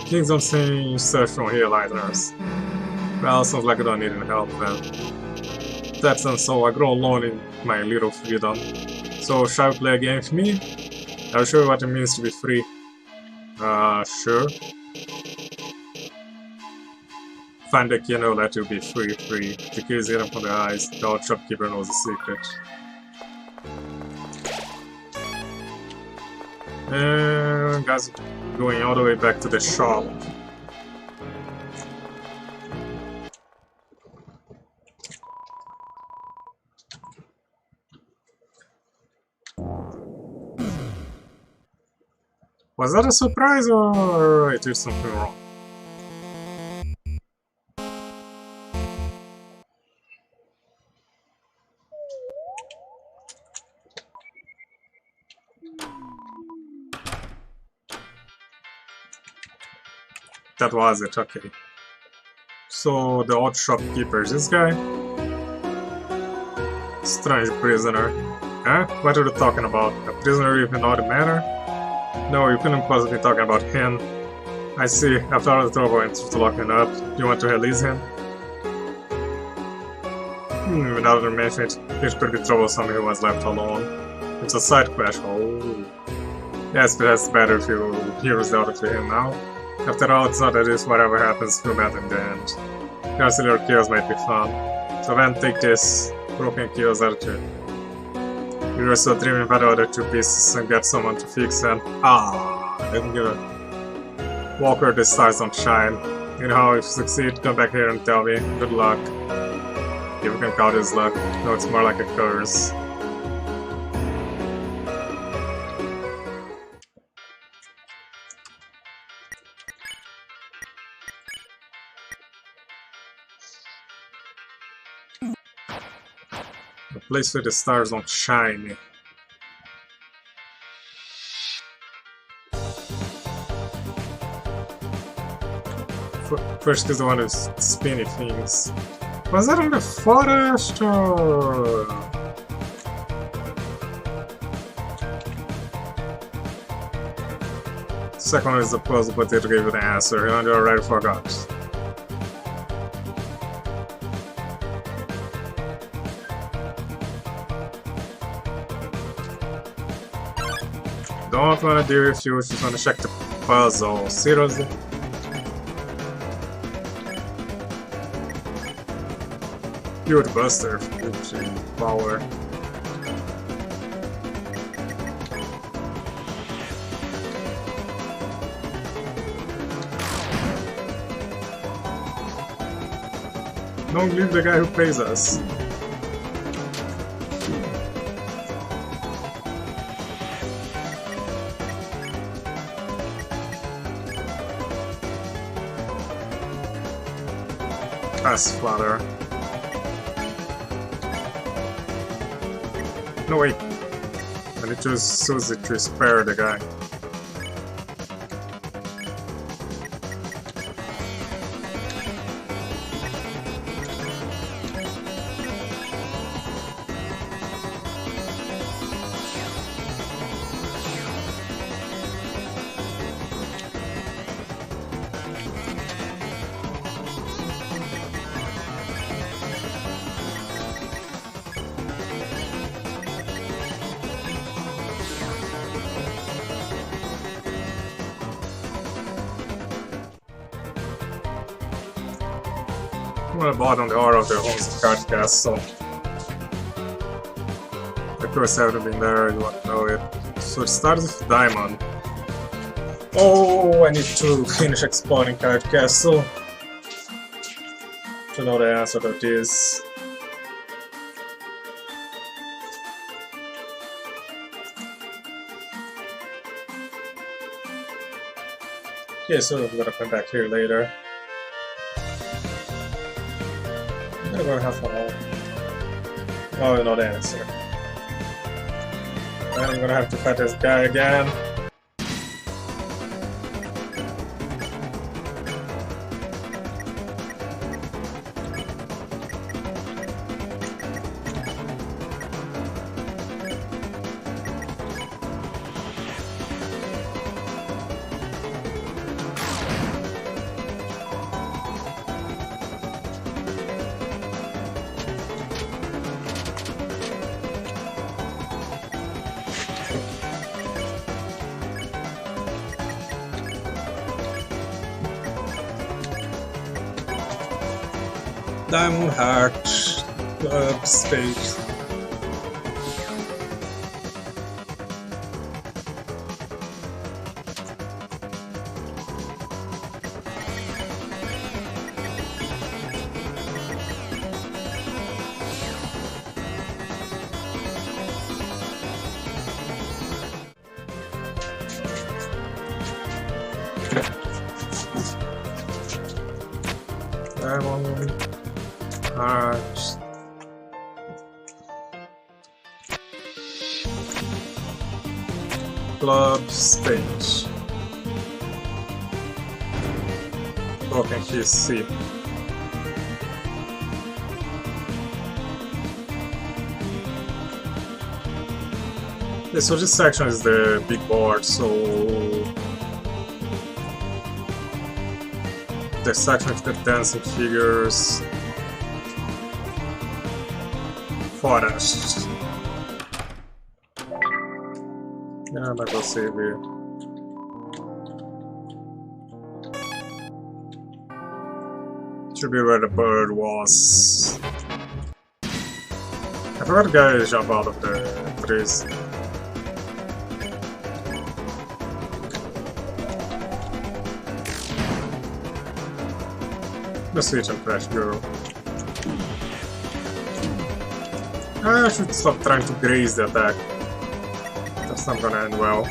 Kings don't seem search from here lighters. Well, sounds like I don't need any help then. That's and so I grow alone in my little freedom. So shall we play a game with me? I'll show you what it means to be free. Sure. Find the key and I'll let you be free. The key is hidden from the eyes. The old shopkeeper knows the secret. And guys, going all the way back to the shop. Was that a surprise or I did something wrong? That was it, okay. So the odd shopkeeper is this guy? Strange prisoner. Huh? What are you talking about? A prisoner with an odd manner? No, you couldn't possibly be talking about him. I see. After all the trouble went through to lock him up, do you want to release him? Without even mentioning it could be troublesome if he was left alone. It's a side quest. Oh. Yes, but that's better if you heroes dealt with him now. After all, it's not as if whatever happens will matter in the end. Your little kills might be fun. So then take this. Broken kills are too. You were so dreaming about the other two pieces and get someone to fix them. I'm gonna walk where the stars don't shine. You know, if you succeed, come back here and tell me. Good luck. If you can count his luck. No, it's more like a curse. A place where the stars don't shine. First is the one with spinny things. Was that in the forest or... Second one is the puzzle potato gave you the answer, and you already forgot. Don't wanna deal with you, just wanna check the puzzle. Seriously? Huge buster, 50 power. Don't leave the guy who pays us. Ass flutter. No wait. I need to use Susie to spare the guy. I'm gonna bottom the order of the home's card castle. Of course, I haven't been there, you won't know it. So it starts with Diamond. Oh, I need to finish exploring Card Castle to know the answer to this. Okay, so I'm gonna come back here later. I'm gonna have fun. Oh, I know the answer. Then I'm gonna have to fight this guy again. Diamond Heart, Club, Spade. much. Club stage. Oh, can he see? Okay, so this section is the big board, so the section with the dancing figures. Forest. Yeah, mas vou save here. Should be where the bird was. I forgot the guy jump out of the trees. The switch and crash girl. I should stop trying to graze the attack. That's not gonna end well.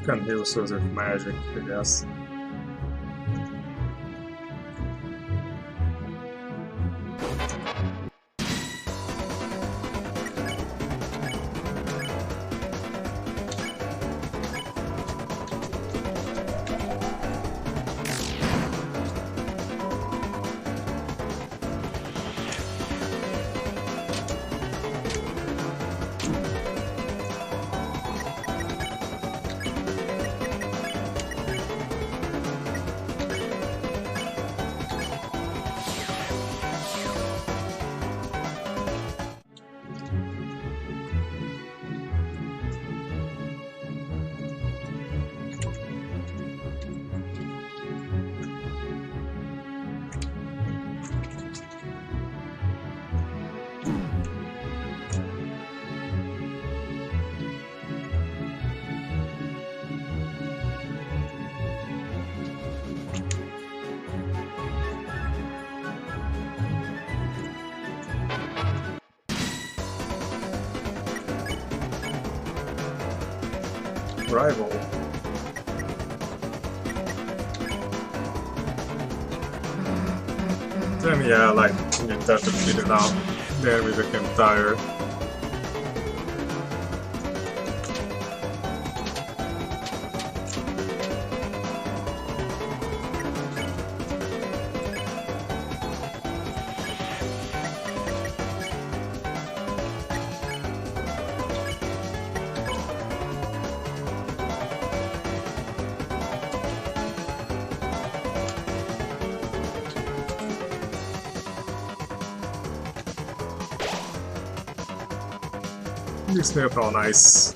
Can heal souls with magic, I guess. Rival. Then yeah, like you touch the beat it out. Then we became tired. This may feel nice.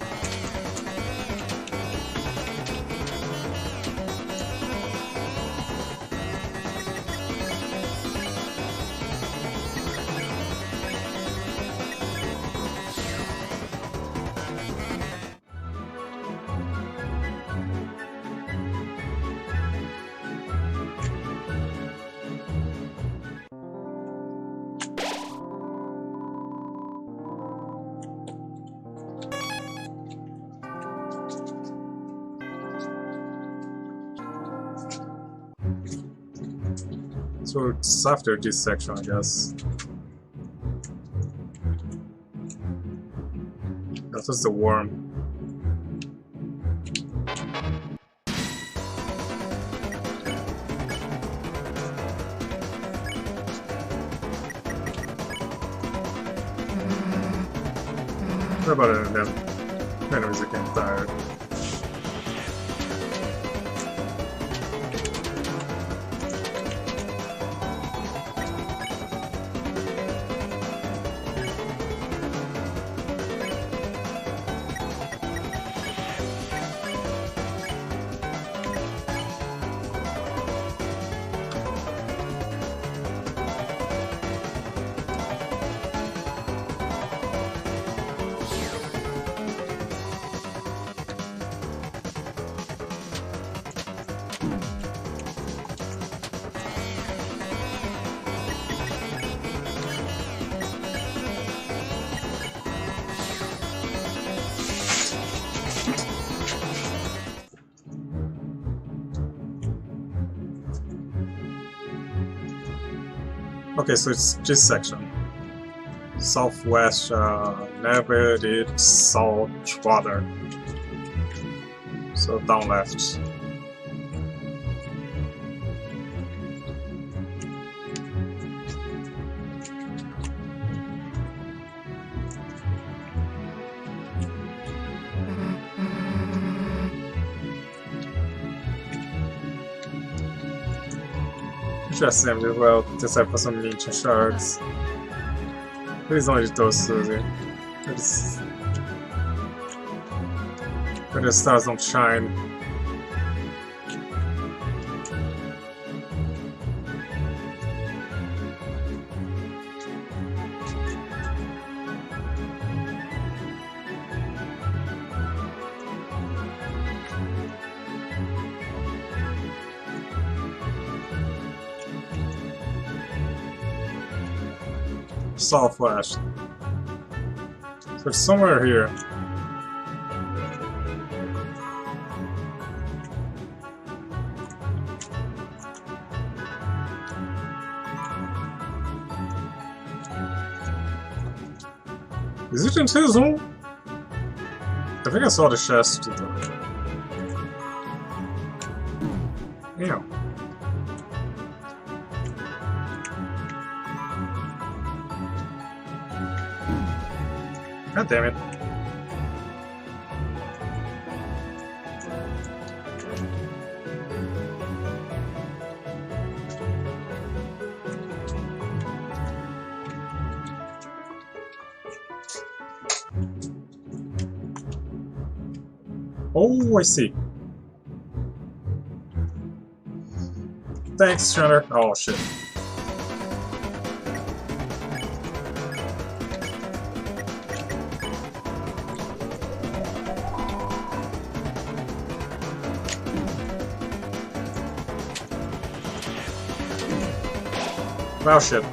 So it's after this section, I guess. That was the worm. What about them? Enemies are getting tired. Okay, so it's this section. Southwest, never did salt water. So down left. Interesting, we will decipher some ancient shards. Please don't eat those, Susie. Where the stars don't shine. Southwest. So it's somewhere here. Is it in his room? I think I saw the chest. Yeah. God damn it. Oh, I see. Thanks, Chandler. Oh, shit. Wow, shit.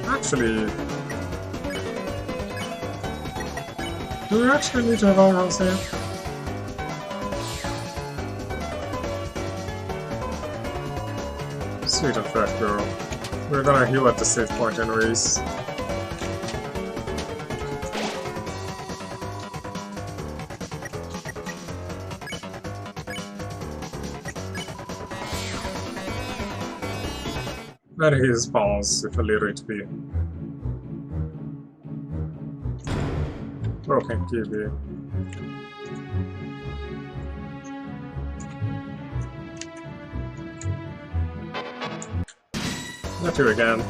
Actually... do we actually need to have our house here? Sweet effect, girl. We're gonna heal at the save point anyways. And he spawns if a little HP. Broken TV. Not here again.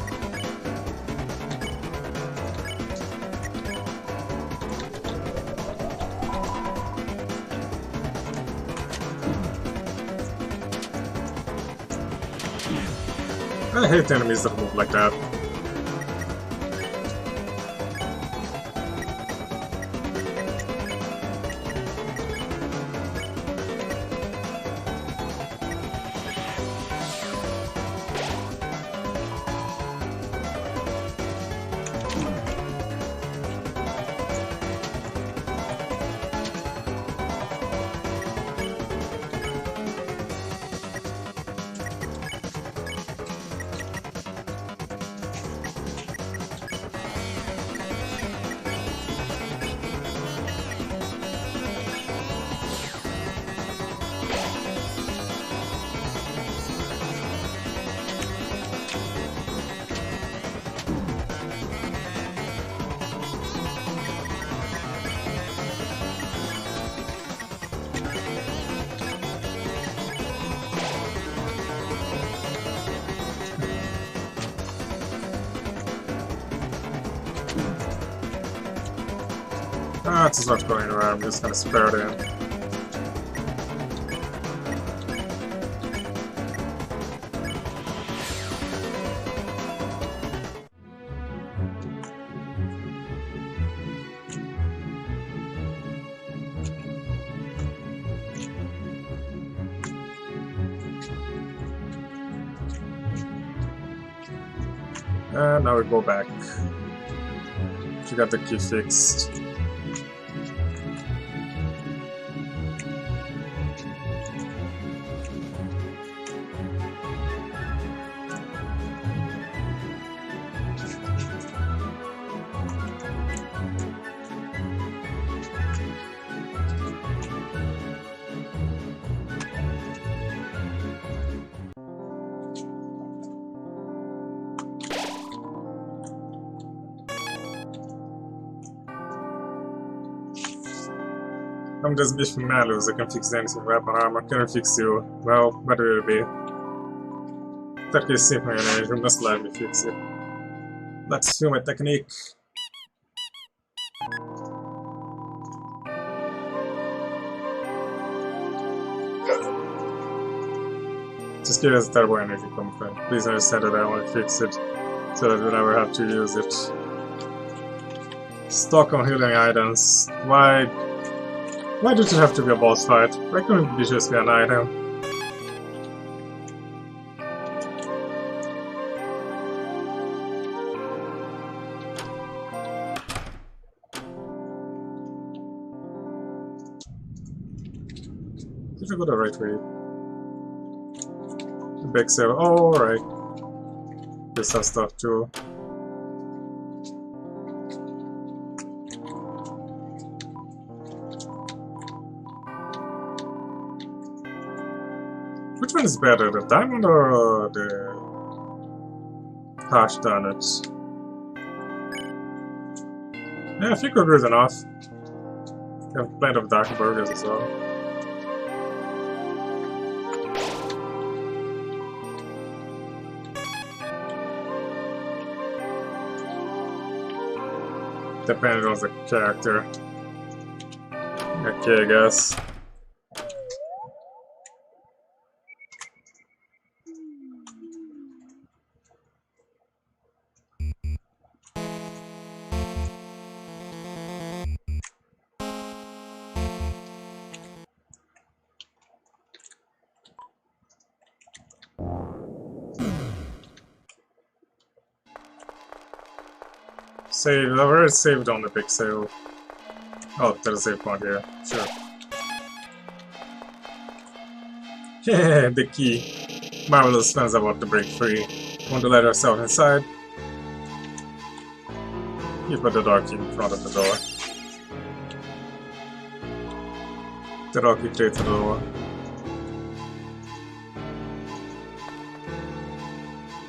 I hate enemies that move like that. Ah, it's not going around, I'm just gonna spare it in. And now we go back. We got the key fixed. I'm just beefing mallows. I can fix anything, weapon armor, can fix you. Well, what will it be? That case save my energy, you must let me fix it. Let's see my technique. Just give us turbo energy component. Please understand that I want to fix it, so that we never have to use it. Stock on healing items. Why did it have to be a boss fight? Why couldn't it just be an item? Did you go the right way? The big sale. Oh, alright. This has stuff too. Which one is better, the diamond or the hash donuts? Yeah, I think we're good enough. We have plenty of dark burgers as well. Depending on the character. Okay, I guess. Save, I've already saved on the big sale. Oh, there's a save point here, sure. Yeah, the key. Marvelous plans about to break free. Want to let herself inside? You put the door key in front of the door. The door key straight to the door.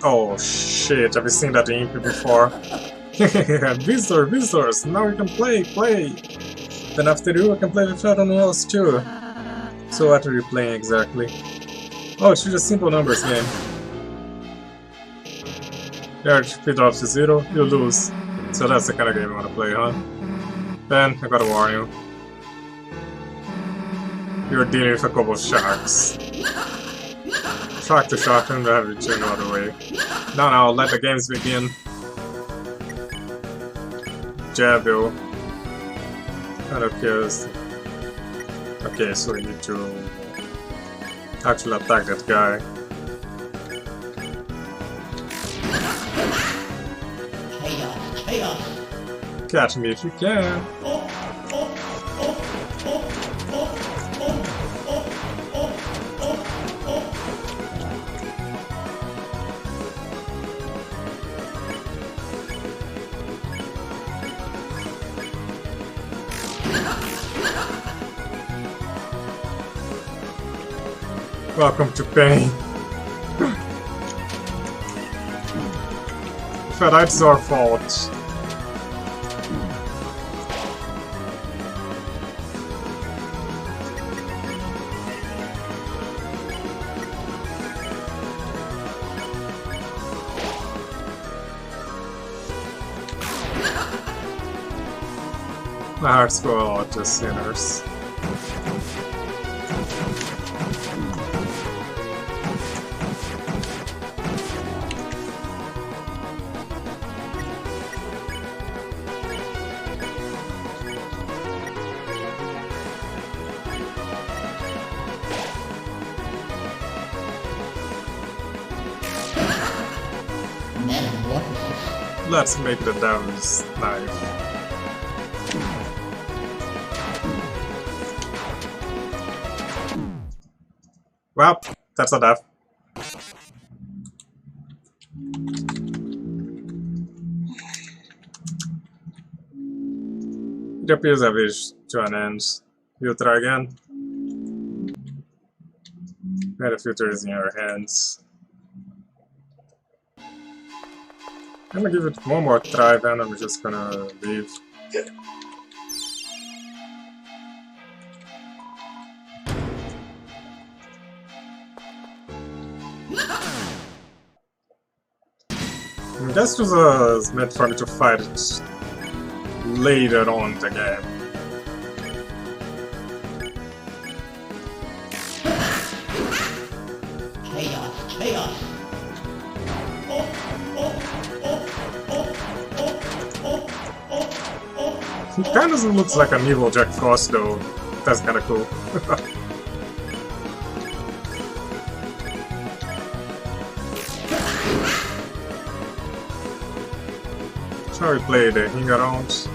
Oh shit, have you seen that in Imp before? Visitors, now we can play! Then after you, I can play with anyone else too. So what are you playing exactly? Oh, it's just a simple numbers game. Your HP drops to 0, you lose. So that's the kind of game you want to play, huh? Then, I gotta warn you. You're dealing with a couple of sharks. Shark to shark and have you turn the other way. Now, let the games begin. Jabio. Kind of cares. Okay, so we need to actually attack that guy. Catch me if you can. Welcome to pain. But it's our fault. My hearts go out to sinners. Man, what is this? Let's make the devil's knife. Well, that's a death. It appears I've reached to an end. We'll try again. And the future is in your hands. I'm gonna give it one more try, then I'm just gonna leave. I guess this was meant for me to fight it later on in the game. Chaos. He kinda looks like an evil Jack Frost though. That's kinda cool. Shall we play the hang around?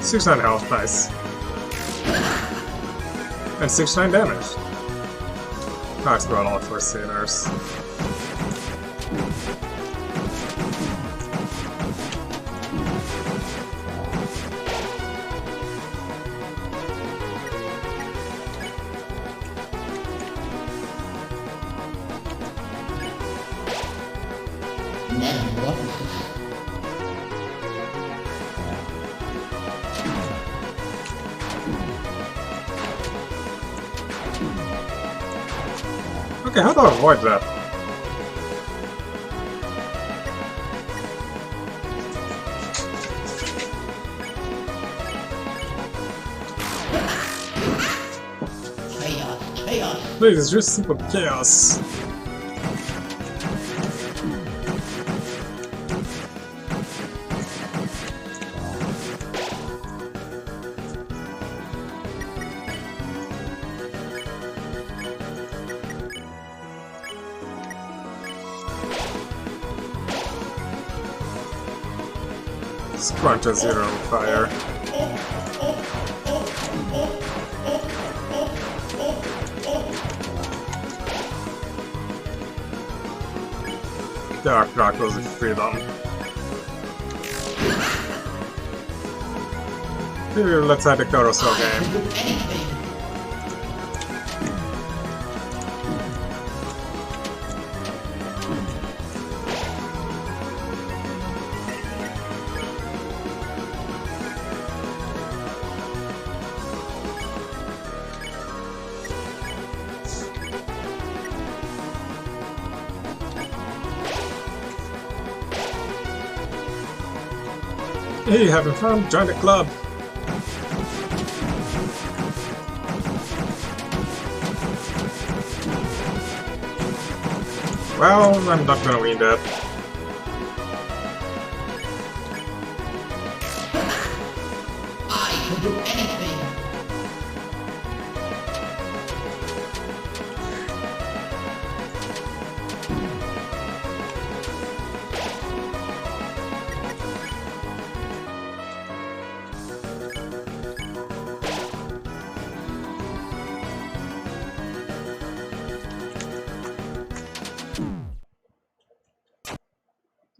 $69 health, nice. And 69 damage. That's going on for sinners. Okay, how do I avoid that? Chaos. Please, it's just simple chaos. Scrunch a zero fire. Dark Knuckles with freedom. Here, let's have the carousel game. Hey, having fun? Join the club! Well, I'm not gonna win that. I can do anything.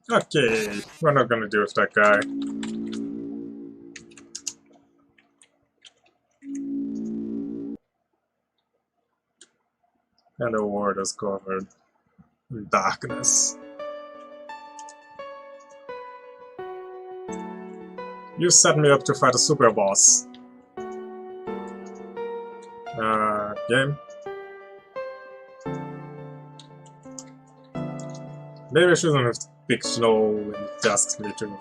Okay, we're not gonna deal with that guy. And the world is covered in darkness. You set me up to fight a super boss. Game? Maybe I shouldn't have picked Snow when it asks me to.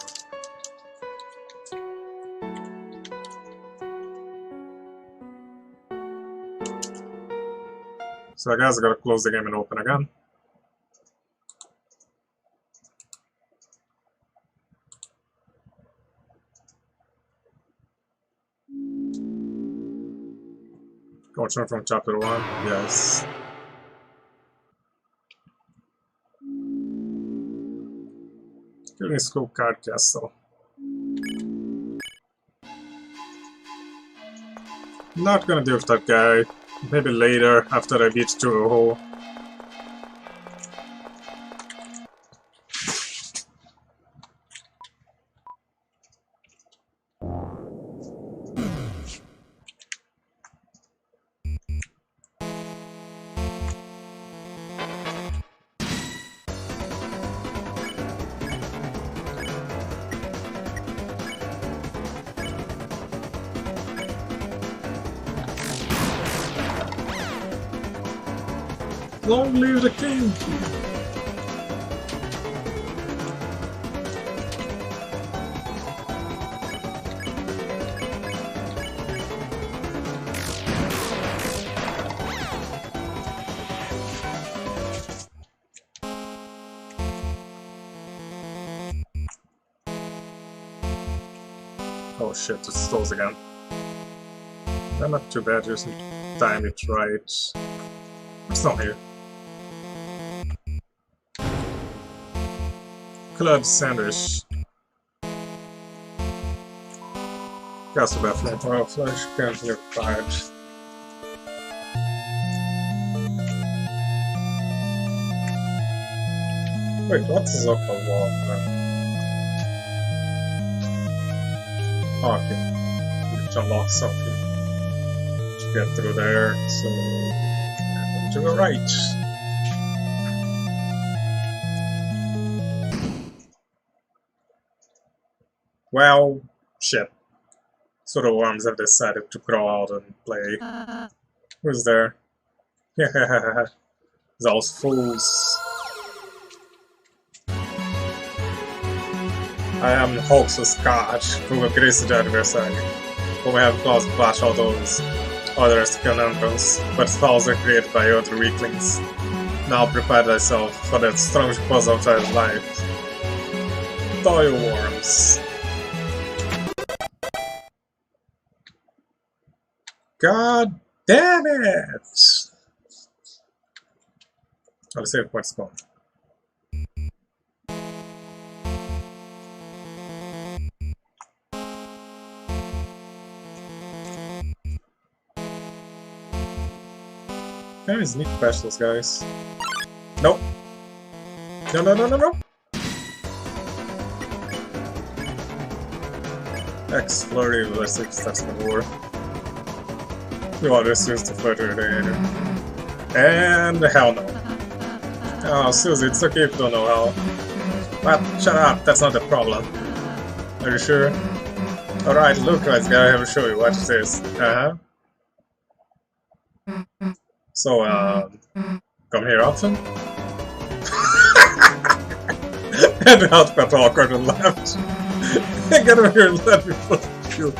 So I guess I gotta close the game and open again. Continue from chapter 1, yes. Killing School Card Castle. Not gonna deal with that guy. Maybe later, after I beat through a hole. Long live the king! Oh shit, it stalls again. They're not too bad, just time it right. It's not here. Club sandwich. Castle bathroom. Well, flash can't get fired. Wait, what is up the wall then? Oh, okay. We can unlock something to get through there, so to the right. Well, shit. So the worms have decided to crawl out and play. Who's there? Yeah, those fools. I am Hawk's Scotch, who agrees to adversary, who may have caused flash out those other conundrums, but spells are created by other weaklings. Now prepare thyself for that strange puzzle of thy life. Toy worms. God damn it! I'll save point spawn. There is neat specials, guys. Nope. No, no, no, no, no! X flurry of 6, that's the war. You want this used to further the and hell no. Oh, Susie, it's okay if you don't know how. But shut up, that's not the problem. Are you sure? Alright, look, let's go have to show you what it is. So, come here often? And out got awkward and left. Get over here and let me put you.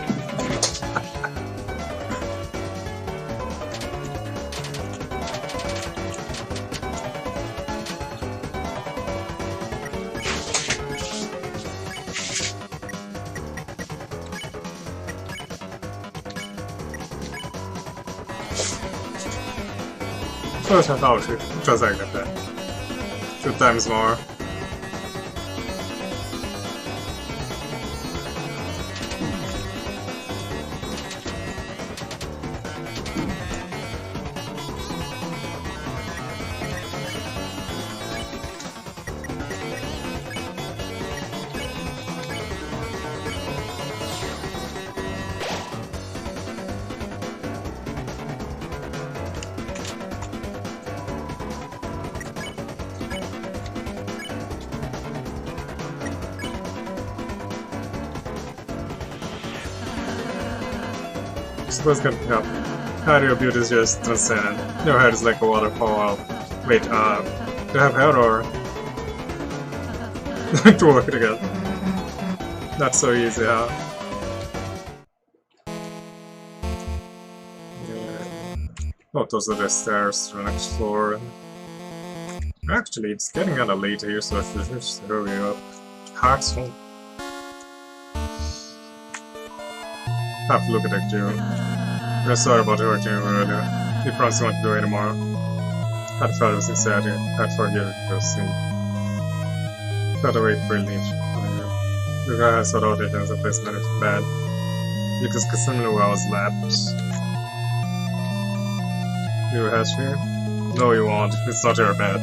First I thought it was like that. 2 times more. Suppose can help. How your beauty is just transcendent. Your head is like a waterfall. Wait, do you have hair or to work it again? Not so easy, huh? Yeah. Oh, those are the stairs to the next floor. Actually, it's getting kinda late here, so I should just hurry up. Hearts home. Have to look at that too. We're sorry about hurting you earlier. We promise we won't do it anymore. I felt it was sincerity. I forgive your sin. Felt a weight of relief. The guy has sort of taken the placement of bad. Because Casimir was left. You hatch here? No, you won't. It's not your bed.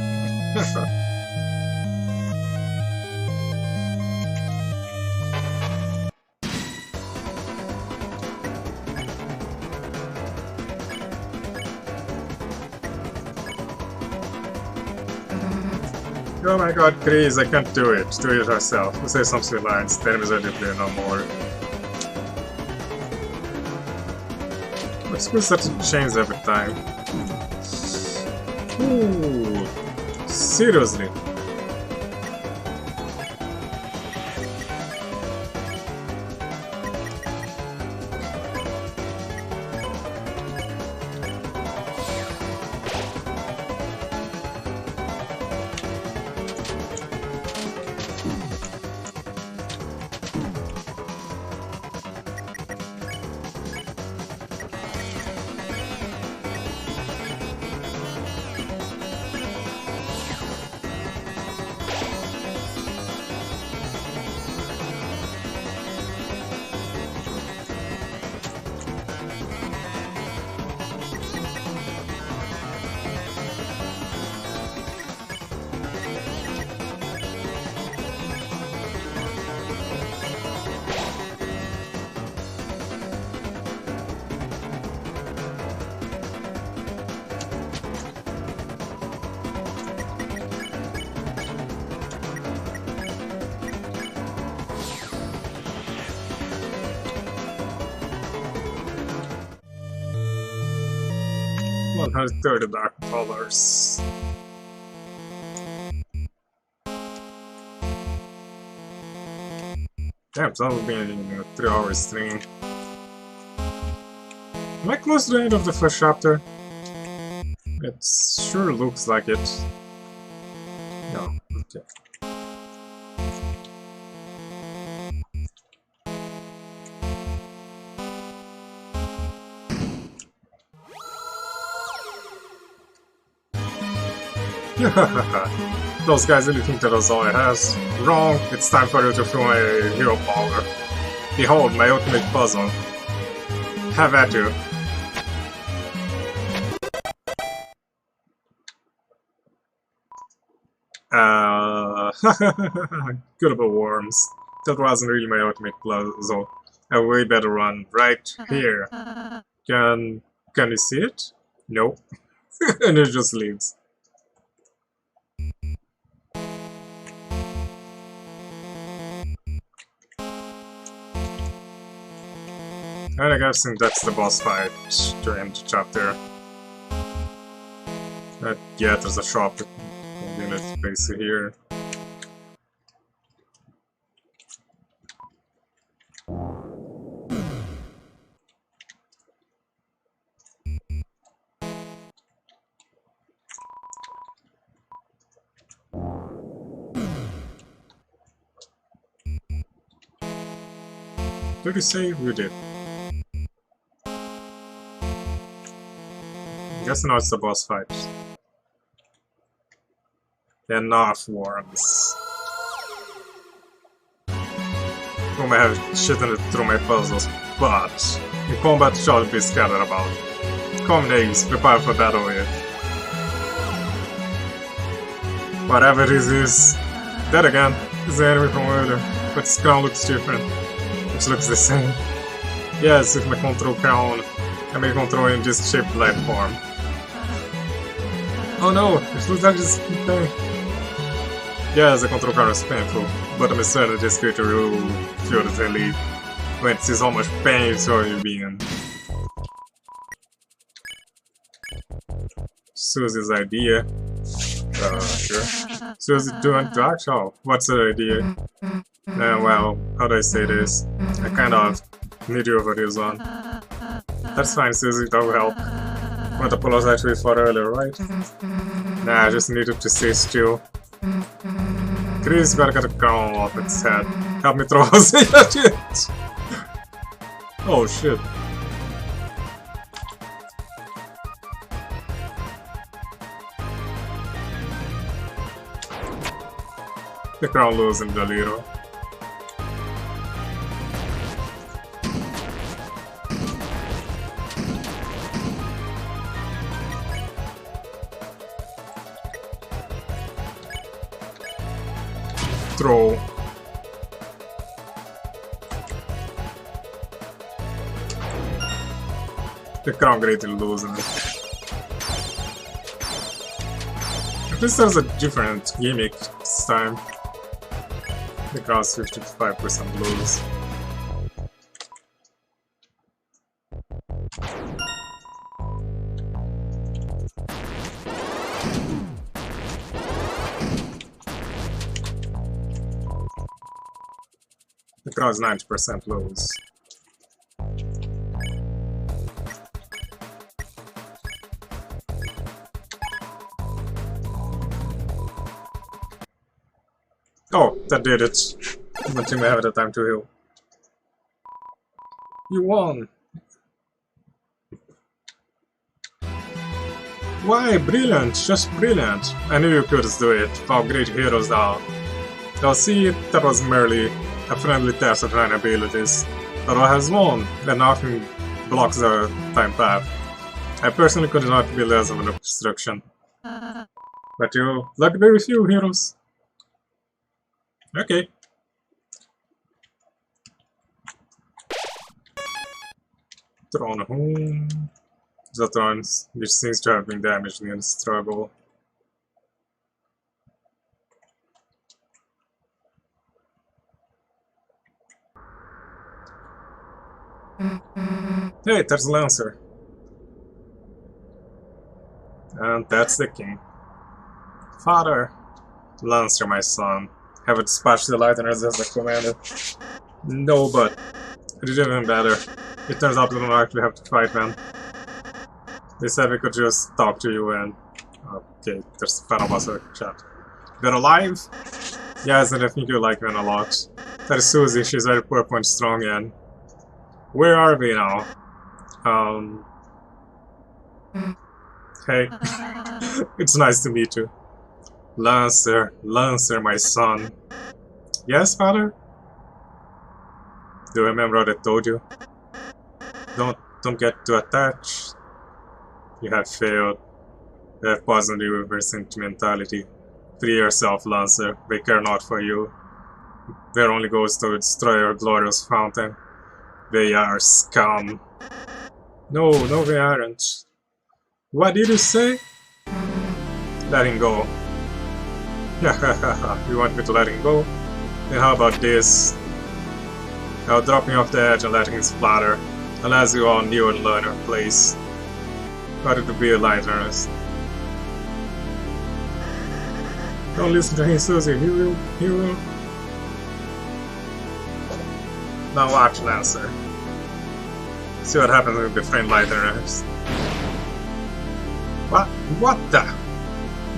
Oh my god, Chris, I can't do it. Do it yourself. You say some sweet lines. The enemies are deeply no more. But schools have to change every time. Ooh. Seriously? $130. Damn, that would be a 3-hour stream. Am I close to the end of the first chapter? It sure looks like it. No, okay. Those guys really think that that's all it has. Wrong, it's time for you to feel my hero power. Behold, my ultimate puzzle. Have at you. Good about worms. That wasn't really my ultimate puzzle. A way better run right here. Can you see it? No. And it just leaves. And I guess that's the boss fight to end the chapter. Yeah, there's a shop in this place here. Did you say we did? I guess now it's the boss fight. Enough worms. You may have shitted through my puzzles, but in combat shall be scattered about. Come names, prepare for battle with. Whatever this is. That again is the enemy from earlier, but its crown looks different. Which looks the same. Yes, with my control crown, I may control in this shaped life form. Oh no, it looks like this thing. Yes, the control crown is painful, but I'm certain this creature will feel the relief when it sees how much pain it's already being. Susie's idea. Sure. Susie, do you want to act? Oh, what's the idea? Well, how do I say this? I kind of need you over this one. That's fine, Susie, that will help. Want to apologize to you for earlier, right? Nah, I just needed to stay still. Chris gotta get a crown off its head. Help me throw us in at it! Oh shit. The crown losing a little. Throw. The crown greatly losing. At least there's a different gimmick this time. The crown's 55% lose. The crown's 90% lose. Oh, that did it. I don't think we have the time to heal. You won! Why? Brilliant! Just brilliant! I knew you could do it. How great heroes are. Now see, that was merely a friendly test of your abilities. Taro has won, and nothing blocks the time path. I personally could not be less of an obstruction. But you lack very few heroes. Okay. Thrown home. Deltarune, which seems to have been damaged in the struggle. Hey, there's Lancer. And that's the king. Father! Lancer, my son. Have it dispatched the Lightners as I commanded. No, but it did even better. It turns out we don't actually have to fight, man. They said we could just talk to you and... Okay, there's the final boss of the chat. You're alive? Yes, and I think you like me a lot. That is Susie, she's very poor point strong and... Where are we now? Hey. It's nice to meet you. Lancer, my son. Yes, father? Do you remember what I told you? Don't get too attached. You have failed. You have poisoned you with your sentimentality. Free yourself, Lancer. They care not for you. Their only goal is to destroy your glorious fountain. They are scum. No, they aren't. What did you say? Let him go. You want me to let him go? Then how about this? I'll drop him off the edge and let him splatter, unless you all knew and learn your place. Got it to be a Lightners. Don't listen to him, Susie, he will. Now watch, Lancer. See what happens with the friend Lightners. What the?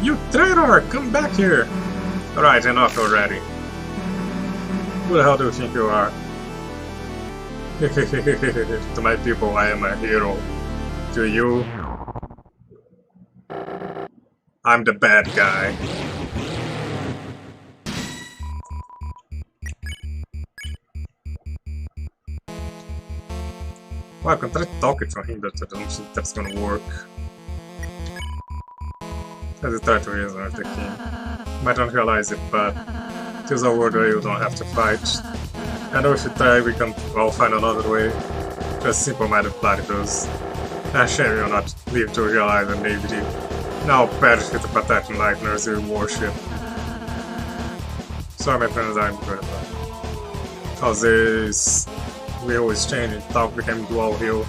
You traitor! Come back here! Alright, enough already. Who the hell do you think you are? To my people, I am a hero. To you, I'm the bad guy. Well, I can try talking to him, but I don't think that's gonna work. As I try to reason with the king. Might not realize it, but it is a world where you don't have to fight. I know if you try, we can all find another way. Just simple-minded platypus. A shame you'll not live to realize the naivety. Now perish with the pathetic Lightners you worship. Sorry, my friends, I'm good. Cause this wheel is changing, talk became dual wheel.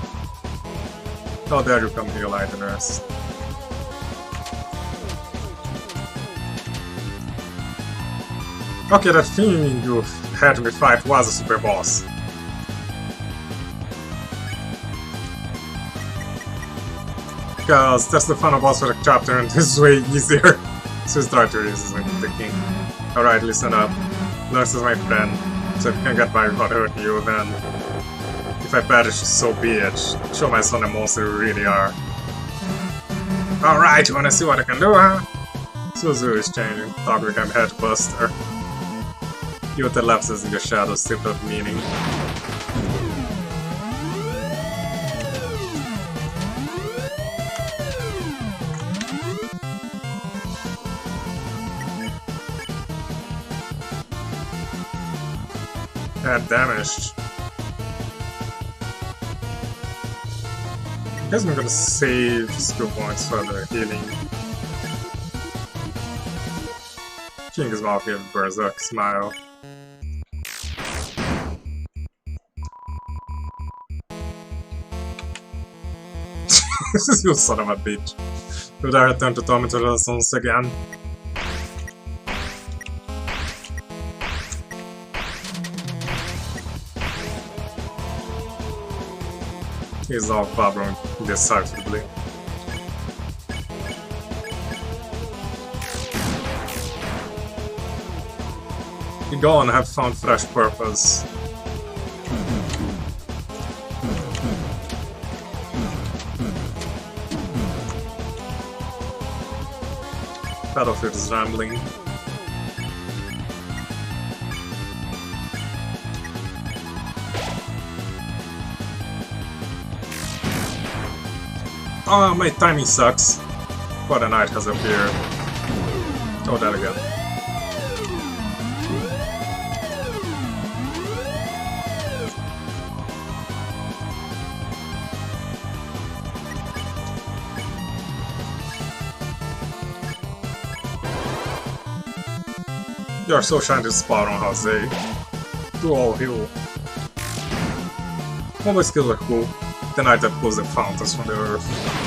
How dare you come here, Lightners? Okay, that thing you had me fight was a super boss. Because that's the final boss for the chapter and this is way easier. So start to use the king. Alright, listen up. Lars is my friend, so if you can get by without hurting you, then if I perish, so be it. Show my son the monster you really are. Alright, you wanna see what I can do, huh? Suzu is changing. Talk became Headbuster. Even the lapses in the shadows still have meaning. Bad damaged. I guess I'm gonna save skill points for the healing. King's Mouth gave Berserk smile. You son of a bitch. Would I return to tormented once again? He's all blabbering decisively. You go and have found fresh purpose. Battlefield is rambling. Oh, my timing sucks. But a knight has appeared. Oh, that again. You are so trying to spot on Jose. Do all heal. All my skills are cool. The knight that pulls the fountains from the earth.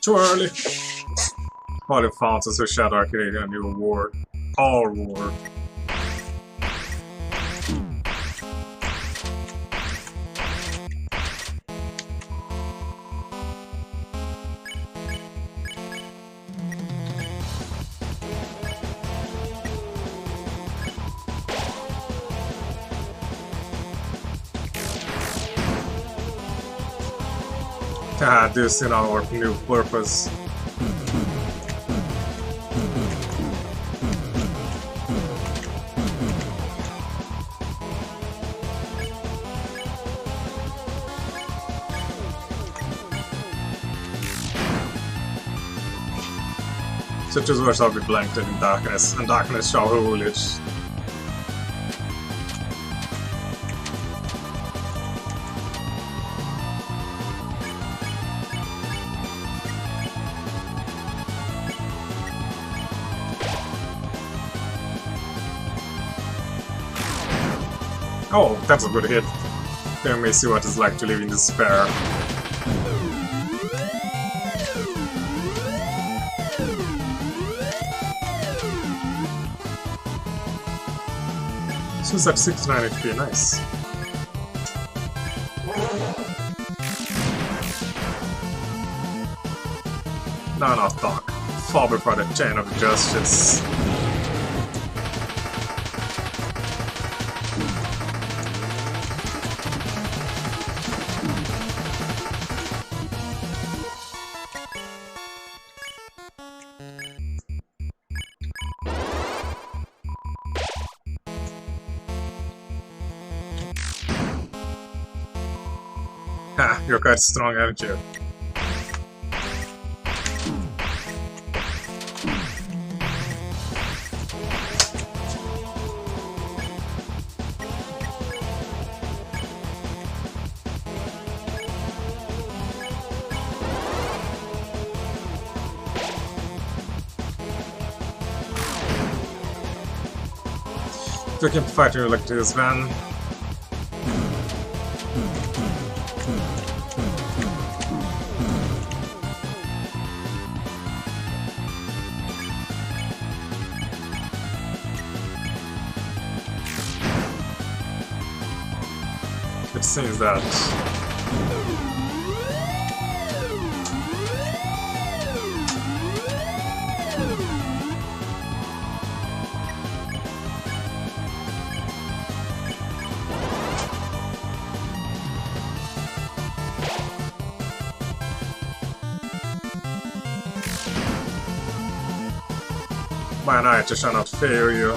Too early. All the fountains of Shadow are creating a new ward. All ward. Ah, this in our new purpose. Such as shall be blanketed in darkness, and darkness shall rule it. Oh, that's a good hit. Then we see what it's like to live in despair. She's at 69 HP, nice. No, not talk. Fall before the chain of justice. Ha, you're quite strong, aren't you? We can fight you like this, man. It seems that My knight shall not fail you.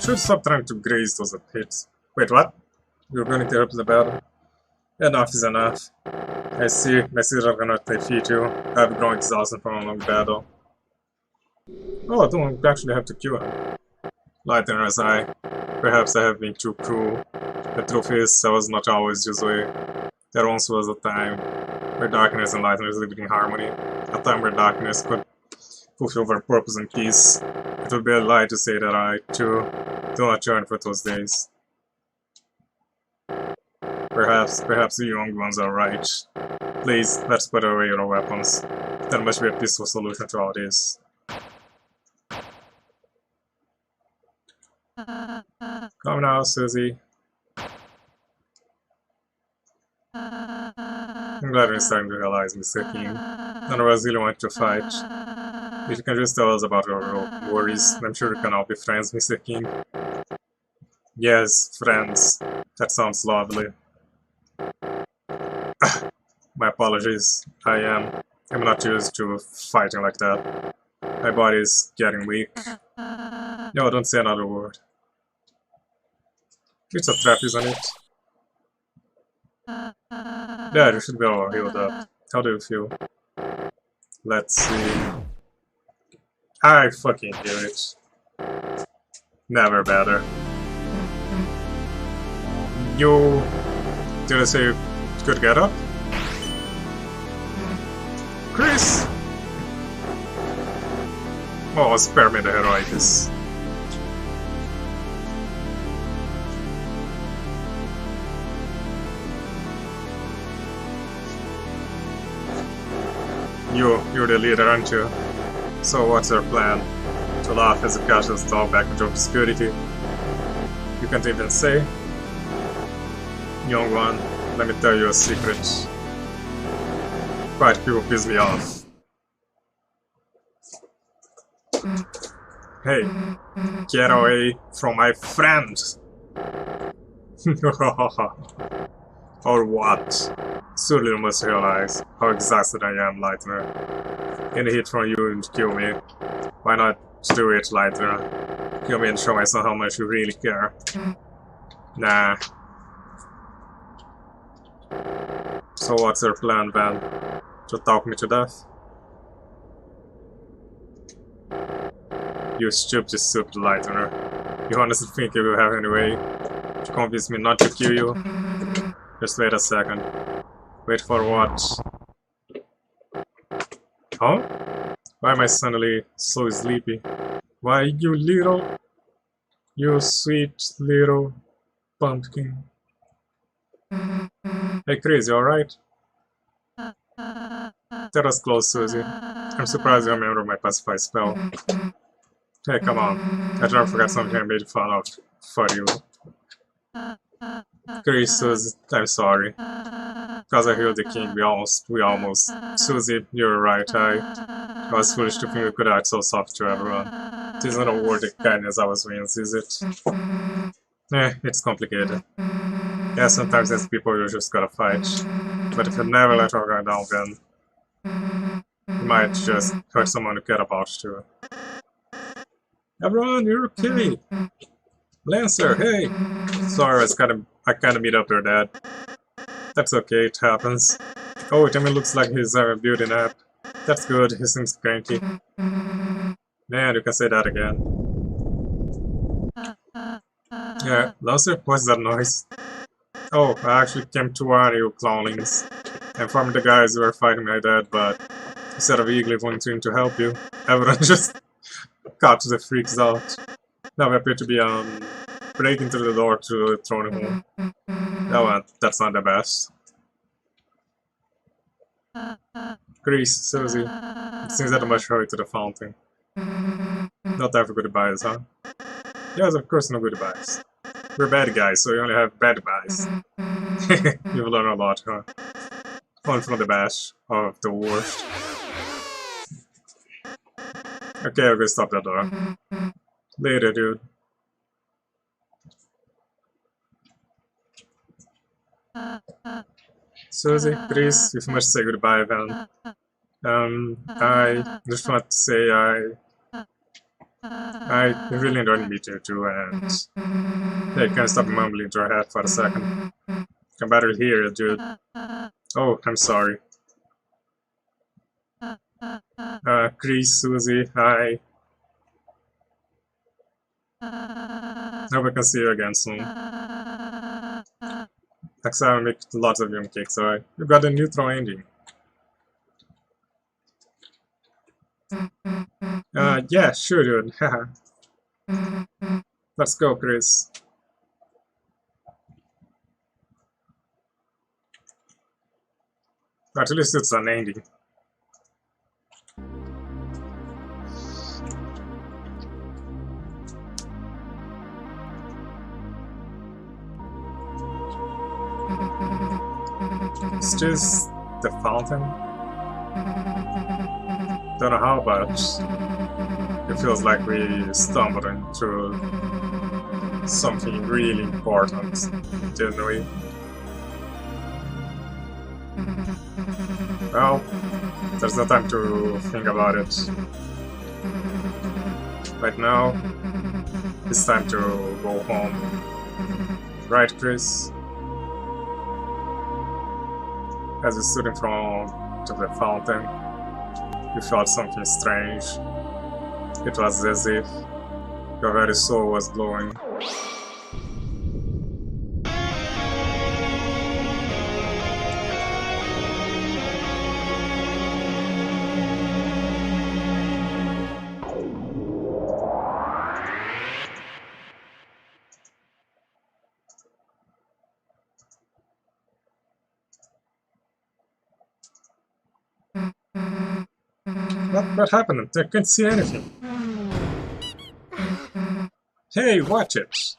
Should stop trying to graze those pits. Wait, what? You're going to interrupt the battle? Enough is enough. I see that I cannot defeat you. I've grown exhausted from a long battle. Oh, I don't actually have to kill him. Lighter as I. Perhaps I have been too cruel. The truth is, I was not always this way. There once was a time where darkness and lightness lived in harmony. A time where darkness could fulfill their purpose and peace. It would be a lie to say that I, too, do not yearn for those days. Perhaps the young ones are right. Please, let's put away your weapons. There must be a peaceful solution to all this. Come now, Susie. I'm glad we're starting to realize, Mr. King. None of us really want to fight. If you can just tell us about your worries, I'm sure we can all be friends, Mr. King. Yes, friends. That sounds lovely. My apologies. I'm not used to fighting like that. My body is getting weak. No, don't say another word. It's a trap, isn't it? There, you should be all healed up. How do you feel? Let's see. I fucking hear it. Never better. You... Did I say you could get up? Chris! Oh, spare me the heroics. You're the leader, aren't you? So what's your plan? To laugh as a casual dog back into obscurity? You can't even say? Young one, let me tell you a secret. Quiet people piss me off. Hey, get away from my friend! Or what? Surely you must realize how exhausted I am, Lightner. Any hit from you would kill me. Why not do it, Lightner? Kill me and show myself how much you really care. Nah. So what's your plan, Van? To talk me to death? You stupid Lightner. You honestly think you will have any way to convince me not to kill you? Just wait a second. Wait for what? Huh? Why am I suddenly so sleepy? Why, you sweet little pumpkin. Hey Chris, you alright? That was close, Susie. I'm surprised you remember my pacify spell. Hey, come on. I never forgot something I made fun of for you. Chris, Susie, I'm sorry. Because I healed the king, we almost. Susie, you're right, I was foolish to think we could act so soft to everyone. It isn't a word of kindness I was wins, is it? It's complicated. Yeah, sometimes as people you just gotta fight. But if you never let our guard down, then you might just hurt someone you care about too. Everyone, you're okay! Lancer, hey! Sorry, I kinda beat up your dad. That's okay, it happens. Oh, Timmy looks like he's having a beauty nap. That's good, he seems cranky. Man, you can say that again. Yeah, Lancer, what's that noise? Oh, I actually came to warn you, clownlings. I informed the guys who were fighting my dad, but instead of eagerly volunteering to help you, everyone just got the freaks out. Now we appear to be breaking through the door to the throne room. No, that's not the best. Chris, Susie, it seems that I must hurry to the fountain. Not time for goodbyes, huh? Yes, of course, no goodbyes. We're bad guys, so we only have bad guys. You've learned a lot, huh? One from the best, of the worst. Okay, I'll go stop that door. Later, dude. Susie, Chris, we must say goodbye then. I just want to say I really enjoyed meeting you too, and hey, can you stop mumbling into your head for a second? I better hear it, dude. Oh, I'm sorry. Chris, Susie, hi. Hope I can see you again soon. Next time I make lots of yum cakes, alright? You got a neutral ending. Yeah, sure, dude. Haha. Let's go, Chris. At least it's an ending. It's just the fountain. Don't know how, but it feels like we stumbled into something really important, didn't we? Well, there's no time to think about it. Right now, it's time to go home. Right, Chris? As we stood in front of the fountain, we felt something strange. It was as if your very soul was glowing. What happened? I can't see anything. Hey, watch it!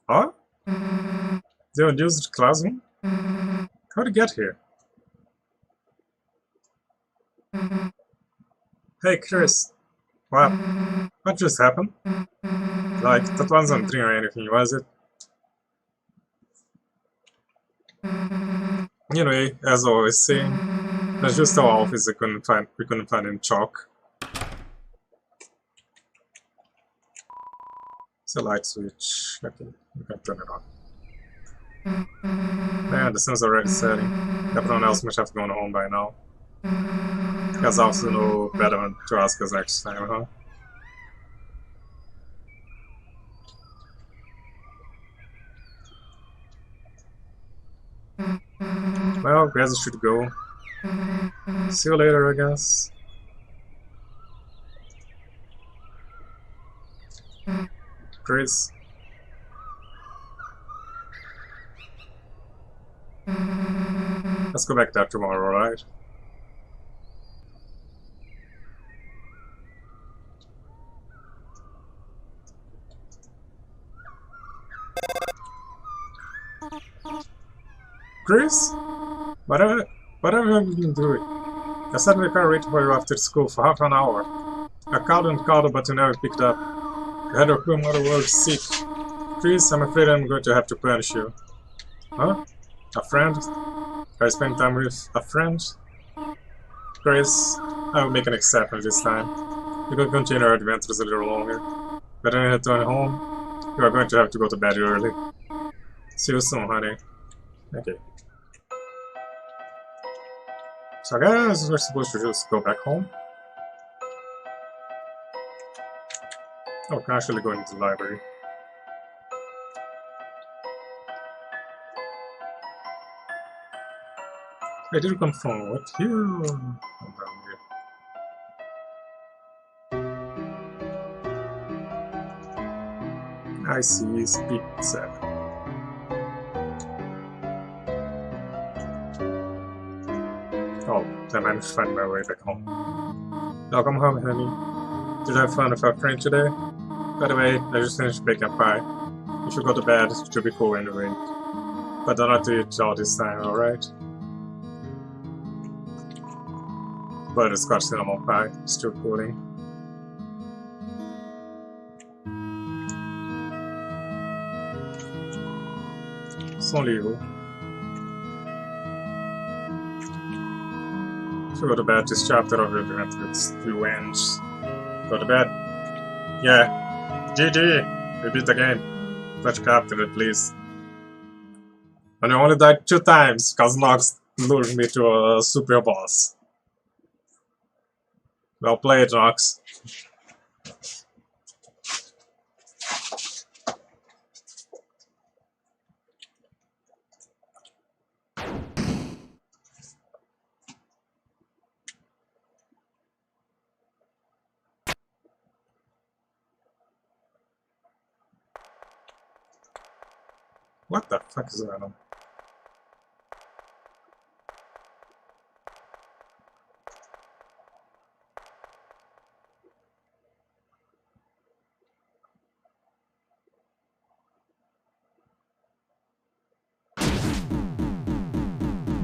Huh? They unused the classroom? How'd you get here? Hey, Chris. What just happened? Like, that wasn't a dream or anything, was it? Anyway, as I was saying, that's just how office we couldn't find in chalk. It's a light switch. Okay, you can turn it on. Man, the sun's already setting. Everyone else must have gone home by now. Guys also know better to ask us next time, huh? Well, guess I should go. See you later, I guess. Chris. Let's go back there tomorrow, alright? Chris? Whatever have you been doing? I sat in the car waiting for you after school for half an hour. I called and called, but you never picked up. You had your poor mother world sick. Chris, I'm afraid I'm going to have to punish you. Huh? A friend? I spend time with a friend? Chris, I will make an exception this time. You can continue our adventures a little longer. But when I return home, you are going to have to go to bed early. See you soon, honey. Okay. So I guess we're supposed to just go back home. Oh, I can actually go into the library. I did come from what here? Down here. I see speak 7. Oh, I managed to find my way back home. Welcome home, honey. Did you have fun with our friend today? By the way, I just finished baking pie. If you go to bed, it should be cool anyway. But do not do it all this time, alright? Butterscotch cinnamon pie, still cooling. It's only you. So go to bed. This chapter of your event with revenge. Go to bed. Yeah. GG! We beat the game. Touch capture it, please. And I only died 2 times because Nox lured me to a super boss. Well played, Nox. What the fuck is going on?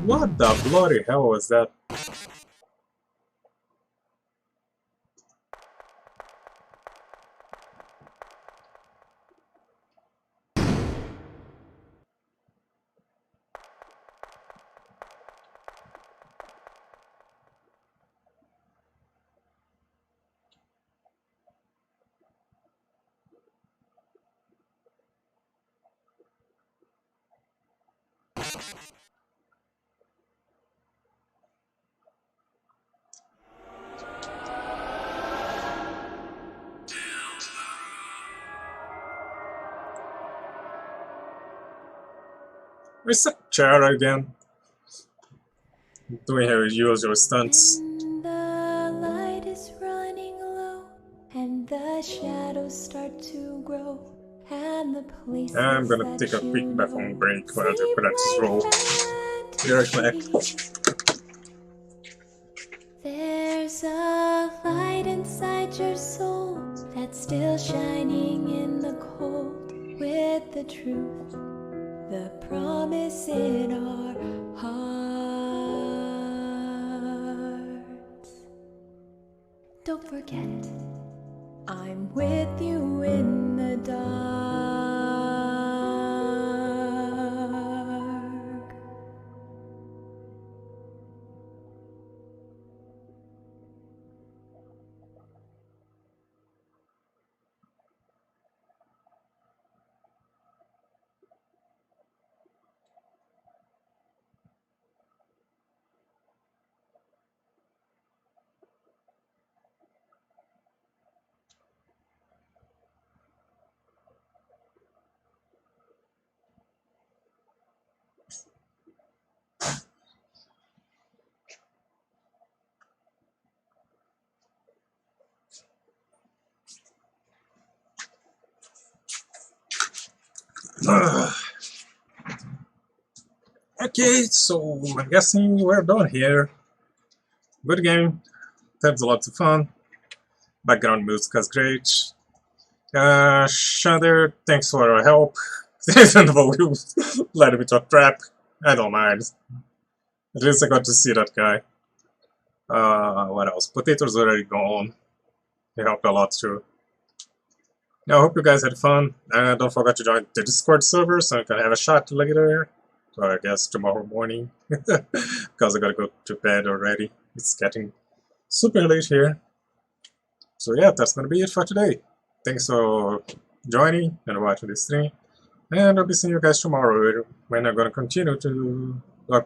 What the bloody hell was that? It's a chair again. Doing her usual stunts. When the light is running low and the shadows start to grow and the places I'm gonna that take a quick you bathroom know break while I seem practice roll. right Be right back. There's a light inside your soul that's still shining in the cold with the truth, the promise in our hearts. Don't forget it, I'm with you in the dark. Okay, so I'm guessing we're done here. Good game. Had lots of fun. Background music was great. Shander, thanks for your help. Even though you led me to a trap, I don't mind. At least I got to see that guy. What else? Potato's already gone. He helped a lot too. I hope you guys had fun. Don't forget to join the Discord server so you can have a shot later. Or I guess tomorrow morning. Because I gotta go to bed already. It's getting super late here. So yeah, that's gonna be it for today. Thanks for joining and watching this stream. And I'll be seeing you guys tomorrow when I'm gonna continue to play.